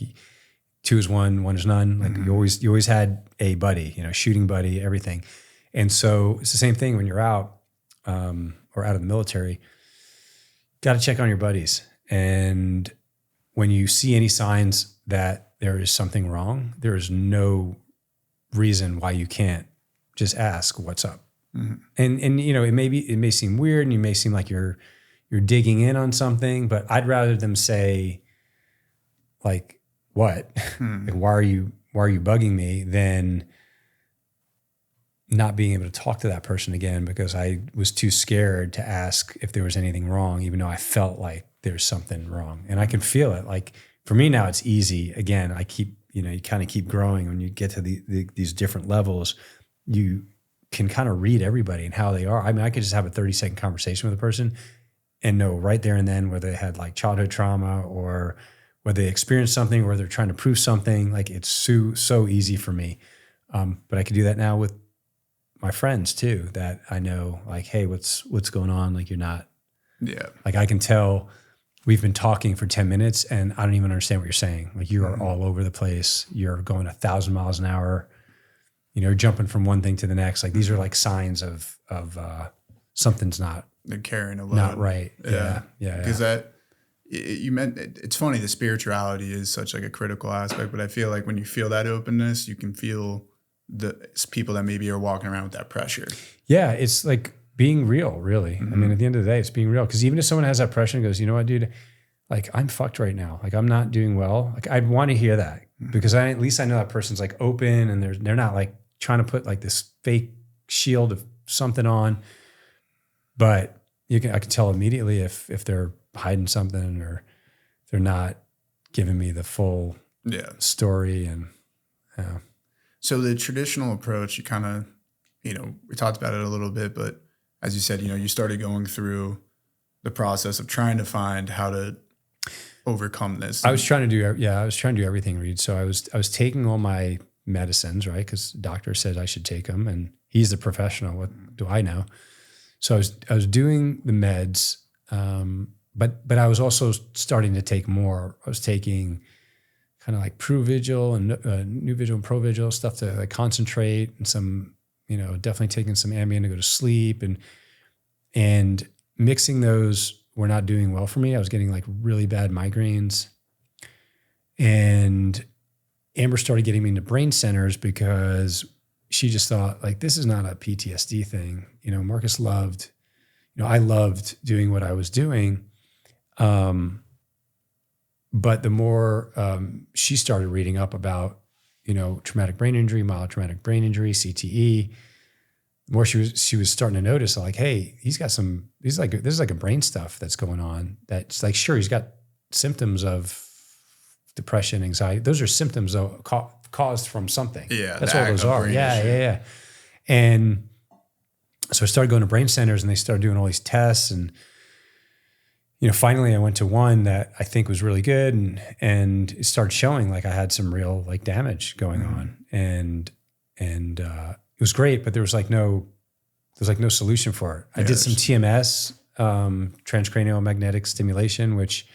two is one is none. Like you always had a buddy, shooting buddy, everything. And so it's the same thing when you're out or out of the military. Got to check on your buddies. And when you see any signs that there is something wrong, there is no reason why you can't just ask what's up. And it may seem weird, and you may seem like you're digging in on something, but I'd rather them say like, what? Like, why are you bugging me, than not being able to talk to that person again because I was too scared to ask if there was anything wrong, even though I felt like there's something wrong. And I can feel it. Like for me now, it's easy. Again, I keep, you kind of keep growing. When you get to these different levels, you can kind of read everybody and how they are. I mean, I could just have a 30-second conversation with a person and know right there and then whether they had like childhood trauma or whether they experienced something or they're trying to prove something. Like it's so easy for me. But I could do that now with my friends too, that I know like, hey, what's going on? Like you're not, like I can tell we've been talking for 10 minutes and I don't even understand what you're saying. Like you are all over the place. You're going 1,000 miles an hour, you're jumping from one thing to the next. Like these are like signs of something's not, they're carrying a load. Not right. Yeah. Because it's funny, the spirituality is such like a critical aspect, but I feel like when you feel that openness, you can feel the people that maybe are walking around with that pressure. Yeah, it's like being real, really. I mean, at the end of the day, it's being real. Because even if someone has that pressure and goes, you know what, dude, like I'm fucked right now. Like I'm not doing well. Like I'd want to hear that because at least I know that person's like open and they're not like trying to put like this fake shield of something on. But I can tell immediately if they're hiding something or they're not giving me the full story. And so the traditional approach, you kind of, we talked about it a little bit, but as you said, you started going through the process of trying to find how to overcome this. I was trying to do everything, Reed. So I was taking all my medicines, right? Because the doctor said I should take them, and he's the professional. What do I know? So I was doing the meds, but I was also starting to take more. I was taking kind of like Provigil and Nuvigil and Provigil stuff to like concentrate, and some, definitely taking some Ambien to go to sleep, and mixing those were not doing well for me. I was getting like really bad migraines, and Amber started getting me into brain centers because she just thought like, this is not a PTSD thing. Marcus loved, I loved doing what I was doing. But the more she started reading up about, traumatic brain injury, mild traumatic brain injury, CTE, the more she was starting to notice like, hey, this is like a brain stuff that's going on. That's like, sure, he's got symptoms of depression, anxiety. Those are symptoms though, caused from something. Yeah. That's all those are. Yeah. And so I started going to brain centers and they started doing all these tests, and finally I went to one that I think was really good, and it started showing like I had some real like damage going on, and it was great, but there was no solution for it. I did some TMS, transcranial magnetic stimulation, which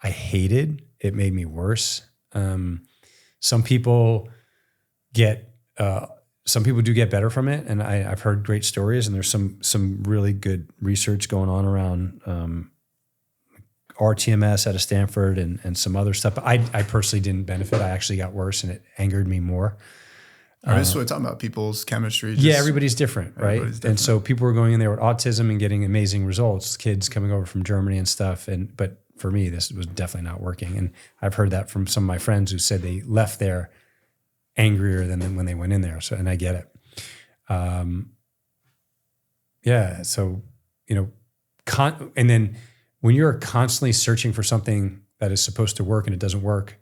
I hated. It made me worse. Some people do get better from it, and I've heard great stories, and there's some really good research going on around RTMS out of Stanford and some other stuff. But I personally didn't benefit. I actually got worse, and it angered me more. This is what we're talking about, people's chemistry. Everybody's different, right? And so people were going in there with autism and getting amazing results, kids coming over from Germany and stuff. But for me, this was definitely not working. And I've heard that from some of my friends who said they left there angrier than when they went in there. So, and I get it. So, and then when you're constantly searching for something that is supposed to work and it doesn't work,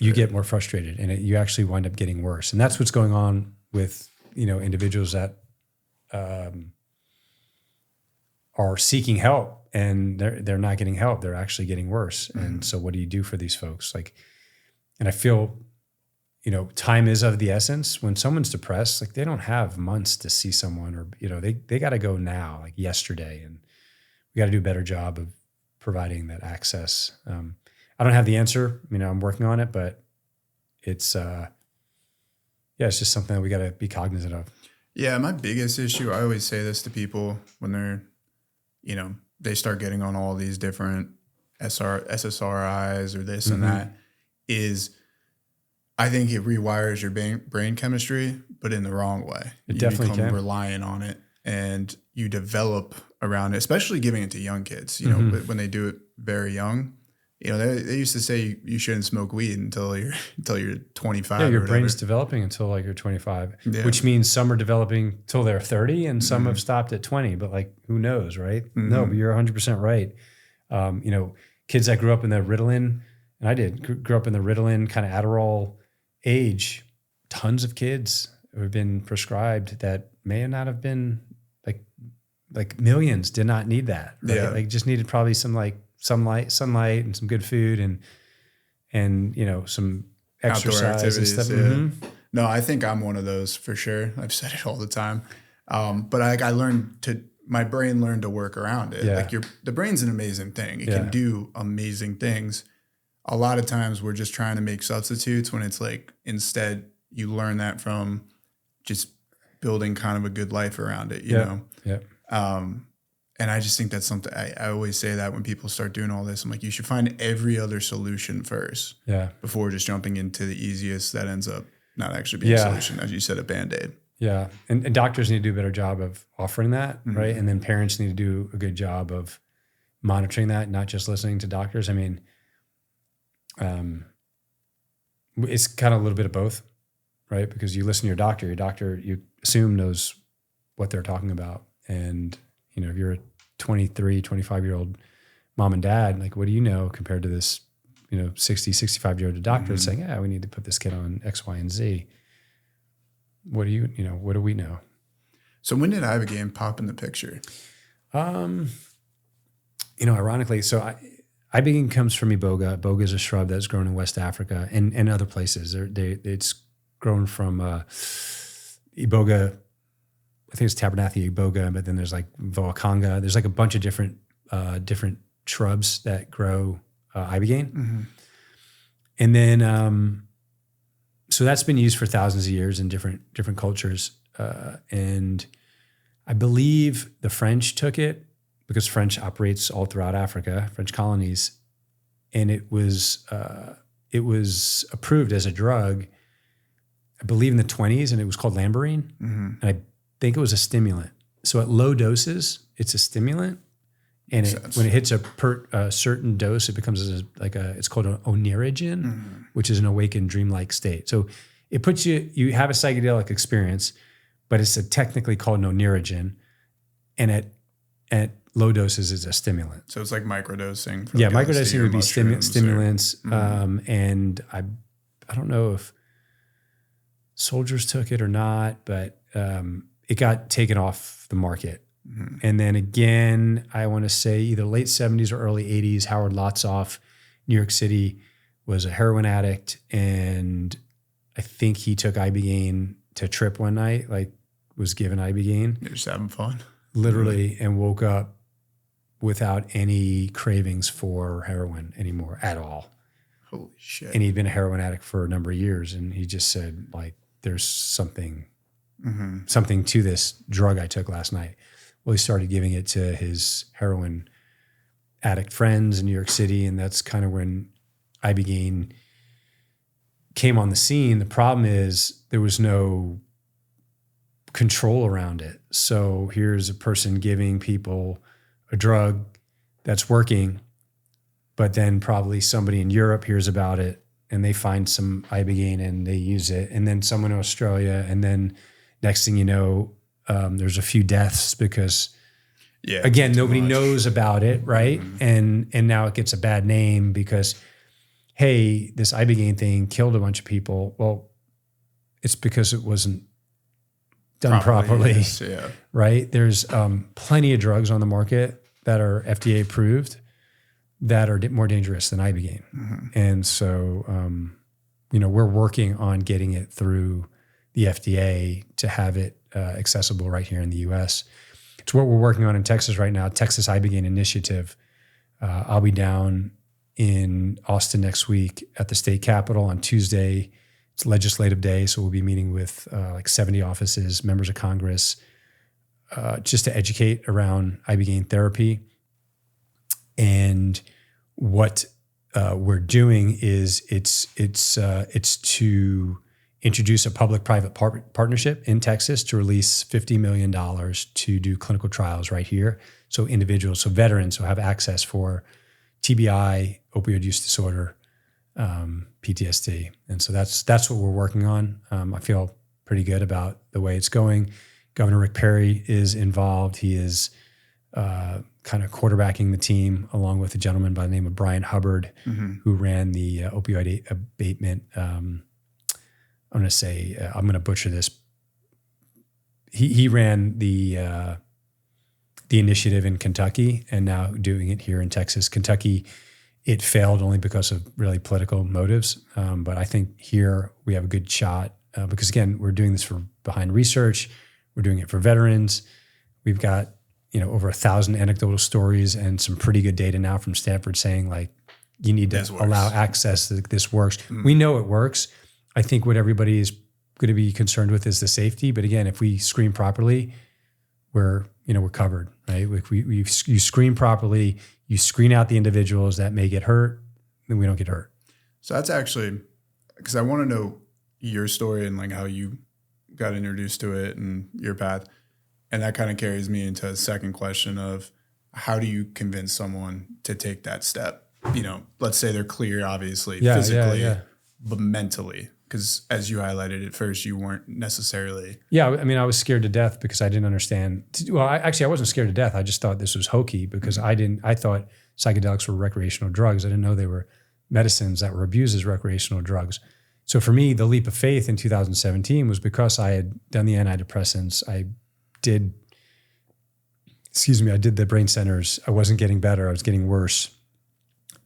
you get more frustrated, and you actually wind up getting worse. And that's what's going on with, individuals that are seeking help, and they're not getting help. They're actually getting worse. Mm-hmm. And so what do you do for these folks? And I feel, time is of the essence. When someone's depressed, like they don't have months to see someone, or, they got to go now, like yesterday. And we got to do a better job of providing that access. I don't have the answer. I'm working on it, but it's just something that we got to be cognizant of. Yeah. My biggest issue, I always say this to people when they're, they start getting on all these different SSRIs or this and that, is I think it rewires your brain chemistry, but in the wrong way. It definitely can. Reliant on it, and you develop around it, especially giving it to young kids, when they do it very young, they used to say you shouldn't smoke weed until you're 25. Yeah, your or brain's whatever. developing until like you're 25, Yeah. which means some are developing till they're 30 and some have stopped at 20, but like, who knows, right? No, but you're 100% right. Kids that grew up in the Ritalin, and I did, grew up in the Ritalin kind of Adderall age, tons of kids who have been prescribed that may not have been like millions did not need that. Right? Yeah. Like just needed probably some like sunlight and some good food and some exercise Outdoor activities. and stuff. Yeah. Mm-hmm. No, I think I'm one of those for sure. I've said it all the time. But I learned my brain learned to work around it. Yeah. Like the brain's an amazing thing. It Yeah. can do amazing things. A lot of times we're just trying to make substitutes when it's like, instead you learn that from just building kind of a good life around it, you know? Yeah. And I just think that's something I always say that when people start doing all this, I'm like, you should find every other solution first Yeah. before just jumping into the easiest that ends up not actually being a solution. As you said, a Band-Aid. Yeah. And doctors need to do a better job of offering that, Mm-hmm. right? And then parents need to do a good job of monitoring that, not just listening to doctors. I mean, it's kind of a little bit of both, right? Because you listen to your doctor, you assume knows what they're talking about. And, if you're a 23, 25-year-old mom and dad, like, what do you know compared to this, 60, 65-year-old doctor saying, yeah, we need to put this kid on X, Y, and Z. What do what do we know? So when did Ibogaine pop in the picture? Ironically, so Ibogaine comes from Iboga. Iboga is a shrub that's grown in West Africa and other places. It's grown from Iboga. I think it's Tabernacle Iboga, but then there's like Voakanga. There's like a bunch of different shrubs that grow Ibogaine. Mm-hmm. And then, so that's been used for thousands of years in different cultures. And I believe the French took it because French operates all throughout Africa, French colonies. And it was approved as a drug, I believe in the 1920s, and it was called Lambarine. Mm-hmm. And I think it was a stimulant. So at low doses, it's a stimulant. And when it hits a certain dose, it becomes it's called an onirigen, which is an awakened dreamlike state. So it puts you have a psychedelic experience, but it's technically called an onirigen. And at low doses, it's a stimulant. So it's like microdosing. For Microdosing would be stimulants. Mm-hmm. And I don't know if soldiers took it or not, but it got taken off the market. Mm-hmm. And then again, I want to say either late 70s or early 80s, Howard Lotsoff, New York City, was a heroin addict. And I think he took Ibogaine to trip one night, was given Ibogaine. You're just having fun. Literally, and woke up without any cravings for heroin anymore at all. Holy shit. And he'd been a heroin addict for a number of years. And he just said, there's something to this drug I took last night. Well, he started giving it to his heroin addict friends in New York City, and that's kind of when Ibogaine came on the scene. The problem is there was no control around it. So here's a person giving people a drug that's working, but then probably somebody in Europe hears about it and they find some Ibogaine and they use it, and then someone in Australia, and then next thing you know, there's a few deaths because, again, nobody knows about it, right? Mm-hmm. And now it gets a bad name because, hey, this Ibogaine thing killed a bunch of people. Well, it's because it wasn't done properly, yes, yeah. Right? There's plenty of drugs on the market that are FDA approved that are more dangerous than Ibogaine. Mm-hmm. And so, we're working on getting it through the FDA to have it accessible right here in the U.S. It's what we're working on in Texas right now, Texas Ibogaine Initiative. I'll be down in Austin next week at the state capitol on Tuesday. It's legislative day, so we'll be meeting with 70 offices, members of Congress, just to educate around Ibogaine therapy. And what we're doing is it's to introduce a public-private partnership in Texas to release $50 million to do clinical trials right here. So individuals, so veterans will have access TBI, opioid use disorder, PTSD. And so that's what we're working on. I feel pretty good about the way it's going. Governor Rick Perry is involved. He is kind of quarterbacking the team along with a gentleman by the name of Brian Hubbard, who ran the opioid abatement. I'm going to butcher this. He ran the initiative in Kentucky and now doing it here in Texas. Kentucky, it failed only because of really political motives. But I think here we have a good shot because, again, we're doing this for behind research. We're doing it for veterans. We've got, over 1,000 anecdotal stories and some pretty good data now from Stanford saying, like, you need to allow access that this works. We know it works. I think what everybody is going to be concerned with is the safety. But again, if we screen properly, we're covered, right? You screen properly, you screen out the individuals that may get hurt, then we don't get hurt. So that's actually, because I want to know your story and like how you got introduced to it and your path. And that kind of carries me into a second question of how do you convince someone to take that step? Let's say they're clear, obviously, physically, but mentally. Because as you highlighted at first, you weren't necessarily. Yeah, I mean, I was scared to death because I didn't understand. Well, I wasn't scared to death. I just thought this was hokey because I thought psychedelics were recreational drugs. I didn't know they were medicines that were abused as recreational drugs. So for me, the leap of faith in 2017 was because I had done the antidepressants. I did the brain centers. I wasn't getting better. I was getting worse.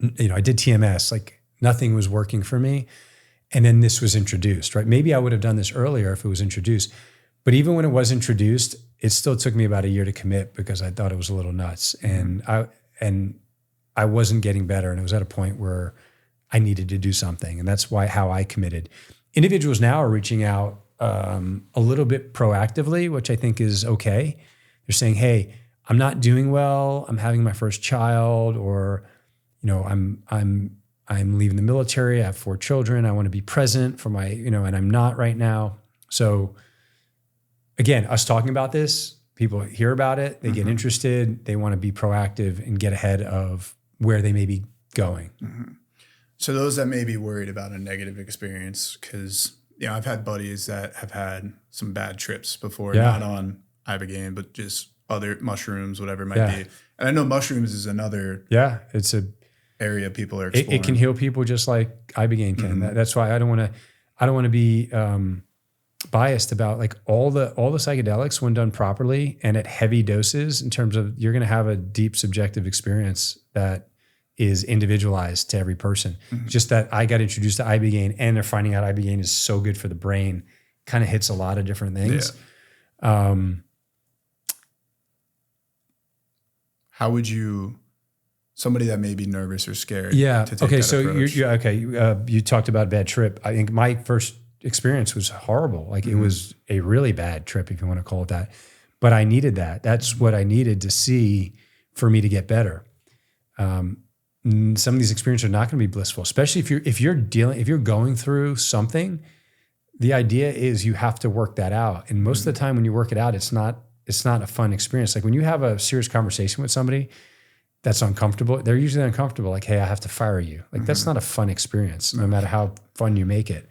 I did TMS. Like nothing was working for me. And then this was introduced, right? Maybe I would have done this earlier if it was introduced. But even when it was introduced, it still took me about a year to commit because I thought it was a little nuts. And I wasn't getting better. And it was at a point where I needed to do something. And that's how I committed. Individuals now are reaching out a little bit proactively, which I think is okay. They're saying, hey, I'm not doing well. I'm having my first child, or, I'm leaving the military. I have 4 children. I want to be present for my, and I'm not right now. So again, us talking about this, people hear about it, they get interested, they want to be proactive and get ahead of where they may be going. So those that may be worried about a negative experience, because, I've had buddies that have had some bad trips before, not on Ibogaine, but just other mushrooms, whatever it might be. And I know mushrooms is another it's a area people are exploring. It can heal people just like Ibogaine can. That's why I don't want to be biased about like all the psychedelics when done properly and at heavy doses. In terms of, you're going to have a deep subjective experience that is individualized to every person. Just that I got introduced to Ibogaine and they're finding out Ibogaine is so good for the brain, kind of hits a lot of different things. How would you? Somebody that may be nervous or scared. To take okay. That So approach. You talked about a bad trip. I think my first experience was horrible. Like it was a really bad trip, if you want to call it that. But I needed that. That's what I needed to see for me to get better. Some of these experiences are not going to be blissful, especially if you're going through something. The idea is you have to work that out, and most of the time when you work it out, it's not a fun experience. Like when you have a serious conversation with somebody that's uncomfortable, they're usually uncomfortable. Like, hey, I have to fire you. Like that's not a fun experience, no matter how fun you make it.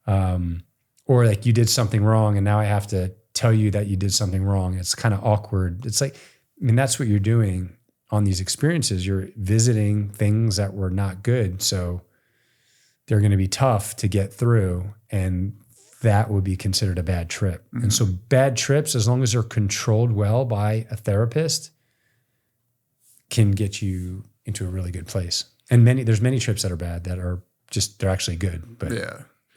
Or like you did something wrong and now I have to tell you that you did something wrong. It's kind of awkward. It's like, that's what you're doing on these experiences. You're visiting things that were not good. So they're going to be tough to get through, and that would be considered a bad trip. And so bad trips, as long as they're controlled well by a therapist, can get you into a really good place. And there's many trips that are bad that are just, they're actually good, but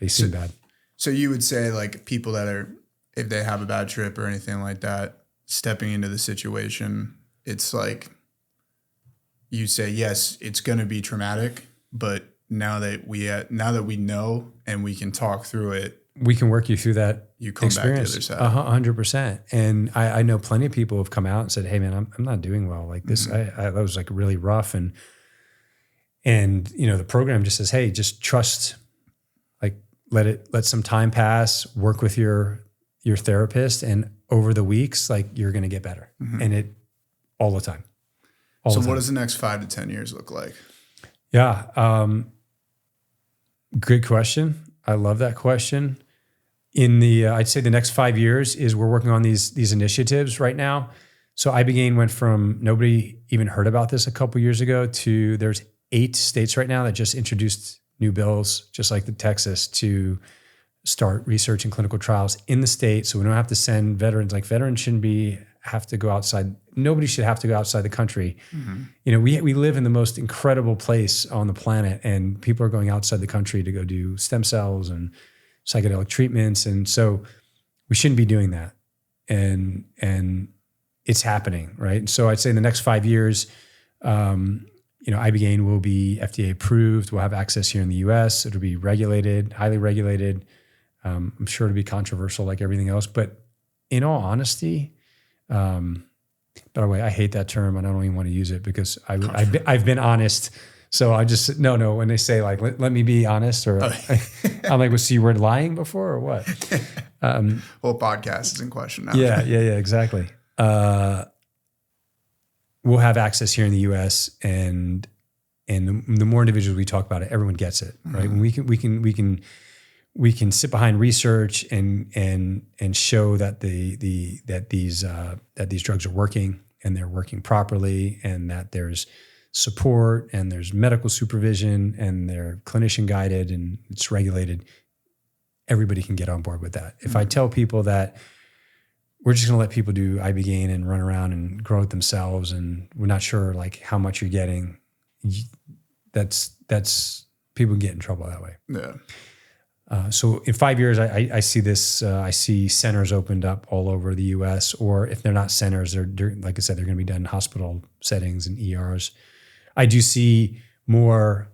they seem bad. So you would say like people that are, if they have a bad trip or anything like that, stepping into the situation, it's like, you say, yes, it's going to be traumatic, but now that we know and we can talk through it, we can work you through that. You come experience. Back to the other side. 100%. And I know plenty of people have come out and said, hey man, I'm not doing well. Like this, that was like really rough. And the program just says, hey, just trust, like let some time pass, work with your therapist. And over the weeks, like you're going to get better. And it all the time. all So the time. what does the next 5 to 10 years look like? Yeah. Good question. I love that question. In the, I'd say the next 5 years is we're working on these initiatives right now. So ibogaine went from nobody even heard about this a couple years ago to there's 8 states right now that just introduced new bills, just like the Texas, to start research and clinical trials in the state. So we don't have to send veterans. Like veterans shouldn't have to go outside. Nobody should have to go outside the country. Mm-hmm. You know, we live in the most incredible place on the planet, and people are going outside the country to go do stem cells and psychedelic treatments. And so we shouldn't be doing that. And it's happening, right? So I'd say in the next 5 years, ibogaine will be FDA approved. We'll have access here in the US. It'll be regulated, highly regulated. I'm sure it'll be controversial like everything else. But in all honesty, by the way, I hate that term. I don't even want to use it because I've been honest. So I just, no, when they say like, let me be honest, or I'm like, was you were lying before or what? Well, podcast is in question now. Yeah, exactly. We'll have access here in the U.S. and the more individuals we talk about it, everyone gets it, right? Mm-hmm. When we can sit behind research and show that these drugs are working and they're working properly, and that there's support and there's medical supervision and they're clinician guided and it's regulated. Everybody can get on board with that. If I tell people that we're just going to let people do ibogaine and run around and grow it themselves, and we're not sure like how much you're getting, that's people get in trouble that way. Yeah. So in 5 years, I see this. I see centers opened up all over the U.S. Or if they're not centers, they're like I said, they're going to be done in hospital settings and ERs. I do see more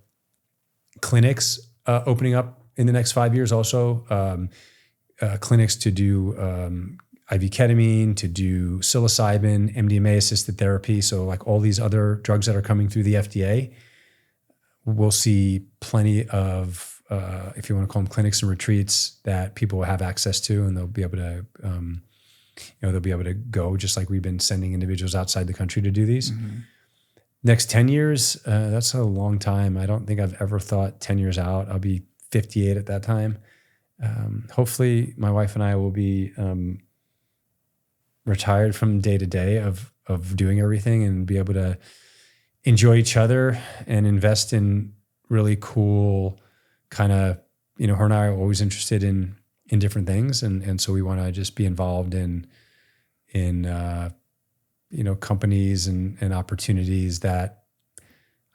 clinics opening up in the next 5 years. Also, clinics to do IV ketamine, to do psilocybin, MDMA-assisted therapy. So like all these other drugs that are coming through the FDA, we'll see plenty of, if you want to call them clinics and retreats, that people will have access to, and they'll be able to, they'll be able to go, just like we've been sending individuals outside the country to do these. Mm-hmm. Next 10 years, that's a long time. I don't think I've ever thought 10 years out. I'll be 58 at that time. Hopefully my wife and I will be retired from day to day of doing everything and be able to enjoy each other and invest in really cool kind of, her and I are always interested in different things. And so we want to just be involved in companies and opportunities that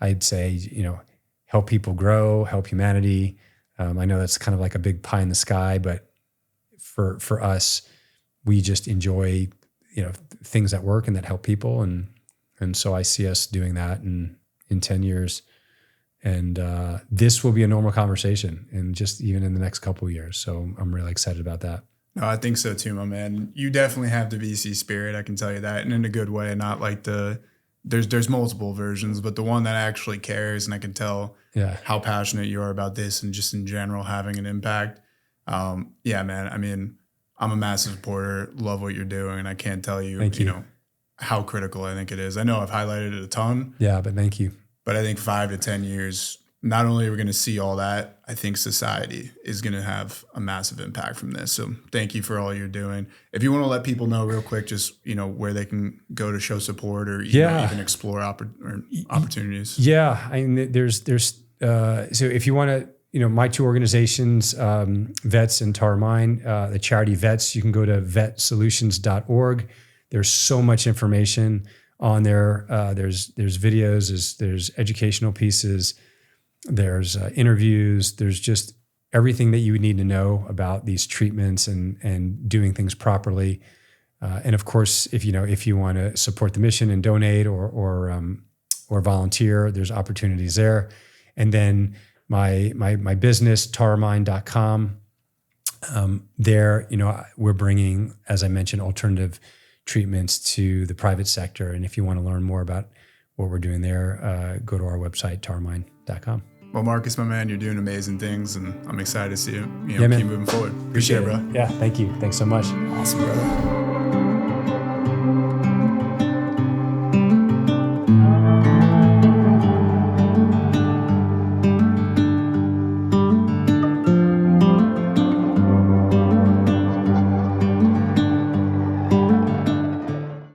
I'd say, help people grow, help humanity. I know that's kind of like a big pie in the sky, but for us, we just enjoy, things that work and that help people. And so I see us doing that in 10 years. And this will be a normal conversation, and just even in the next couple of years. So I'm really excited about that. No, I think so too, my man. You definitely have the VC spirit, I can tell you that, and in a good way, not like there's multiple versions, but the one that actually cares, and I can tell how passionate you are about this and just in general having an impact. Yeah, man. I mean, I'm a massive supporter, love what you're doing, and I can't tell you, Thank you. How critical I think it is. I know I've highlighted it a ton. Yeah, but thank you. But I think 5 to 10 years, not only are we going to see all that, I think society is going to have a massive impact from this. So thank you for all you're doing. If you want to let people know real quick, just, where they can go to show support or even explore opportunities. Yeah. I mean, there's so if you want to, my two organizations, Vets and Tarmine, the charity Vets, you can go to vetsolutions.org. There's so much information on there. There's videos, there's educational pieces, there's interviews, there's just everything that you would need to know about these treatments and doing things properly. And of course, if you want to support the mission and donate or volunteer, there's opportunities there. And then my business, taramine.com, there, we're bringing, as I mentioned, alternative treatments to the private sector. And if you want to learn more about what we're doing there, go to our website, taramine.com. Well, Marcus, my man, you're doing amazing things, and I'm excited to see you, keep man. moving forward. Appreciate it, bro. Yeah, thank you. Thanks so much. Awesome, brother.